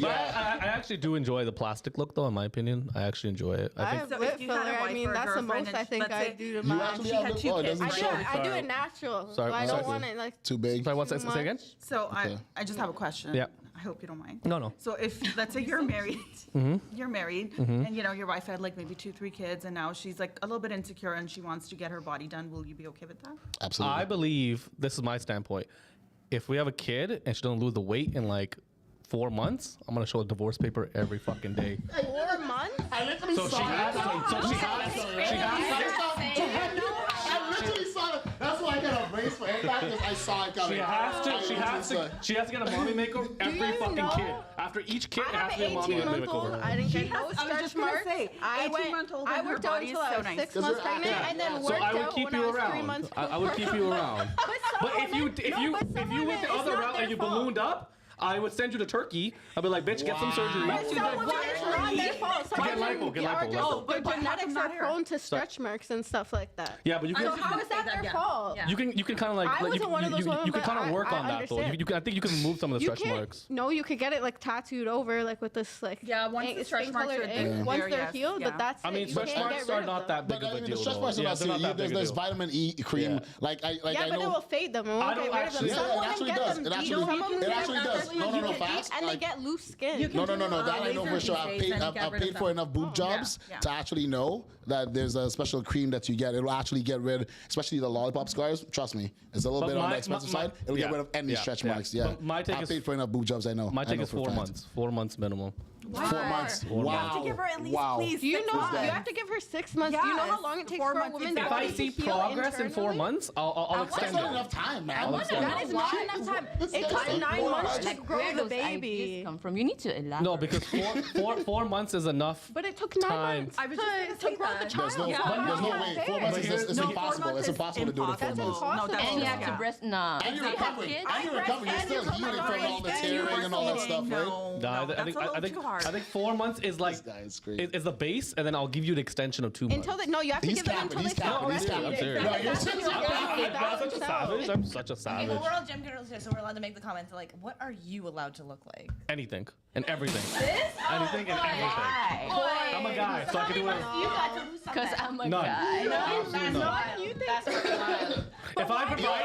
S1: But I actually do enjoy the plastic look, though. In my opinion, I actually enjoy it. I think.
S2: So
S5: lip
S2: if you had a
S5: filler, I
S2: wife
S5: mean,
S2: or a
S5: that's the
S2: girlfriend
S5: most
S2: and
S5: I think
S2: let's
S5: I
S2: say
S5: do to
S3: You
S5: mine.
S3: actually
S2: she
S3: have
S2: had
S3: the-
S2: two
S3: oh, it
S2: kids.
S3: doesn't
S5: I
S3: show.
S5: do it natural.
S1: Sorry,
S5: so I
S1: sorry.
S5: don't want it like
S3: Too big.
S1: Sorry, what's
S5: too
S1: that? Say again?
S5: much.
S2: So
S3: Okay.
S2: I just have a question.
S1: Yeah.
S2: I hope you don't mind.
S1: No.
S2: So if let's say you're married, you're married, and your wife had like maybe 2-3 kids, and now she's like a little bit insecure and she wants to get her body done. Will you be okay with that?
S3: Absolutely.
S1: I believe this is my standpoint. If we have a kid and she doesn't lose the weight in like 4 months, I'm gonna show a divorce paper every fucking day.
S5: 4 months?
S3: I literally
S1: So
S3: saw
S1: she
S3: that. I literally saw it. That's why I got a brace for impact because I saw it coming.
S1: She has to get a mommy makeover every
S5: you
S1: fucking
S5: know?
S1: kid. After each kid, it
S5: I
S1: has
S5: have
S1: to be
S5: an
S1: a mommy
S5: 18-month-old.
S1: makeover.
S5: I didn't get no
S2: I was
S5: stretch
S2: just gonna
S5: marks.
S2: say,
S5: I
S2: 18-month-old
S5: I
S2: and her
S5: worked out
S2: body is
S5: until I
S2: so
S5: was
S2: nice.
S5: 6 months
S3: Because you're
S5: pregnant,
S3: active.
S5: and then
S1: So
S5: worked
S1: I would
S5: out
S1: keep
S5: when
S1: you
S5: I was 3
S1: around.
S5: months.
S1: I would keep you around. But if you went the other route and you ballooned up, I would send you to Turkey. I'd be like, bitch, get some surgery.
S5: But someone it's not their fault.
S1: Get lipo, get lipo.
S5: Their
S2: But
S5: genetics
S2: not
S5: are
S2: here.
S5: prone to stretch marks and stuff like that.
S1: Yeah, but you
S5: So
S1: can.
S5: how is that their fault?
S2: Yeah.
S1: You can kind of like
S5: I
S1: you
S5: wasn't one of those women,
S1: can
S5: but
S1: kind of work
S5: I
S1: on that though.
S5: understand.
S1: I think you can remove some of the
S5: You
S1: stretch
S5: can't.
S1: marks.
S5: No, you could get it like tattooed over, like with this like.
S2: Yeah, once the stretch marks are there,
S5: once they're
S2: yes,
S5: healed,
S2: yeah.
S5: but that's
S1: I mean,
S5: it. You
S1: stretch
S5: can't
S1: marks
S5: get
S1: are
S5: rid
S1: not
S5: of
S1: that
S5: them.
S1: big
S3: But
S1: of
S3: I
S1: a
S3: mean,
S1: deal.
S3: the stretch
S1: though.
S3: marks are
S1: Yeah,
S3: not
S1: they're not
S3: serious.
S1: that big
S3: There's
S1: a deal.
S3: vitamin E cream.
S1: Yeah.
S3: Like I
S5: Yeah, but it
S3: know.
S5: will fade them. It won't
S1: I don't
S5: get rid of
S1: actually-
S5: them.
S1: Yeah,
S5: Some
S3: it
S5: women
S3: actually
S5: get
S3: does.
S5: them
S3: It
S5: deep.
S3: actually-
S5: Some women
S3: it
S5: get
S3: actually
S5: them
S3: does.
S5: early
S3: No,
S5: and
S3: no,
S5: you
S3: no,
S5: get deep,
S3: fast.
S5: and they
S3: Like-
S5: get loose skin.
S3: No. That I know
S2: laser
S3: for sure.
S2: these days and get
S3: I've
S2: rid of
S3: paid for
S2: them.
S3: enough boob jobs
S2: Yeah.
S3: to actually know that there's a special cream that you get. It'll actually get rid, especially the lollipop scars. Trust me, it's a little
S1: But
S3: bit on
S1: my-
S3: the expensive
S1: my-
S3: side. It'll
S1: yeah,
S3: get rid of any
S1: yeah,
S3: stretch
S1: yeah.
S3: marks. Yeah,
S1: But my take
S3: I
S1: is-
S3: paid for enough boob jobs. I know.
S1: My
S3: I
S1: take
S3: know
S1: is
S3: for a
S1: 4
S3: fact.
S1: months. 4 months minimum.
S3: 4 months.
S2: You
S3: Wow.
S2: have to give her at least,
S3: Wow.
S2: please,
S5: Do you
S2: 6
S5: know?
S2: months.
S5: You have to give her 6 months. Do you know how
S2: Yes,
S5: long it takes
S2: 4
S5: for a
S2: months
S5: woman's
S2: exactly.
S1: If I
S5: body
S1: see
S5: to heal
S1: progress in 4
S5: internally?
S1: months, I'll
S3: That's
S1: extend
S3: not
S1: it.
S3: enough time, man.
S1: I'll
S3: That's
S1: extend
S5: That
S1: it.
S5: is not enough time. It took 9 months to
S4: Like,
S5: grow
S4: where
S5: the
S4: those ideas
S5: baby.
S4: come from? You need to elaborate.
S1: No, because 4 months is enough.
S5: But it took 9
S1: Time.
S5: months
S2: I was just gonna
S5: to
S2: say
S5: grow
S2: that.
S5: the child.
S3: There's no,
S2: Yeah.
S3: there's no way. 4 months is it's
S2: No, 4
S3: impossible.
S2: months
S3: It's
S2: is
S3: impossible to do it in 4
S2: impossible.
S3: months.
S2: No, that's
S4: And you have
S2: yeah.
S4: to breast. Nah.
S3: And you're
S4: If you have
S3: recovering.
S4: kids,
S3: And you're recovering. You're still healing from all the tearing and all that stuff, right?
S2: No,
S1: I
S2: that's
S1: think
S2: a little too hard.
S1: I think 4 months is like
S3: This guy is crazy.
S1: is the base, and then I'll give you an extension of 2 months.
S5: Until they, no, you have to
S3: He's
S5: give them
S3: capping,
S5: until
S3: he's
S5: they stop
S3: capping, he's
S5: breastfeeding.
S3: capping.
S1: I'm serious.
S3: No, you're
S5: That's
S3: serious.
S5: what you're
S1: I'm
S5: about
S1: such a
S5: themselves.
S1: savage. I'm such a
S6: Okay,
S1: savage.
S6: well, we're all gym girls here, so we're allowed to make the comments like, what are you allowed to look like?
S1: Anything and everything.
S6: This?
S1: Anything and everything. I'm a guy, so I can do it.
S6: You got to lose something.
S4: Because I'm a
S1: None.
S4: guy.
S1: Absolutely none.
S5: You think
S6: That's what wild.
S1: If I provide,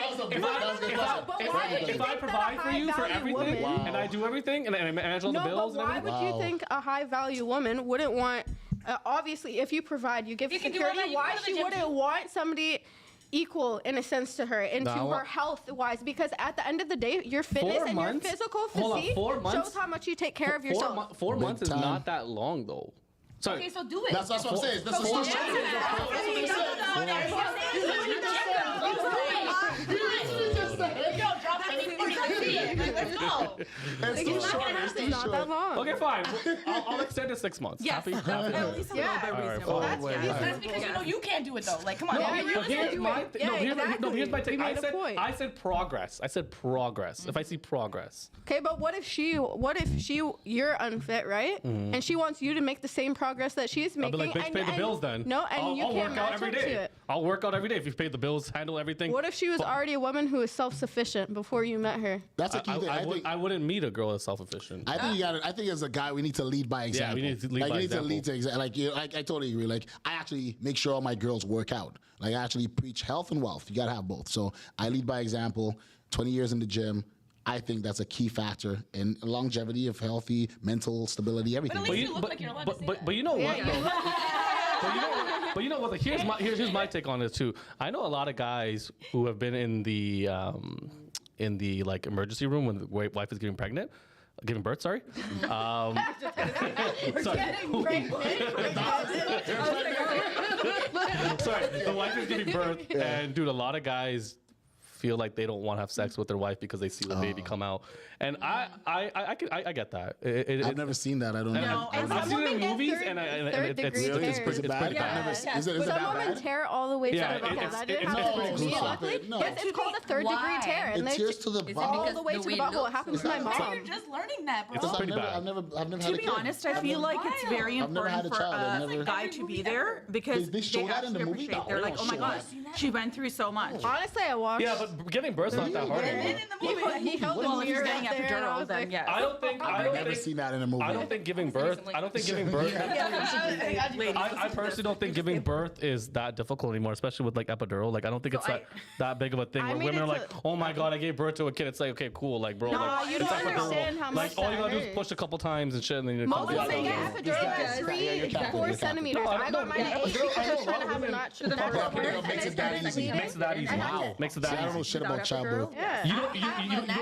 S1: if I provide for you for everything,
S5: Wow.
S1: and I do everything, and I manage all the
S5: No,
S1: bills
S5: but
S1: and
S5: why
S1: everything.
S5: would you think a high value woman wouldn't want? Obviously, if you provide, you give
S6: You can do all
S5: security.
S6: that, you
S5: Why
S6: can go to the
S5: she
S6: gym
S5: wouldn't
S6: too.
S5: want somebody equal in a sense to her and to
S1: No,
S5: her health wise? Because at the end of the day, your fitness
S1: 4
S5: and
S1: months?
S5: your physical
S1: Hold on,
S5: physique
S1: 4 months?
S5: shows how much you take care of yourself.
S1: 4
S3: Big
S1: months is
S3: time.
S1: not that long though. Sorry.
S6: Okay, so do it.
S3: That's what I'm saying. This is so
S6: Let's go.
S5: It's not that long.
S1: Okay, fine. I'll extend it 6 months.
S2: Yes,
S1: Happy?
S2: at
S1: Happy?
S2: least a
S5: Yeah.
S2: little bit
S1: All right,
S2: reasonable.
S1: fine.
S6: That's because you know you can't do it though. Like, come on.
S5: Yeah,
S6: you
S1: But here's my
S5: Yeah,
S1: no,
S5: exactly.
S1: here's my
S5: You
S1: take.
S5: made a point.
S1: I said progress. I said progress. If I see progress,
S5: Okay, but what if you're unfit, right? And she wants you to make the same progress that she's
S1: I'll
S5: making.
S1: be like, bitch,
S5: and,
S1: pay the
S5: and-
S1: bills then.
S5: No, and
S1: I'll
S5: you can't
S1: work out
S5: match
S1: every
S5: up to
S1: day.
S5: it.
S1: I'll work out every day if you pay the bills, handle everything.
S5: What if she was
S1: But
S5: already a woman who is self-sufficient before you met her?
S3: That's a key thing.
S1: I wouldn't meet a girl that's self-efficient.
S3: I think you got. I think as a guy, we need to lead by example.
S1: we need to lead
S3: like,
S1: by
S3: you need
S1: example.
S3: to lead to example. Like I totally agree. Like I actually make sure all my girls work out. Like I actually preach health and wealth. You gotta have both. So I lead by example. 20 years in the gym. I think that's a key factor in longevity of healthy mental stability, everything.
S6: But at least you look like you're allowed to say that.
S1: But you know what?
S5: Yeah,
S1: though? But you know what? Here's my take on this too. I know a lot of guys who have been in the like emergency room when the wife is giving birth. Sorry. Sorry, the wife is giving birth, and dude, a lot of guys feel like they don't want to have sex with their wife because they see the baby come out, and I get that.
S3: I've never seen that. I don't know.
S2: No,
S5: And
S1: I've
S5: some
S1: seen it in
S5: women get
S1: movies,
S5: third-
S1: and
S5: third degree
S3: Really? It's
S5: tears.
S3: pretty bad.
S1: pretty
S3: I've
S1: bad.
S3: never seen- Is it
S5: Some
S3: that
S5: women
S3: bad?
S5: tear all the way
S1: Yeah,
S5: to the butthole. That didn't
S1: it's
S5: happen
S1: pretty
S5: to me,
S1: gruesome.
S5: luckily.
S3: No.
S5: Yes, it's called a third degree
S4: Why?
S5: tear, and
S3: It
S5: they
S3: tears to the
S4: Is it
S3: bottom.
S5: all
S4: because
S5: the way
S4: the
S5: to
S4: way
S5: the
S4: it
S5: butthole. It
S4: looks?
S5: happens to my
S6: You're
S5: mom.
S6: just learning that, bro.
S1: It's pretty bad.
S3: I've never had
S2: To
S3: a
S2: be
S3: kid.
S2: honest, I feel like it's very
S3: I've never had
S2: important
S3: a
S2: for
S3: child. I've
S2: a
S3: never-
S2: guy to be there because
S3: They show that in the
S2: actually
S3: movie?
S2: appreciate.
S3: No,
S2: They're
S3: they
S2: like,
S3: don't
S2: oh my
S3: show
S2: gosh,
S3: that.
S2: she went through so much.
S5: Honestly, I watched.
S1: Yeah, But giving birth's not that hard anymore.
S5: He held
S2: Well,
S5: the
S2: if he's
S5: mirror
S2: getting
S5: up there, and I
S2: epidural,
S5: was
S2: then
S5: like,
S2: yes.
S3: I've never seen that in a movie.
S1: I don't think giving birth. I personally don't think giving birth is that difficult anymore, especially with like epidural. Like I don't think it's that big of a thing
S5: I
S1: where
S5: mean,
S1: women are
S5: it's
S1: like, oh my god, I gave birth to a kid. It's like, okay, cool, like bro,
S5: No,
S1: like,
S5: you
S1: it's
S5: don't
S1: epidural.
S5: understand how
S1: Like
S5: much
S1: all you
S5: that
S1: gotta do is
S5: hurts.
S1: push a couple times and shit, and then you're
S5: Most
S1: cool.
S5: women get epidural at
S3: Yeah,
S5: 4 centimeters.
S1: No,
S5: I got mine at 8 because I was trying to have a notch.
S3: Epidural makes it that easy.
S1: Makes it that easy.
S3: Wow.
S1: Makes it
S3: See, I
S1: that
S3: don't know
S1: easy.
S3: shit about childbirth.
S5: Yeah.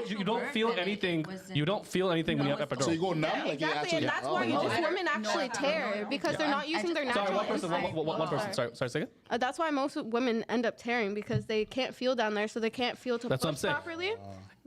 S1: You don't feel anything. You don't feel anything when you have
S3: So you
S1: epidural.
S3: go numb? Like you
S5: Exactly,
S3: actually.
S5: and that's why most women actually tear because they're not using their natural
S1: Sorry, one person.
S5: instinct.
S1: One person. Sorry, say it.
S5: That's why most women end up tearing because they can't feel down there, so they can't feel to
S1: That's what I'm
S5: push
S1: saying.
S5: properly.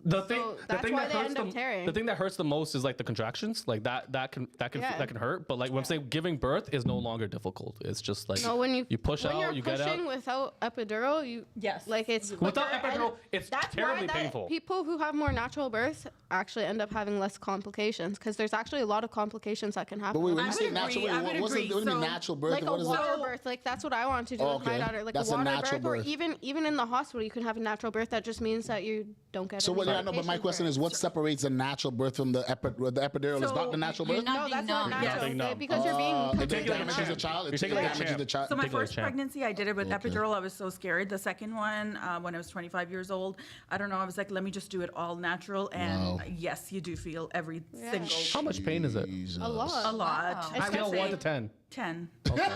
S1: The thing,
S5: So
S1: the
S5: that's
S1: thing
S5: why
S1: that
S5: they
S1: hurts
S5: end up
S1: the,
S5: tearing.
S1: the thing that hurts the most is like the contractions, like that
S5: Yeah.
S1: can hurt. But like when I'm saying giving birth is no longer difficult. It's just like
S5: No, when you
S1: push
S5: when
S1: out,
S5: you're
S1: you get
S5: pushing
S1: out.
S5: without epidural, you
S2: Yes.
S5: like it's
S1: Without
S5: quicker,
S1: epidural,
S5: and
S1: it's
S5: that's
S1: terribly
S5: why that
S1: painful.
S5: People who have more natural births actually end up having less complications because there's actually a lot of complications that can happen.
S3: But wait, when
S2: I
S3: you
S2: would
S3: say
S2: agree,
S3: natural,
S2: I would
S3: what's
S2: agree.
S3: it? What do you mean
S2: So,
S3: natural birth?
S5: Like a
S3: What is
S5: water
S3: it?
S5: birth, like that's what I want to do
S3: Oh,
S5: with my
S3: okay.
S5: daughter. Like
S3: That's
S5: a
S3: a
S5: water
S3: natural
S5: birth, or
S3: birth.
S5: even in the hospital, you can have a natural birth. That just means that you don't get.
S3: So
S5: any
S3: what? Yeah, no. But my
S5: complications
S3: question
S5: for it.
S3: is, what separates a natural birth from the epidural? Is
S2: So
S3: not the natural
S4: you're
S3: birth?
S4: not
S5: No,
S4: being
S5: that's not
S4: numb.
S5: natural
S1: being numb.
S5: because you're being
S3: It
S5: completely
S3: damages
S5: numb.
S3: the child.
S1: You're taking like a
S3: damages
S1: champ.
S3: the child.
S2: So my
S1: Take it like
S2: first
S1: a champ.
S2: pregnancy, I did it with epidural. I was so scared. The second one, when I was 25 years old, I don't know. I was like, let me just do it all natural. And
S3: Wow.
S2: yes, you do feel every single
S1: How much pain is it?
S5: A lot.
S2: a lot. I
S1: Scale
S2: would
S1: 1
S2: say
S1: to 10.
S2: 10.
S3: Yeah,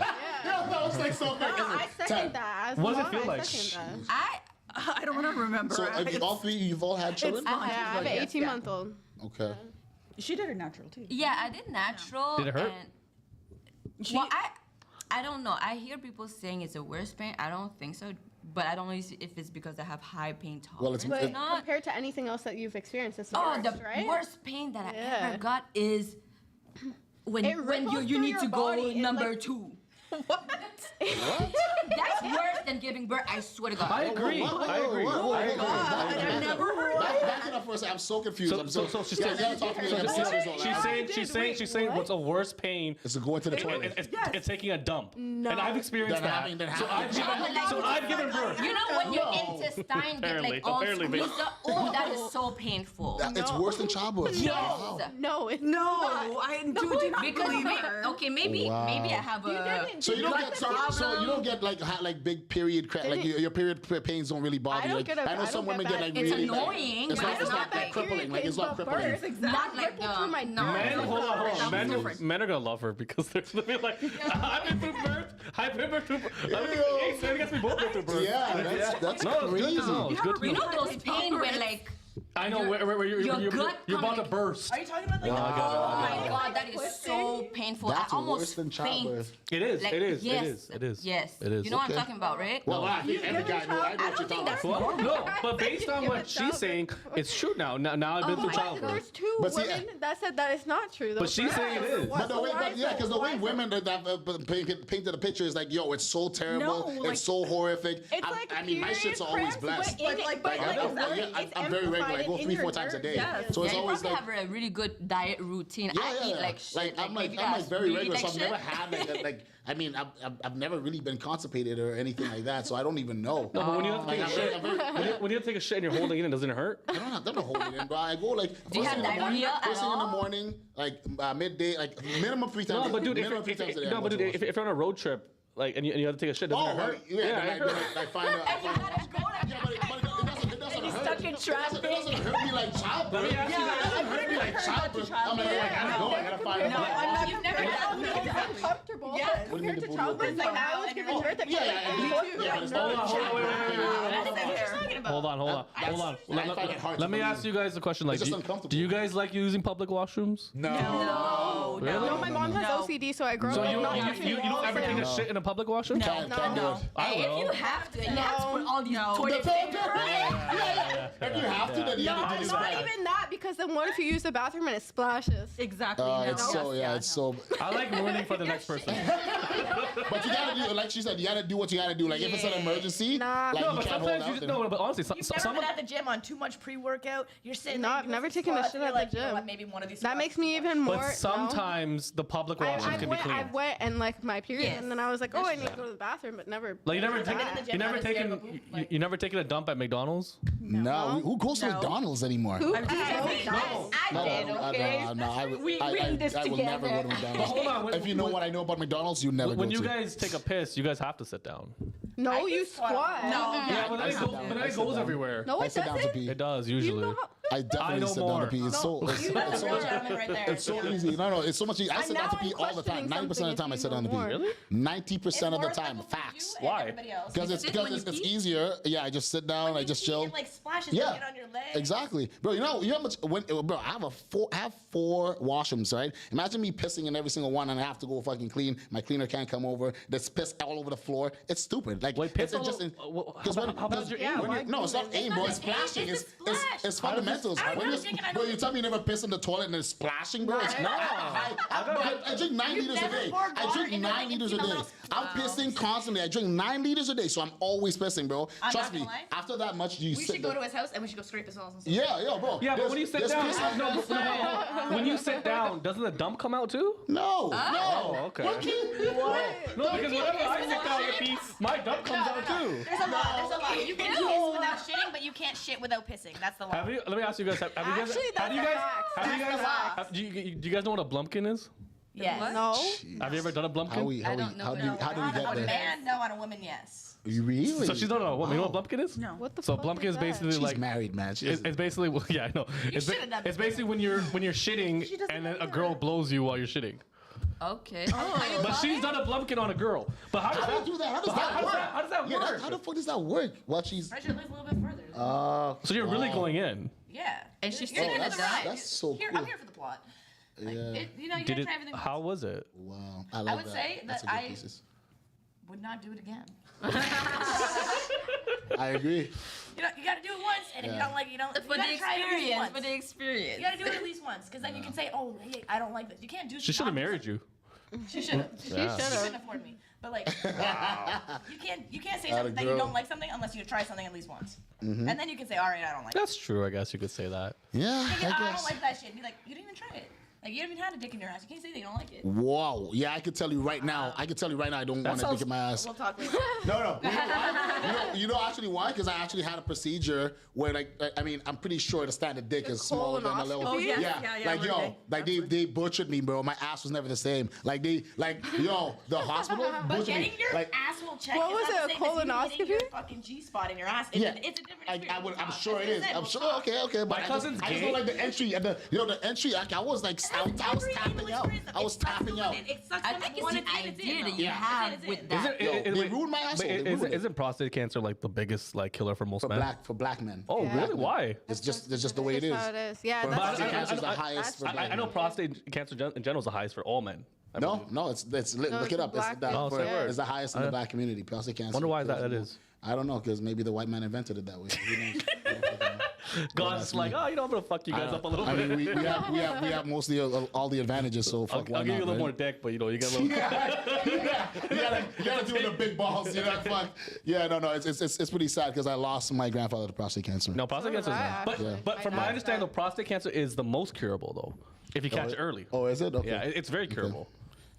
S3: that was like so quick.
S5: No, I second that. As
S1: What does it
S5: mom,
S1: feel
S5: I
S1: like?
S5: second that.
S2: I don't want to remember.
S3: So all three, you've all had children?
S5: Yeah, I have an 18-month-old.
S3: Okay.
S2: She did it natural too.
S4: Yeah, I did natural.
S1: Did it hurt?
S4: And, well, I don't know. I hear people saying it's a worse pain. I don't think so. But I don't know if it's because I have high pain tolerance.
S3: Well, it's-
S5: But
S4: not.
S5: compared to anything else that you've experienced, it's the
S4: Oh,
S5: worst,
S4: the
S5: right?
S4: worst pain that I
S5: Yeah.
S4: ever got is when
S5: It
S4: when
S5: ripples
S4: you
S5: through
S4: need
S5: your
S4: to go
S5: body. It,
S4: number
S5: like-
S4: 2.
S3: What?
S4: That's worse than giving birth. I swear to God.
S1: I agree. I agree.
S2: I never heard that.
S3: Back it up for a second. I'm so confused.
S1: So she's
S3: Yeah, you gotta talk to me. I'm 6 years old.
S1: she's saying what's a worse pain
S3: It's going to the toilet.
S1: it's taking a dump. And I've experienced
S3: Then
S1: that.
S3: having- then
S1: So
S3: having-
S1: I've given birth.
S4: You know when your intestine get like all
S1: Apparently,
S4: squeezed up? Oh, that is so painful.
S3: It's worse than childbirth. Wow.
S5: No, it's
S2: No,
S5: not.
S2: I do not
S4: Because
S2: believe
S4: maybe,
S2: her.
S4: okay, maybe
S3: Wow.
S4: maybe I have a.
S3: So you don't get so you don't get like big period like your period pains don't really bother
S5: I
S3: you.
S5: don't
S3: Like,
S5: get a-
S3: I know
S5: I
S3: some
S5: don't
S3: women
S5: get
S3: get like
S5: bad-
S4: It's
S3: really like,
S4: annoying.
S3: it's
S4: I
S3: not
S4: don't
S3: like
S4: like
S3: crippling. Like it's not crippling.
S4: Not like
S5: through my
S4: the.
S1: Men, hold on.
S2: different.
S1: Men are gonna love her because they're gonna be like, I've been through birth. I've been through birth. Hey, so I guess we both been through birth.
S3: Yeah, that's
S1: No, it's good
S3: crazy.
S1: to know. It's good to
S4: You
S1: know.
S4: know those pain when like.
S1: I know where
S4: your gut
S1: you're about to
S4: coming-
S1: burst.
S6: Are you talking about like
S1: I got it,
S4: Oh
S1: I got
S4: my God, that is so painful.
S3: That's
S4: I almost
S3: worse than childbirth.
S4: faint.
S1: It is.
S4: Like,
S1: It is.
S4: yes,
S1: It is. It is.
S4: Yes.
S1: It is.
S4: You know what
S3: Okay.
S4: I'm talking about, right?
S3: Well, I think every guy knows. I know what you're talking about.
S1: Well, no, but based on what she's saying, it's true now. Now I've been through
S5: There's
S1: childbirth.
S5: 2
S3: But see,
S5: women that said that it's not true. Though,
S1: But she's saying it is.
S3: But the way,
S5: why
S3: but yeah,
S5: is
S3: because
S5: it-
S3: the
S5: why
S3: way
S5: is
S3: women that painted the picture is like, yo, it's so terrible,
S2: No, like-
S3: it's so horrific.
S5: It's like
S3: I mean, my
S5: period
S3: shit's always
S5: cramps,
S3: blessed.
S5: but in-
S2: Like,
S5: but
S3: Like,
S5: like,
S3: I'm, I'm very regular. I go 3-4 times a day.
S2: Yes.
S3: So
S4: Yeah,
S3: it's
S4: you
S3: always
S4: probably
S3: like.
S4: have a really good diet routine. I eat like shit.
S3: I'm
S4: maybe
S3: like
S4: that's
S3: very
S4: really
S3: regular, so
S4: like
S3: I've never
S4: shit.
S3: had like I mean I've never really been constipated or anything like that, so I don't even know.
S1: No, but when you have to
S3: Like,
S1: take a
S3: I'm
S1: shit,
S3: very-
S1: when you have to take a shit and you're holding it in, doesn't it hurt?
S3: I don't hold it in, bro. I go like
S4: you
S3: first
S4: have
S3: thing in the morning,
S4: diarrhea at
S3: first thing in the
S4: all?
S3: morning, like midday, like minimum 3 times.
S1: No, but dude,
S3: minimum 3 times a day.
S1: no, but dude, if you're on a road trip, like, and you have to take a shit, doesn't it hurt?
S3: yeah,
S1: it hurts.
S3: I find out. Yeah, but it doesn't hurt.
S2: stuck in traffic.
S3: It doesn't hurt me like childbirth.
S1: Yeah,
S3: It doesn't hurt me like childbirth. I'm like, I gotta go. I gotta find out.
S4: You've never had
S5: it's uncomfortable.
S2: Yes.
S3: What do you mean
S5: Compared to
S3: the
S5: childbirth, like I was giving birth at
S3: Yeah, but it's not
S1: Hold on, wait. Hold on.
S3: I find it hard
S1: Let
S3: to
S1: me
S3: believe.
S1: ask you guys a question. Like,
S3: It's just
S1: do
S3: uncomfortable.
S1: you guys like using public washrooms?
S2: No.
S1: Really?
S5: No, my mom has OCD, so I grew
S1: So
S5: up
S1: you
S5: not using
S1: you don't ever take a
S3: No.
S1: shit in a public washroom?
S3: Can't do it.
S1: I
S4: Hey, if
S1: will.
S4: you have to, and you have to put all these
S3: The
S4: toilet
S3: paper.
S4: paper.
S3: If you have to, then you
S5: No,
S3: gotta do this
S5: not
S3: right.
S5: even that, because then what if you use the bathroom and it splashes?
S2: Exactly.
S3: It's so it's so.
S1: I like ruining for the next person.
S3: But you gotta do, like she said, you gotta do what you gotta do. Like if it's an emergency,
S5: Nah.
S3: like
S5: No,
S3: you
S1: But
S3: can't hold
S1: sometimes you
S3: out.
S1: just, no, but honestly,
S6: You've never
S1: some
S6: been at the gym on too much pre-workout. You're sitting
S5: No,
S6: there,
S5: I've
S6: you
S5: never
S6: do some
S5: taken a
S6: squats,
S5: shit
S6: and
S5: at
S6: you're like,
S5: the
S6: you know
S5: gym.
S6: what, maybe one of these
S5: That
S6: squats
S5: makes
S6: is
S5: me
S6: too much.
S5: even more.
S1: but sometimes the public washrooms can be clean.
S5: I went and like my period,
S6: Yes.
S5: and then I was like, oh, I need to go to the bathroom, but never.
S1: Like you never,
S6: I've been in the gym,
S1: you never
S6: not a zero,
S1: taken,
S6: like-
S1: you never taken a dump at McDonald's.
S3: No, who goes to
S2: No.
S3: McDonald's anymore?
S5: Who?
S6: I did, okay?
S3: No, I
S6: We did this
S3: will never go to
S1: But
S3: McDonald's.
S1: hold on,
S3: If you know what I know about McDonald's, you never
S1: when
S3: go
S1: you
S3: to.
S1: guys take a piss, you guys have to sit down.
S5: No,
S6: can
S5: you
S6: squat.
S5: squat.
S6: No.
S1: Yeah, but then
S3: sit down. I
S1: it
S3: sit
S1: goes
S3: down.
S1: everywhere.
S5: No,
S3: I
S5: it
S3: sit down to
S5: doesn't.
S3: pee.
S1: It does
S5: You
S1: usually.
S5: know how-
S3: I definitely
S1: know
S3: sit down
S1: more.
S3: to pee. It's so
S6: You know the real gentleman right there.
S3: it's so easy. No, it's so much easy. I sit down to
S5: now
S3: pee
S5: I'm
S3: all the time.
S5: questioning
S3: 90% of the time I sit down to pee.
S5: something if you know
S1: more.
S3: 90% of the
S6: It's more
S3: time.
S6: like what we
S3: Facts.
S6: do and
S1: Why?
S6: everybody else.
S3: Because
S4: You sit when you
S3: it's
S4: pee?
S3: easier. Yeah, I just sit down.
S6: When
S3: I
S6: you
S3: just
S6: pee,
S3: chill.
S6: It like splashes
S3: Yeah,
S6: get on your legs.
S3: exactly, bro. You know how much when bro. I have four washrooms, right? Imagine me pissing in every single one, and I have to go fucking clean. My cleaner can't come over. There's piss all over the floor. It's stupid. Like
S1: Wait, piss
S3: it's
S1: all
S3: just
S1: over-
S3: because
S1: how bad is your aim?
S3: no, it's not aim, bro. It's splashing.
S6: It's
S3: It's
S6: a splash.
S3: it's fundamentals.
S6: I
S3: When
S6: know,
S3: you
S6: thinking I
S3: bro,
S6: know
S3: you tell me you never piss in the toilet and it's splashing, bro. It's
S1: No.
S3: I drink 9 liters a
S6: never
S3: day.
S6: poured
S3: I
S6: water
S3: drink
S6: in your
S3: 9
S6: thing and
S3: liters a
S6: seen a
S3: day.
S6: little
S3: I'm pissing constantly. I drink 9 liters a day, so I'm always pissing, bro.
S6: I'm
S3: Trust
S6: not
S3: me.
S6: gonna lie.
S3: After that much, you
S6: We
S3: sit
S6: should go
S3: there.
S6: to his house and we should go scrape his balls and stuff.
S3: Yeah, bro.
S1: Yeah, but
S3: There's-
S1: when you sit
S3: there's
S1: down,
S3: piss-
S1: when you sit down, doesn't the dump come out too?
S3: No, no.
S1: Oh, okay.
S3: What
S1: No, because whenever I sit down to pee, my dump comes out too.
S6: There's a lot. There's a lot. You can piss without shitting, but you can't shit without pissing. That's the law.
S1: Have you? Let me ask you guys. Have you guys?
S5: Actually,
S1: Have you
S5: that's
S1: guys?
S5: facts.
S1: Have you
S6: That's
S1: guys?
S6: the law.
S1: Do you guys know what a blumpkin is?
S6: Yes.
S5: No.
S1: Have you ever done a blumpkin?
S3: How do we
S4: don't know
S3: how do we
S4: what
S3: get
S6: On a
S3: there?
S6: man, no. On a woman, yes.
S3: Really?
S1: So she's not a woman. You know what a blumpkin is?
S2: No.
S5: What the
S1: So
S5: fuck
S1: blumpkin is
S5: that?
S1: basically
S3: She's
S1: like
S3: married, man. She
S1: it's
S3: is-
S1: basically yeah I know. It's,
S6: should've done
S1: it's
S6: that.
S1: basically when you're shitting
S2: doesn't
S1: and then a
S2: either.
S1: girl blows you while you're shitting.
S4: Okay.
S1: But she's done a blumpkin on a girl. But how does
S3: How
S1: that
S3: do you do that? How does
S1: but
S3: that work?
S1: how does that
S3: Yeah,
S1: work?
S3: how the fuck does that work? Well, she's.
S6: Pressure legs a little bit further.
S1: So you're really
S3: Wow.
S1: going in.
S6: Yeah.
S4: And she's
S6: You're
S4: still
S6: there
S4: in
S6: for
S4: the
S6: the
S4: dark.
S6: ride.
S3: That's so
S6: Here,
S3: cool.
S6: I'm here for the plot. Like,
S3: Yeah.
S6: you know, you
S1: Did
S6: gotta
S1: it?
S6: try everything.
S1: How was it?
S3: Wow, I like
S6: would
S3: that.
S6: say
S3: That's
S6: that
S3: a good
S6: I-
S3: thesis.
S6: Would not do it again.
S3: I agree.
S6: You know, you gotta do it once, and if you
S3: Yeah.
S6: don't like it, you don't.
S4: For
S6: you
S4: the
S6: gotta try it at least
S4: experience.
S6: once.
S4: For the experience.
S6: You gotta do it at least once, because then you can say, "Oh, hey, I don't like this." You can't do.
S1: She should have married you.
S6: She should have.
S1: Yeah.
S6: She couldn't afford me. But like, you can't say
S3: Atta
S6: something that you
S3: girl.
S6: don't like something unless you try something at least once, and then you can say, "All right, I don't like it."
S1: That's true. I guess you could say that.
S3: Yeah,
S6: Like,
S3: I
S6: I don't
S3: guess.
S6: like that shit. Be like, you didn't even try it. Like, you haven't even had a dick in your ass. You can't say that you don't like it.
S3: Wow. Yeah, I can tell you right now. I can tell you right now. I don't want to
S1: sounds-
S3: dick in my ass.
S6: We'll talk later.
S3: No. You know why? You know actually why? Because I actually had a procedure where, like, I mean, I'm pretty sure the standard dick is smaller than a little.
S5: colonoscopy? Oh,
S2: yes.
S3: yeah.
S2: Yeah,
S3: Like,
S2: we're
S3: yo,
S2: big.
S3: like they butchered me, bro. My ass was never the same. Like yo, the hospital
S6: But
S3: butchered
S6: getting
S3: me.
S6: your
S3: Like,
S6: asshole checked
S5: What
S6: is
S5: was
S6: not
S5: it,
S6: the
S5: a
S6: same as you
S5: colonoscopy?
S6: getting your fucking G-spot in your ass. It's,
S3: yeah,
S6: a different
S3: I'm
S6: experience.
S3: sure it is. I'm sure. Okay. But
S1: My cousin's
S3: I just
S1: gay.
S3: know, like the entry and the entry. Like, I was like, I was tapping out. I was tapping out.
S4: I think it's the idea that you have with that.
S3: They ruined my asshole. They ruined it.
S1: Isn't prostate cancer like the biggest like killer for most men?
S3: For black men.
S1: Oh,
S5: Yeah.
S1: really? Why?
S3: It's just the way it
S5: That's
S3: is.
S5: how it is. Yeah,
S3: For
S5: that's
S3: prostate
S1: I-
S3: cancer is the
S1: I-
S3: highest for black
S1: I know
S3: men.
S1: prostate cancer in general is the highest for all men. I believe.
S3: No, it's look
S5: it's
S3: it up.
S5: black
S3: It's the,
S5: people.
S1: Oh, say word.
S3: it's the highest in the black community. Prostate cancer.
S1: Wonder why
S3: kills
S1: that
S3: more.
S1: is.
S3: I don't know, because maybe the white man invented it that way. Who knows?
S1: God's
S3: that's
S1: like,
S3: me.
S1: oh, you know, I'm gonna fuck you guys up a little
S3: I
S1: bit.
S3: mean, we have mostly all the advantages. So
S1: I'll
S3: fuck, why
S1: give you a
S3: not,
S1: little more
S3: right?
S1: dick, but you know, you get a little.
S3: You gotta do the big balls. You know, fuck. Yeah, no. It's pretty sad because I lost my grandfather to prostate cancer.
S1: No, prostate
S5: So
S1: cancer
S5: did
S1: is
S5: I,
S1: not.
S5: actually.
S1: But from
S5: My
S1: my
S5: dad
S1: understanding,
S5: died.
S1: prostate cancer is the most curable though, if you catch it early.
S3: Oh, is it? Okay.
S1: Yeah, it's very curable.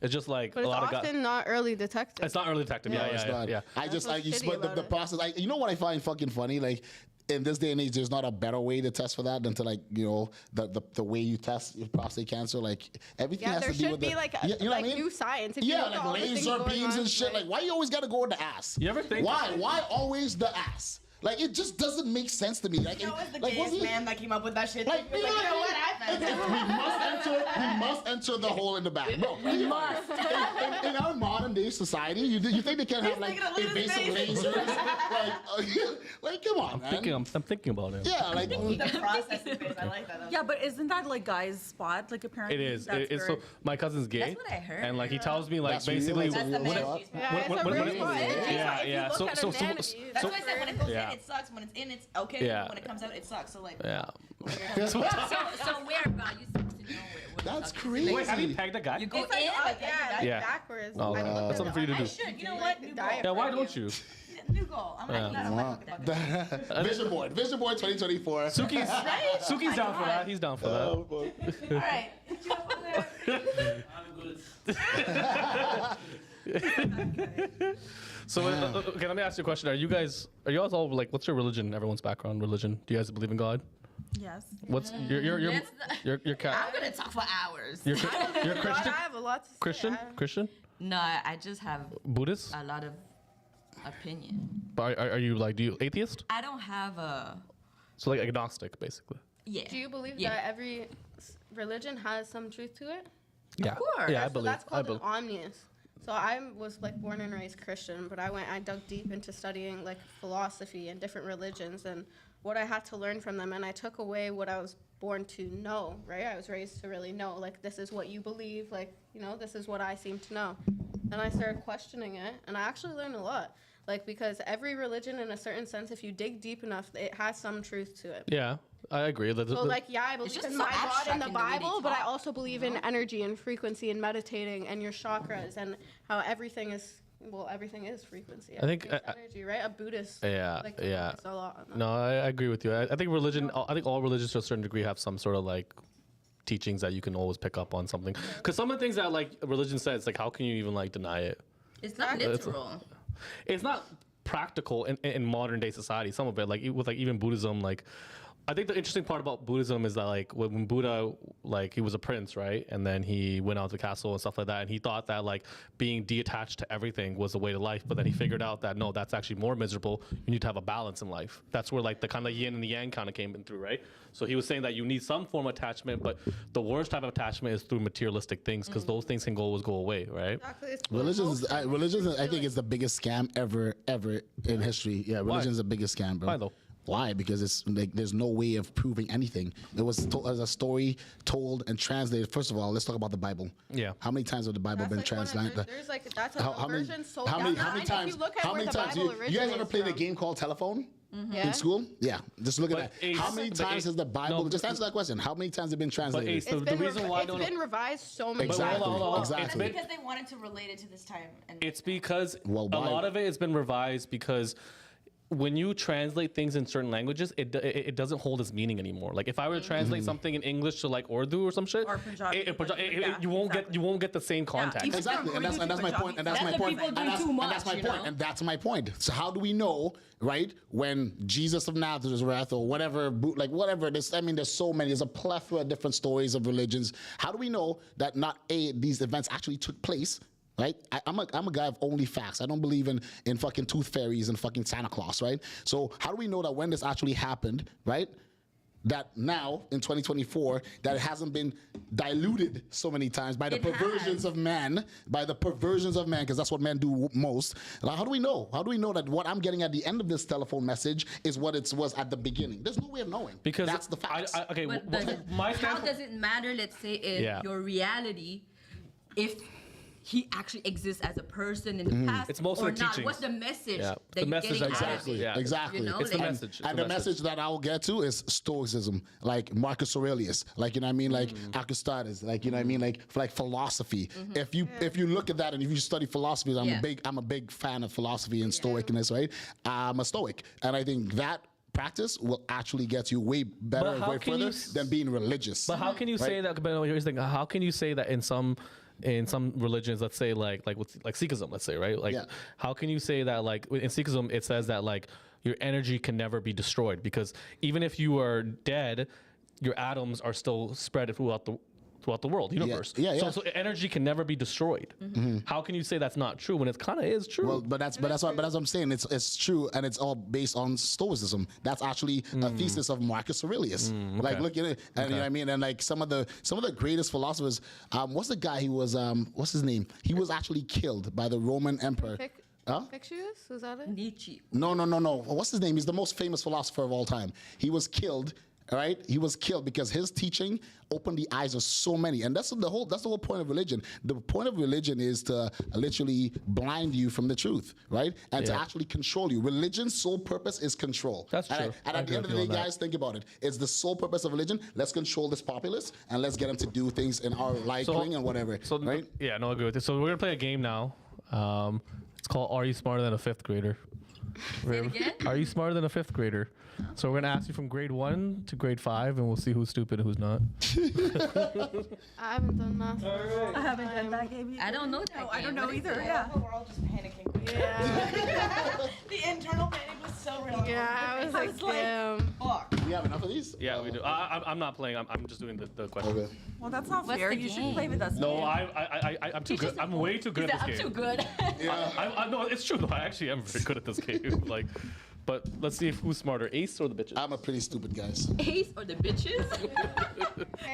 S1: It's just like
S5: But
S1: a
S5: it's
S1: lot of
S5: often
S1: guys.
S5: not early detected.
S1: It's not early detected.
S3: No,
S1: Yeah,
S3: it's
S1: yeah,
S3: not.
S1: yeah.
S3: I just
S5: what's
S3: you
S5: shitty
S3: but the
S5: about it.
S3: process. You know what I find fucking funny? Like in this day and age, there's not a better way to test for that than to the way you test your prostate cancer. Like everything
S5: Yeah,
S3: has
S5: there
S3: to do
S5: should
S3: with
S5: be
S3: the,
S5: like
S3: you know what I mean?
S5: new science. If you
S3: Yeah,
S5: look at
S3: like
S5: all the things
S3: laser
S5: going
S3: beams
S5: on,
S3: and shit. Like, why you always gotta go in the ass?
S1: You ever think-
S3: Why always the ass? Like, it just doesn't make sense to me. Like,
S6: You know, it's the
S3: like,
S6: gayest
S3: what's the-
S6: man that came up with that shit.
S3: Like,
S6: He was like, you know what? I found it.
S3: we must enter the hole in the back. Bro, we must. In our modern day society, you think they can't have like
S6: thinking of losing
S3: invasive
S6: face.
S3: lasers, like like, come on, man.
S1: I'm thinking about it.
S3: Yeah, like.
S6: The processing phase. I like that.
S2: Yeah, but isn't that like guys' spot? Like apparently.
S1: It is.
S2: That's
S1: It's
S2: very-
S1: so my cousin's gay.
S6: That's what I heard.
S1: And like he tells me like
S3: That's real,
S1: basically.
S3: that's
S6: That's the
S3: What-
S6: man.
S5: Yeah, it's
S1: What-
S5: a real
S1: what-
S5: spot.
S1: yeah,
S5: If you
S1: yeah.
S5: look
S1: So-
S5: at
S1: so-
S5: anatomy,
S1: so-
S6: That's
S5: it's
S6: why I said when it
S5: very-
S6: goes
S1: Yeah.
S6: in, it sucks. When it's in, it's okay.
S1: Yeah.
S6: When it comes out, it sucks. So like.
S1: Yeah.
S4: So where about you supposed to know where?
S3: That's
S4: sucks?
S3: crazy.
S1: Wait, have you pegged a guy?
S4: You go
S6: It's like,
S4: in.
S5: Yeah,
S1: Yeah.
S5: backwards.
S1: Oh,
S5: I don't
S1: that's
S5: know.
S1: something for you to
S6: I
S1: do.
S6: should. You know what? New goal.
S1: Yeah, why don't you?
S6: New goal. I'm gonna that on my fucking bucket list.
S3: Vision board 2024.
S1: Suki's down for that. He's down for that.
S6: All right.
S1: So okay, let me ask you a question. Are you guys all like, what's your religion? Everyone's background religion. Do you guys believe in God?
S2: Yes.
S1: What's your
S4: I'm gonna talk for hours.
S1: you're
S5: God,
S1: Christian?
S5: I have a lot to say.
S1: Christian? Christian?
S4: No, I just have
S1: Buddhist?
S4: a lot of opinion.
S1: Are you like, do you atheist?
S4: I don't have a
S1: So like agnostic, basically.
S4: yeah.
S5: Do you believe
S4: Yeah.
S5: that every religion has some truth to it?
S1: Yeah.
S4: course.
S1: Yeah, I
S5: So
S1: believe.
S5: that's
S1: I
S5: called an omnius. So I was like born and raised Christian, but I dug deep into studying like philosophy and different religions and what I had to learn from them, and I took away what I was born to know, right? I was raised to really know, like, this is what you believe, like, you know, this is what I seem to know. And I started questioning it, and I actually learned a lot. Like, because every religion, in a certain sense, if you dig deep enough, it has some truth to it.
S1: Yeah, I agree.
S5: So, like, yeah, I believe
S4: just
S5: in
S4: so
S5: my God
S4: abstract
S5: in the
S4: in the way they
S5: Bible, but I
S4: talk,
S5: also believe in energy and frequency and meditating and your chakras and how everything is, well, everything is frequency.
S1: I think,
S5: Everything's energy, right? A Buddhist.
S1: Yeah,
S5: like,
S1: yeah.
S5: focus a lot on that.
S1: No, I agree with you. I think religion. I think all religions to a certain degree have some sort of like teachings that you can always pick up on something. Because some of the things that like religion says, like how can you even like deny it?
S4: It's not literal.
S1: It's not practical in modern day society. Some of it, like with like even Buddhism, like I think the interesting part about Buddhism is that like when Buddha, like he was a prince, right? And then he went out to the castle and stuff like that. And he thought that like being detached to everything was the way to life. But then he figured out that no, that's actually more miserable. You need to have a balance in life. That's where like the kind of yin and the yang kind of came in through, right? So he was saying that you need some form of attachment, but the worst type of attachment is through materialistic things because those things can always go away, right?
S5: Exactly. It's
S3: Religion, I think, is the biggest scam ever in history. Yeah, religion is the biggest scam, bro.
S1: Why though?
S3: Why? Because it's like there's no way of proving anything. It was as a story told and translated. First of all, let's talk about the Bible.
S1: Yeah.
S3: How many times have the Bible
S5: That's
S3: been
S5: like one of-
S3: translated?
S5: There's like that's a
S3: How many
S5: version so
S3: how many
S5: down. If
S3: times?
S5: you look at
S3: How
S5: where
S3: many
S5: the
S3: times?
S5: Bible
S3: You guys ever
S5: originates
S3: played a
S5: from.
S3: game called Telephone?
S5: Yeah.
S3: In school? Yeah. Just look at
S1: But
S3: that.
S1: Ace-
S3: How many
S1: but
S3: times
S1: Ace-
S3: has the Bible?
S1: no,
S3: just answer that question. How many times has it been translated?
S1: Ace,
S5: It's
S1: the
S5: been
S1: reason why I
S5: it's
S1: don't
S5: been revised so many
S3: Exactly.
S5: times.
S1: hold on.
S3: Exactly.
S6: Because they wanted to relate it to this time. And
S1: It's because
S3: Well,
S1: a
S3: why?
S1: lot of it has been revised because when you translate things in certain languages, it doesn't hold its meaning anymore. Like if I were to translate something in English to like Urdu or some shit,
S2: Or Punjabi, yeah,
S1: you won't
S2: exactly.
S1: get the same context.
S2: even
S3: Exactly,
S2: from
S3: and that's
S2: Urdu to
S3: my point. And that's my
S4: That's what
S3: point.
S4: people do
S3: And that's
S4: too
S3: and that's
S4: much,
S3: my
S4: you
S3: point.
S4: know?
S3: And that's my point. So how do we know, right? When Jesus of Nazareth or whatever, like whatever. There's so many. There's a plethora of different stories of religions. How do we know that not these events actually took place? Right, I'm a guy of only facts. I don't believe in fucking tooth fairies and fucking Santa Claus, right? So how do we know that when this actually happened, right? That now in 2024, that it hasn't been diluted so many times by the perversions of man, because that's what men do most. Like, how do we know? How do we know that what I'm getting at the end of this telephone message is what it was at the beginning? There's no way of knowing.
S1: Because
S3: that's the facts.
S1: okay,
S4: But
S1: well,
S4: does it-
S1: my
S4: how
S1: standpoint-
S4: does it matter, let's say, in
S1: Yeah.
S4: your reality, if he actually exists as a person in the past
S1: It's mostly
S4: or
S1: the
S4: not?
S1: teachings.
S4: What's the message
S1: Yeah,
S4: that
S1: the
S4: you're
S1: message
S4: getting
S1: exactly.
S4: out of it?
S1: Yeah.
S3: Exactly.
S4: You know,
S3: It's
S4: like-
S1: the message.
S3: And the message that I'll get to is Stoicism, like Marcus Aurelius, like, you know what I mean, like Aristarchus, like, you know what I mean, like philosophy. If you look at that and if you study philosophy, I'm a big fan of philosophy and Stoicness, right? I'm a Stoic, and I think that practice will actually get you way better
S1: But
S3: and
S1: how
S3: way
S1: can
S3: further
S1: you
S3: than being religious.
S1: But how can you say that? But here's the thing: how can you say that in some religions, let's say like Sikhism, let's say, right? Like,
S3: Yeah.
S1: how can you say that like in Sikhism it says that like your energy can never be destroyed because even if you are dead, your atoms are still spread throughout the world, universe.
S3: Yeah.
S1: So energy can never be destroyed. How can you say that's not true when it kind of is true?
S3: Well, but that's what I'm saying. It's true, and it's all based on Stoicism. That's actually a thesis of Marcus Aurelius. Like, look at it, and you know what I mean. And like some of the greatest philosophers. What's the guy? He was what's his name? He was actually killed by the Roman emperor.
S5: Fictious? Was that it?
S4: Nietzsche.
S3: No. What's his name? He's the most famous philosopher of all time. He was killed. All right, he was killed because his teaching opened the eyes of so many, and that's the whole point of religion. The point of religion is to literally blind you from the truth, right, and to actually control you. Religion's sole purpose is control.
S1: That's true.
S3: And at the end of the day, guys, think about it. It's the sole purpose of religion. Let's control this populace and let's get them to do things in our liking and whatever.
S1: So,
S3: right?
S1: Yeah, no, I agree with this. So we're gonna play a game now. It's called "Are You Smarter Than a Fifth Grader?"
S4: Say it again?
S1: Are you smarter than a fifth grader? So we're gonna ask you from grade 1 to grade 5, and we'll see who's stupid and who's not.
S5: I haven't done that.
S2: I haven't done that game either.
S4: I don't know that.
S2: No, I don't
S4: game.
S2: know
S4: What is
S2: either.
S4: it?
S2: Yeah.
S6: We're all just panicking.
S5: Yeah.
S6: The internal panic was so real.
S5: Yeah, I was like, damn.
S6: Fuck.
S3: We have enough of these?
S1: Yeah, we do. I'm not playing. I'm just doing the question.
S3: Okay.
S2: Well, that's not
S4: What's
S2: fair.
S4: the
S2: You should
S4: game?
S2: play with us.
S1: No, I'm too good. I'm way too good at
S4: I'm
S1: this
S4: too
S1: game.
S4: good.
S1: I no, it's true though. I actually am very good at this game. Like, but let's see who's smarter, Ace or the bitches.
S3: I'm a pretty stupid guy.
S4: Ace or the bitches?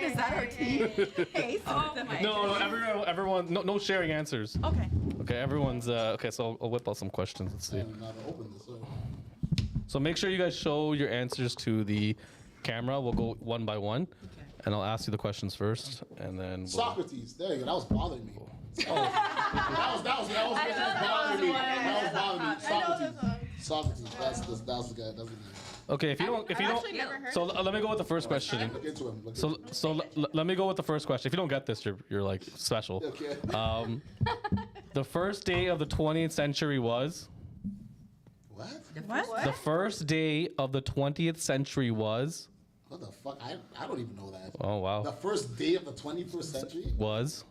S2: Is that our team? Hey,
S4: Oh my
S1: No, everyone, no sharing answers.
S2: Okay.
S1: Okay, everyone's okay. So I'll whip out some questions. Let's see.
S3: I'm not gonna open this.
S1: So make sure you guys show your answers to the camera. We'll go one by one, and I'll ask you the questions first, and then we'll,
S3: Socrates. There you go. That was bothering me. That was bothering me. That was bothering me. Socrates. That's the guy. That's the guy.
S1: okay. If you don't,
S5: actually never heard
S1: so let me go with the first question.
S3: Look into him.
S1: Let me go with the first question. If you don't get this, you're like special.
S3: Okay.
S1: The first day of the 20th century was.
S3: What?
S2: What?
S1: The first day of the 20th century was.
S3: What the fuck? I don't even know that.
S1: Oh wow.
S3: The first day of the 21st century?
S1: Was.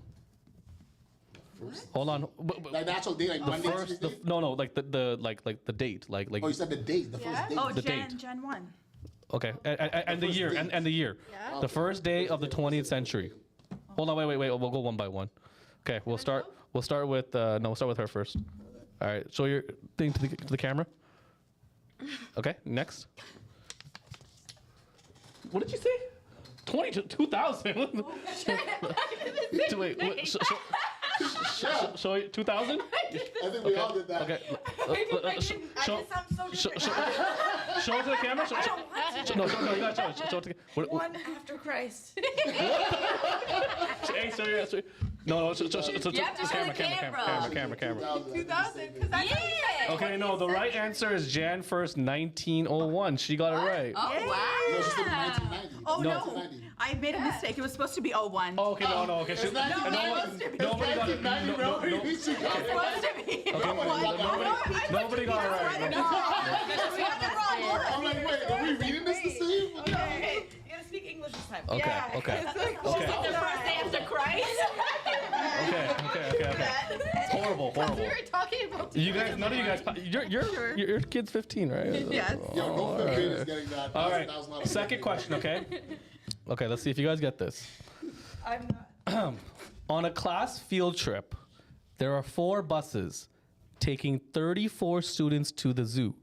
S1: Hold on.
S3: Like the actual day, like
S1: The
S3: Monday,
S1: first,
S3: Tuesday?
S1: no, like the the date, like.
S3: Oh, you said the date. The first date.
S2: Oh,
S1: The
S2: Gen
S1: date.
S2: 1.
S1: Okay, and the
S3: first
S1: year,
S3: date.
S1: and the year.
S5: Yeah.
S1: The first day of the 20th century. Hold on, wait. We'll go one by one. Okay, we'll start with we'll start with her first. All right, show your thing to the camera. Okay, next. What did you say? 2000. Wait, show 2000.
S3: I think we all did that.
S1: Okay.
S6: I
S1: Show
S6: sound so different.
S1: show it to the camera. No, you gotta show it. Show it to the
S6: One after Christ.
S1: Hey, sorry. No, show
S4: You have to show the camera.
S1: camera.
S6: 2000, because I
S4: Yeah.
S1: Okay, no, the right answer is Jan 1st, 1901. She got it right.
S4: Oh,
S3: No, she said
S4: wow.
S3: 1990.
S2: Oh,
S1: No.
S2: no.
S3: 1990.
S2: I made a mistake. It was supposed to be 01.
S1: Oh, okay, no, okay.
S3: It's 1990.
S1: Nobody got it.
S3: 1990, bro. She got it.
S2: Supposed to be.
S1: Nobody got it right.
S3: I'm like, wait, are we reading this the same?
S6: Okay, you gotta speak English this time.
S1: Okay.
S6: The first day after Christ.
S1: Okay. It's horrible.
S5: We were talking about
S1: You guys, none of you guys, your kid's 15, right?
S2: Yes.
S3: Yo, no fifth grade is getting that.
S1: All right.
S3: That was not a
S1: Second
S3: good
S1: question, okay? Okay, let's see if you guys get this.
S6: I'm not.
S1: On a class field trip, there are 4 buses taking 34 students to the zoo.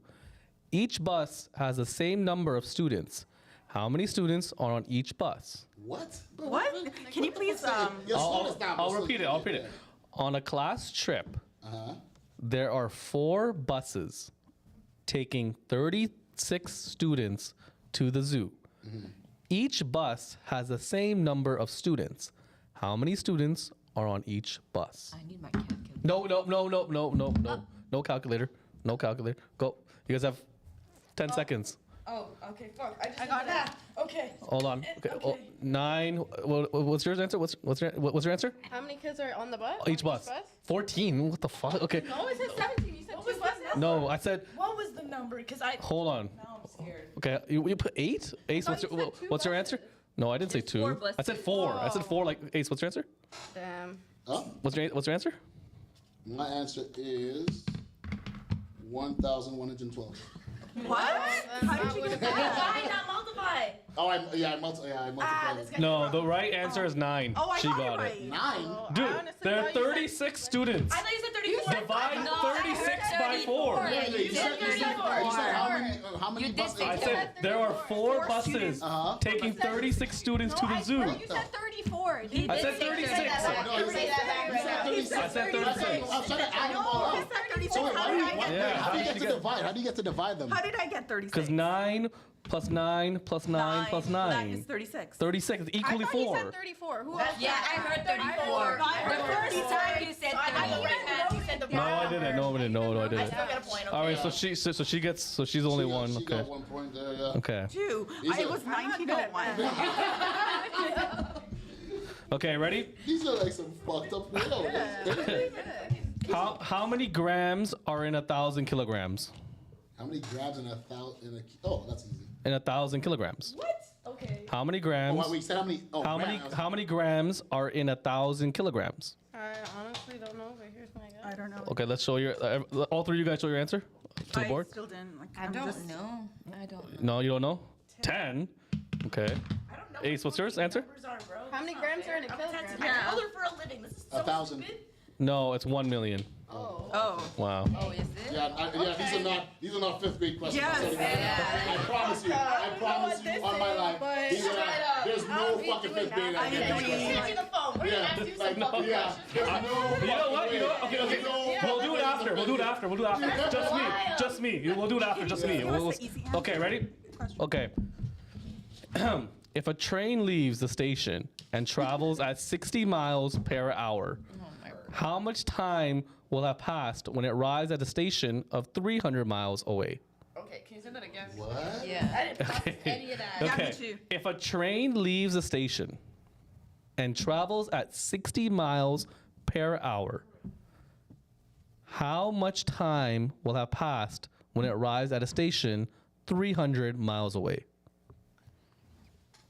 S1: Each bus has the same number of students. How many students are on each bus?
S3: What? Bro,
S2: What? Can you please,
S3: slow this down,
S1: I'll
S3: bro.
S1: repeat it. On a class trip,
S3: Uh-huh.
S1: there are 4 buses taking 36 students to the zoo. Each bus has the same number of students. How many students are on each bus?
S4: I need my calculator.
S1: No. No calculator. No calculator. Go. You guys have 10 seconds.
S6: Oh, okay, fuck. I got that. Okay.
S1: Hold on. Okay.
S6: Okay.
S1: Oh, 9. What's your answer? What's your answer?
S5: how many kids are on the bus?
S1: Each bus. 14. What the fuck? Okay.
S5: No, it said 17. You said
S6: What was
S5: 2
S6: that
S5: buses.
S6: number?
S1: No, I said.
S6: What was the number? Because I.
S1: Hold on.
S6: Now I'm scared.
S1: Okay. You put 8. Ace.
S5: thought you said 2
S1: What's your answer? No, I didn't say 2.
S4: 4 buses.
S1: I said 4. I said 4. Like Ace. What's your answer?
S5: Damn.
S3: Huh?
S1: What's your answer?
S3: My answer is 1,112.
S2: what? How did you get that?
S6: Why not multiply?
S3: Oh, I multiplied
S6: this
S3: it.
S6: guy-
S1: No, the right answer is 9.
S2: Oh, I
S1: She
S2: got
S1: got
S2: it right.
S1: it.
S3: 9?
S1: Dude,
S5: honestly
S1: there are
S5: thought you said
S1: 36 students.
S6: I thought you said 34.
S1: Divide
S4: No, I
S1: 36
S4: heard
S1: by 4.
S4: 34. Yeah, you said
S3: You said how many
S4: You did
S3: buses?
S4: say
S1: I said there are 4 buses taking 36 students to the zoo.
S5: You said 34.
S4: He
S1: I
S4: did
S1: said
S4: say
S1: 36.
S3: No, you said 36.
S1: I said 36.
S3: I'm trying to add them all
S2: He
S3: up.
S2: said 36.
S3: So wait,
S2: How did I get
S1: Yeah,
S3: how do you
S1: how
S3: get
S1: did
S3: to
S1: you
S3: divide? How do you get to divide them?
S2: How did I get 36?
S1: Because 9 plus 9 plus 9 plus 9.
S2: That is 36.
S1: 36 is
S5: I
S1: equally
S5: thought you
S1: 4.
S5: said 34. Who else?
S4: Yeah, I heard 34. The first time you said 34.
S1: No, I didn't. No, I didn't. No, I didn't.
S6: Still get a point.
S1: All right, so she gets. So she's only one.
S3: She
S1: Okay.
S3: got 1 point there, yeah.
S1: Okay.
S2: 2.
S3: These
S2: It
S3: are-
S2: was
S5: I'm not good at
S2: 1901.
S1: Okay. Ready?
S3: These are like some fucked up videos.
S1: How many grams are in 1,000 kilograms?
S3: How many grams in a thousand? Oh, that's easy.
S1: In 1,000 kilograms.
S6: What? Okay.
S1: How many
S3: Oh,
S1: grams?
S3: wait, you said how many? Oh, grams.
S1: How many grams are in 1,000 kilograms?
S5: I honestly don't know, but here's my guess.
S2: I don't know.
S1: Okay, let's show your. All three of you guys show your answer to the
S2: I
S1: board.
S2: still didn't. Like,
S4: I
S2: I'm
S4: don't
S2: just-
S4: know. I don't know.
S1: No, you don't know. 10. Okay.
S6: I don't know.
S1: Ace,
S6: what
S1: what's yours?
S6: fucking
S1: Answer?
S6: numbers are, bro.
S5: How many
S6: It's not
S5: grams
S6: fair.
S5: are in a
S6: I'm
S5: kilogram?
S6: attentive.
S2: Yeah.
S6: I color for a living. This is so
S3: 1,000.
S6: stupid.
S1: No, it's 1 million.
S2: Oh.
S1: Wow.
S4: Oh, is it?
S3: Yeah, these are not 5th grade questions.
S2: Yes.
S3: I promise you. I promise you on my life.
S5: but-
S3: These are not, there's no
S5: be
S3: fucking
S5: doing
S3: 5th grade.
S5: that.
S3: that get
S2: I
S3: these
S2: agree.
S3: questions.
S6: Answer the phone. We're gonna
S3: Yeah,
S6: ask you
S3: like,
S6: some fucking
S3: yeah.
S6: questions.
S3: There's no
S1: You know what? You know what? Okay, okay. We'll do it after. We'll do it after. We'll do it after. Just me. Just me. We'll do it after. Just me.
S2: Give us the easy answer.
S1: Okay, ready? Okay. If a train leaves the station and travels at 60 miles per hour, how much time will have passed when it arrives at a station of 300 miles away?
S6: Okay, can you say that again?
S3: What?
S4: Yeah.
S6: I didn't process any of that.
S2: Yeah, me
S1: Okay.
S2: too.
S1: If a train leaves the station and travels at 60 miles per hour, how much time will have passed when it arrives at a station 300 miles away?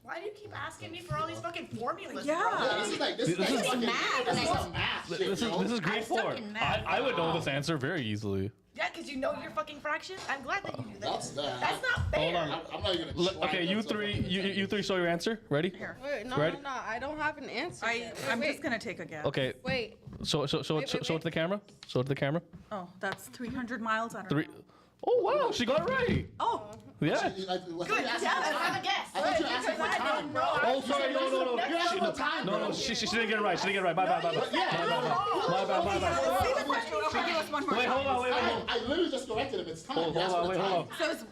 S6: Why do you keep asking me for all these fucking formulas?
S2: Yeah.
S6: Bro?
S3: Yeah, this is like, this is fucking
S4: math,
S3: This is
S4: like-
S3: some math shit,
S1: This
S3: yo.
S1: is grade
S4: I'm stuck
S1: 4.
S4: in math.
S1: I would know this answer very easily.
S6: Yeah, because you know your fucking fractions. I'm glad that you do that.
S3: That's that.
S6: That's not fair.
S1: Hold on.
S3: I'm not even gonna try.
S1: Okay,
S3: to
S1: you
S3: get so
S1: three,
S3: fucking-
S1: you three show your answer. Ready?
S2: Here.
S5: Wait, no,
S1: Ready?
S5: no, no. I don't have an answer. yet. Wait,
S2: I'm
S5: wait,
S2: just gonna take a guess.
S1: Okay,
S5: Wait.
S1: show it to the camera. Show it to the camera.
S2: Oh, that's 300 miles. I don't
S1: 3.
S2: know.
S1: Oh wow, she got it right.
S2: Oh,
S1: Yeah.
S3: Good.
S6: I have a guess.
S3: I thought you were asking for time.
S1: Oh sorry, no.
S3: You're asking for time,
S1: No,
S3: bro.
S1: she didn't get it right. She didn't get it right. Bye. My bad.
S2: say the question over again. Give us one more
S1: Wait,
S2: time.
S1: hold on. Wait.
S3: I literally just corrected him. It's time.
S1: Hold
S3: You asked
S1: on.
S3: for
S1: Wait.
S3: the
S1: Hold on.
S2: So it's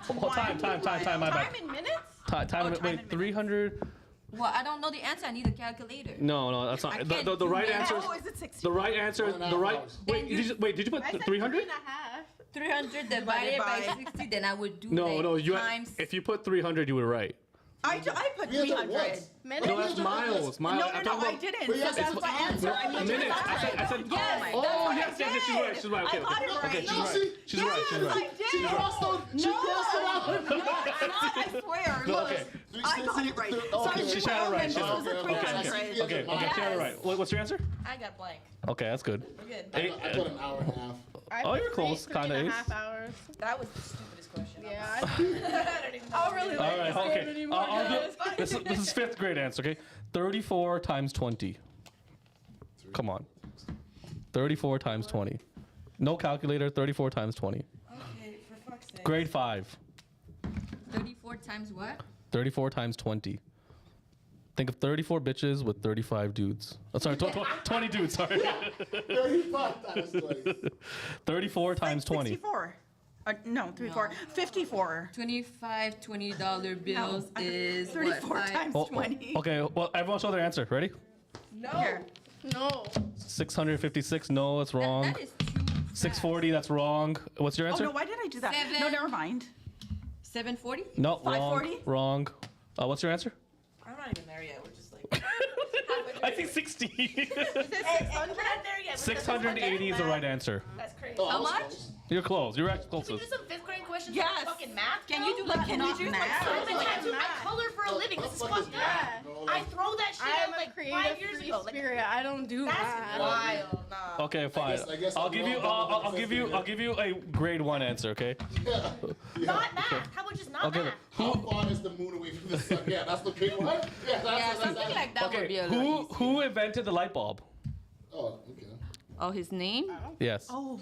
S1: Time. My bad.
S5: Time in minutes?
S1: Time.
S2: time
S1: Wait.
S2: in
S1: 300.
S4: Well, I don't know the answer. I need a calculator.
S1: No, that's
S4: I
S1: not.
S4: can't
S1: The
S4: do
S1: right
S4: that.
S1: answer.
S2: Oh, is it 60?
S1: The right answer.
S3: 1.5
S1: The right.
S3: hours.
S1: Wait. Did you put
S5: I said
S1: 300?
S5: 3.5.
S4: 300 divided by 60, then I would do
S1: No. You.
S4: times.
S1: If you put 300, you were right.
S2: I put
S3: 300
S2: 300.
S3: what?
S5: Minutes?
S1: No, that's miles.
S2: No,
S1: I'm
S2: no,
S1: talking
S2: I
S1: about-
S2: didn't.
S3: But
S2: So
S3: yes,
S2: that's
S3: it's
S2: my answer. I mean,
S1: minutes.
S2: that's
S1: I said.
S2: Yes,
S1: Oh,
S2: that's what
S1: yes,
S2: I
S1: she's right.
S2: did.
S1: She's right.
S2: I got it
S1: Okay,
S2: right.
S1: she's
S3: No,
S1: right.
S3: see?
S1: She's right. She's
S2: Yes,
S1: right.
S2: I did.
S3: She crossed out. She crossed it out.
S2: No, it's not. I swear. Look,
S1: Okay.
S2: I got it right. So
S3: Okay.
S2: I'm
S1: She
S2: doing
S1: had it
S2: my
S1: right.
S2: own,
S1: She
S2: and
S1: had
S2: this
S1: it
S2: was a
S1: right. Okay,
S2: 300.
S1: Okay, she had it right. What's your answer?
S6: I got blank.
S1: Okay, that's good.
S6: We're good.
S3: I put an hour and a half.
S5: I
S1: Oh,
S5: put
S1: you're close,
S5: three
S1: kinda,
S5: and a
S1: Ace.
S5: half hours.
S6: That was the stupidest question.
S5: Yeah.
S6: I don't even know.
S2: Oh, really?
S1: All right, okay. I'll do, this is 5th grade answer, okay? 34 times 20. Come on. 34 times 20. No calculator, 34 times 20.
S6: Okay, for fuck's sake.
S1: Grade 5.
S4: 34 times what?
S1: 34 times 20. Think of 34 bitches with 35 dudes. Oh, sorry, 20 dudes, sorry.
S3: 35 times 20.
S1: 34 times 20.
S2: 64. No, 34. 54.
S4: 25 $20 bills
S2: No,
S4: is
S2: 34
S4: what?
S2: times
S1: Oh,
S2: 20.
S1: okay, well, everyone show their answer. Ready?
S2: Here.
S5: No.
S1: 656, no, that's wrong.
S4: That is too
S1: 640, that's wrong. What's your
S2: Oh,
S1: answer?
S2: no, why did I do that?
S4: Seven.
S2: No, never mind.
S4: 740?
S1: No, wrong.
S2: 540?
S1: Wrong. What's your answer?
S6: I'm not even there yet. We're just like.
S1: I think 60.
S6: Hey, we're not there yet.
S1: 680 is the right answer.
S6: That's crazy.
S3: Oh, I
S4: How
S3: was
S4: much?
S3: close.
S1: You're close. You're actually
S6: Can we
S1: closest.
S6: do some 5th grade questions
S2: Yes.
S6: for fucking math?
S4: Can you do like
S2: Can you
S4: not
S2: do like
S4: math?
S6: I'm a tattoo. I color for a living. This is fucked
S5: Yeah.
S6: up. I throw that shit
S5: I am
S6: out
S5: a
S6: like 5
S5: creative
S6: years
S5: free
S6: ago. Like,
S5: spirit. I don't do
S6: that's
S5: math.
S6: wild. Nah.
S1: Okay, fine.
S3: I guess
S1: I'll
S3: I'm
S1: give
S3: wrong
S1: you.
S3: about
S1: I'll
S3: the
S1: give
S3: fifth
S1: you.
S3: grade.
S1: I'll give you a grade 1 answer. Okay.
S6: Not math. How about just not
S1: Okay.
S6: math?
S3: How far is the moon away from the sun? Yeah, that's the big one. Yeah,
S4: Yeah,
S3: that's
S4: something like that would be
S1: Okay.
S4: a little easy.
S1: Who invented the light bulb?
S3: Oh, okay.
S4: Oh, his name?
S1: Yes.
S2: Oh,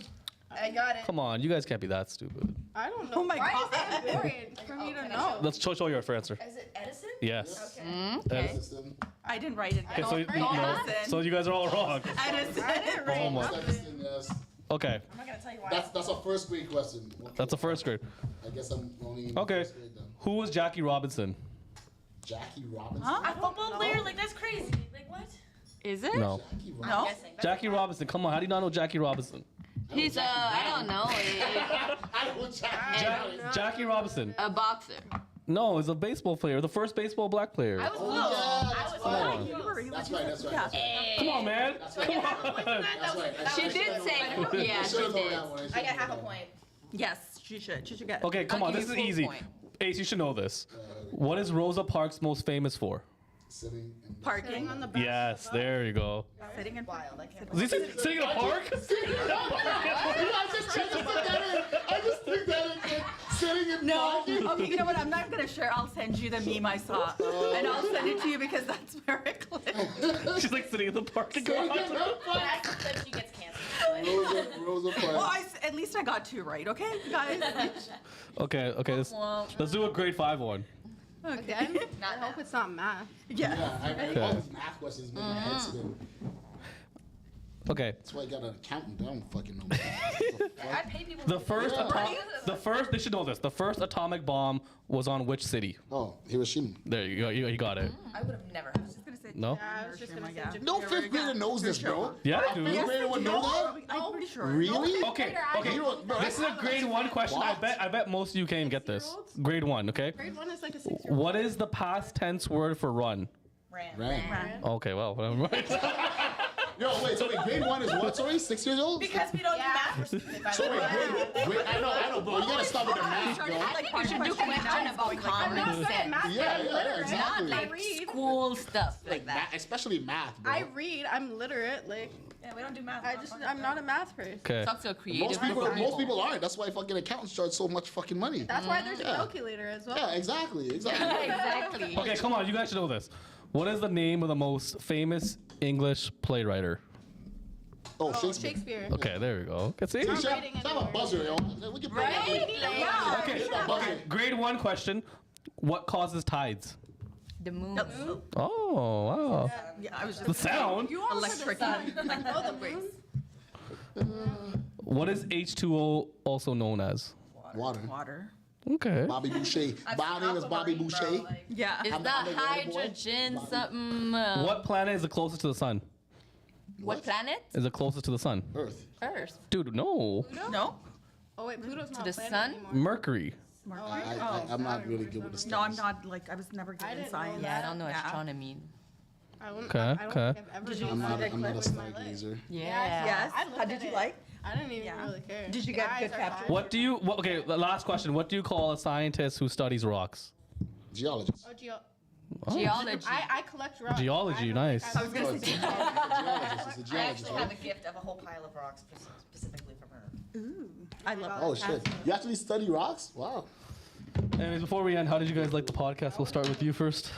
S6: I got it.
S1: Come on, you guys can't be that stupid.
S5: I don't know.
S2: oh my
S5: Why
S2: God.
S5: is that important for me to know?
S1: Let's show your answer.
S6: Is it Edison?
S1: Yes.
S6: Okay.
S3: Edison.
S2: I didn't write it.
S1: Okay, so,
S2: Edison.
S1: so you guys are all wrong.
S2: Edison.
S5: I didn't write
S1: Oh my.
S3: Edison, yes.
S1: Okay,
S6: I'm not gonna tell you why.
S3: That's a first grade question.
S1: that's a first grade.
S3: I guess I'm only in
S1: Okay,
S3: first grade then.
S1: who was Jackie Robinson?
S3: Jackie Robinson.
S6: A football player? Like that's crazy. Like what?
S2: Is it?
S1: No.
S3: Jackie Robinson.
S2: No.
S6: Guessing.
S1: Jackie Robinson. Come on, how do you not know Jackie Robinson?
S4: He's I don't know,
S3: I know Jackie.
S1: Jackie Robinson.
S4: a boxer.
S1: No, he's a baseball player. The first baseball black player.
S4: I was
S3: Oh,
S4: close.
S3: yeah,
S4: I
S3: that's
S4: was
S3: fine.
S4: close.
S2: You were. You
S3: That's
S2: were-
S3: right. That's right.
S2: Yeah.
S3: That's right.
S1: Come on, man.
S3: That's right. That's right.
S4: She did say, yeah,
S3: I
S4: she
S3: should have known
S4: did.
S3: that one.
S6: I get half a point.
S2: Yes, she should. She should get.
S1: Okay, come
S4: I'll
S1: on.
S4: give
S1: This
S4: you
S1: is
S4: full
S1: easy.
S4: point.
S1: Ace, you should know this. What is Rosa Parks most famous for?
S3: Sitting in
S2: Parking.
S5: On the back.
S1: Yes, there you go.
S2: Sitting in.
S6: Wild. I can't.
S1: Is he sitting in a park?
S3: I just stick that in. Sitting in
S2: No. Okay, you know what? I'm not gonna share. I'll send you the meme I saw, and I'll send it to you because that's where it clicked.
S1: She's like sitting in the parking
S3: Sitting
S1: garage.
S3: in the park.
S6: That's the clip she gets canceled.
S3: Rosa
S2: Well,
S3: Parks.
S2: at least I got 2 right. Okay, guys.
S1: Okay, let's do a grade 5 one.
S5: Again? I hope it's not math.
S2: Yeah.
S3: Yeah, all these math questions make my head spin.
S1: Okay.
S3: That's why I got an accountant. I don't fucking know math.
S6: I pay people.
S1: The first, they should know this. The first atomic bomb was on which city?
S3: Oh, Hiroshima.
S1: There you go. You got it.
S6: I would have never. I was just
S2: gonna say
S1: No?
S5: I was just gonna say Japan.
S3: No fifth grader knows this, bro.
S1: Yeah,
S3: A
S1: dude.
S3: fifth grader would know that?
S2: I'm pretty sure.
S3: Really?
S1: Okay.
S3: You don't- bro,
S1: This is a grade 1 question.
S3: What?
S1: I bet most of you can't get this. Grade 1. Okay.
S5: Grade 1 is like a 6-year-old.
S1: What is the past tense word for run?
S6: ran.
S3: Ran.
S1: Okay. Well, I'm right.
S3: Yo, wait, so wait, grade 1 is what, sorry? 6 years old?
S6: Because we don't do math for stupid. By
S3: So
S6: the
S3: wait,
S6: way.
S3: grade, I know, bro. You gotta stop with the math, bro.
S4: I think we should do question about
S5: I'm
S4: common
S5: not good at
S4: sense.
S5: math,
S3: Yeah,
S5: but I'm
S3: yeah,
S5: literate.
S3: exactly.
S4: Not
S5: I
S4: like
S5: read.
S4: school stuff like that.
S3: Especially math, bro.
S5: I read. I'm literate. Like,
S6: Yeah, we don't do math.
S5: I'm not a math person.
S1: Okay.
S4: Talk to a creative.
S3: Most people aren't. That's why fucking accountants charge so much fucking money.
S5: That's why there's a
S3: Yeah.
S5: calculator as well.
S3: Yeah, exactly.
S4: Exactly.
S1: Okay, come on. You guys should know this. What is the name of the most famous English playwriter?
S3: Oh,
S5: Oh,
S3: Shakespeare.
S5: Shakespeare.
S1: Okay, there you go. Okay, see?
S3: You
S5: Not
S3: should
S5: writing
S3: have a
S5: anymore.
S3: buzzer, yo. We can
S5: Yeah.
S1: Okay. Grade 1 question. What causes tides?
S4: The moon.
S1: Oh, wow.
S2: Yeah, I was just
S1: The sound.
S5: You all
S2: electric.
S5: Oh, the moon.
S1: What is H2O also known as?
S3: Water.
S2: Water.
S1: Okay.
S3: Bobby Boucher. My name is Bobby Boucher.
S2: Yeah.
S4: Is
S3: I'm
S4: that
S3: the water boy.
S4: hydrogen something?
S1: What planet is the closest to the sun?
S4: What planet?
S1: Is the closest to the sun?
S3: Earth.
S4: Earth.
S1: Dude, no.
S2: No.
S5: Oh wait, Pluto's not
S4: the
S5: a planet
S4: sun?
S5: anymore.
S1: Mercury.
S3: I'm not really good with the stars.
S2: No, I'm not. Like I was never good in
S5: didn't know
S2: science.
S4: Yeah, I don't know
S2: Yeah.
S4: astronomy.
S5: I don't
S1: Okay,
S5: I don't
S1: okay.
S5: think I've ever
S2: Did you-
S5: known
S3: I'm
S5: that
S3: not a
S5: in my life.
S3: stargazer.
S4: Yeah.
S2: Yes.
S5: I looked
S2: How
S5: at
S2: did you
S5: it.
S2: like?
S5: I didn't even
S2: Yeah.
S5: really care.
S2: Did you
S5: The
S2: get
S5: eyes
S2: good
S5: are
S2: capture?
S5: fine.
S1: What do you? Okay, the last question. What do you call a scientist who studies rocks?
S3: Geologist.
S5: Oh,
S4: Geology.
S5: I collect rocks.
S1: Geology,
S5: I don't
S1: nice.
S5: think
S2: I was gonna say.
S3: It's a geologist. It's a
S6: I
S3: geologist,
S6: actually have
S3: right?
S6: a gift of a whole pile of rocks specifically from her.
S2: I love
S3: Oh shit! You actually study rocks? Wow.
S1: Anyways, before we end, how did you guys like the podcast? We'll start with you first.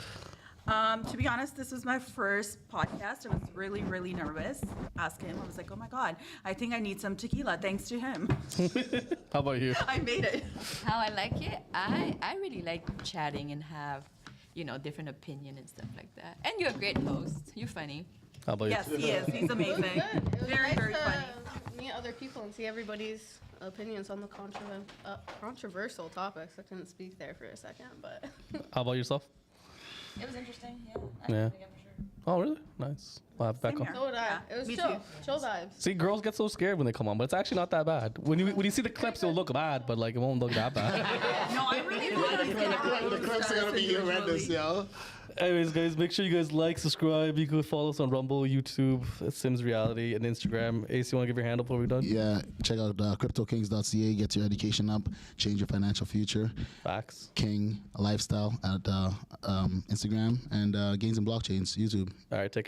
S2: To be honest, this was my first podcast. I was really, really nervous. Asked him. I was like, oh my God, I think I need some tequila thanks to him.
S1: How about you?
S2: I made it.
S4: How I like it? I really like chatting and have, different opinion and stuff like that. And you're a great host. You're funny.
S1: How about
S2: Yes,
S1: you?
S2: he is. He's amazing.
S5: It was
S2: Very,
S5: nice
S2: very
S5: to
S2: funny.
S5: meet other people and see everybody's opinions on the controversial topics. I couldn't speak there for a second, but
S1: How about yourself?
S6: It was interesting. Yeah.
S1: Yeah.
S6: I think for sure.
S1: Oh, really? Nice. We'll have Becca.
S2: Same here.
S5: so did I.
S2: Yeah,
S5: It was
S2: me
S5: chill.
S2: too.
S5: Chill vibes.
S1: See, girls get so scared when they come on, but it's actually not that bad. When you see the clips, it'll look bad, but like it won't look that bad.
S2: No, I really thought I was gonna
S3: The clips are gonna be horrendous, yo.
S1: Anyways, guys, make sure you guys like, subscribe. You can follow us on Rumble, YouTube, Sims Reality, and Instagram. Ace, you want to give your handle before we're done?
S3: Yeah, check out CryptoKings.ca. Get your education up, change your financial future.
S1: Facts.
S3: King Lifestyle at Instagram and Gains and Blockchains YouTube.
S1: All right, take care.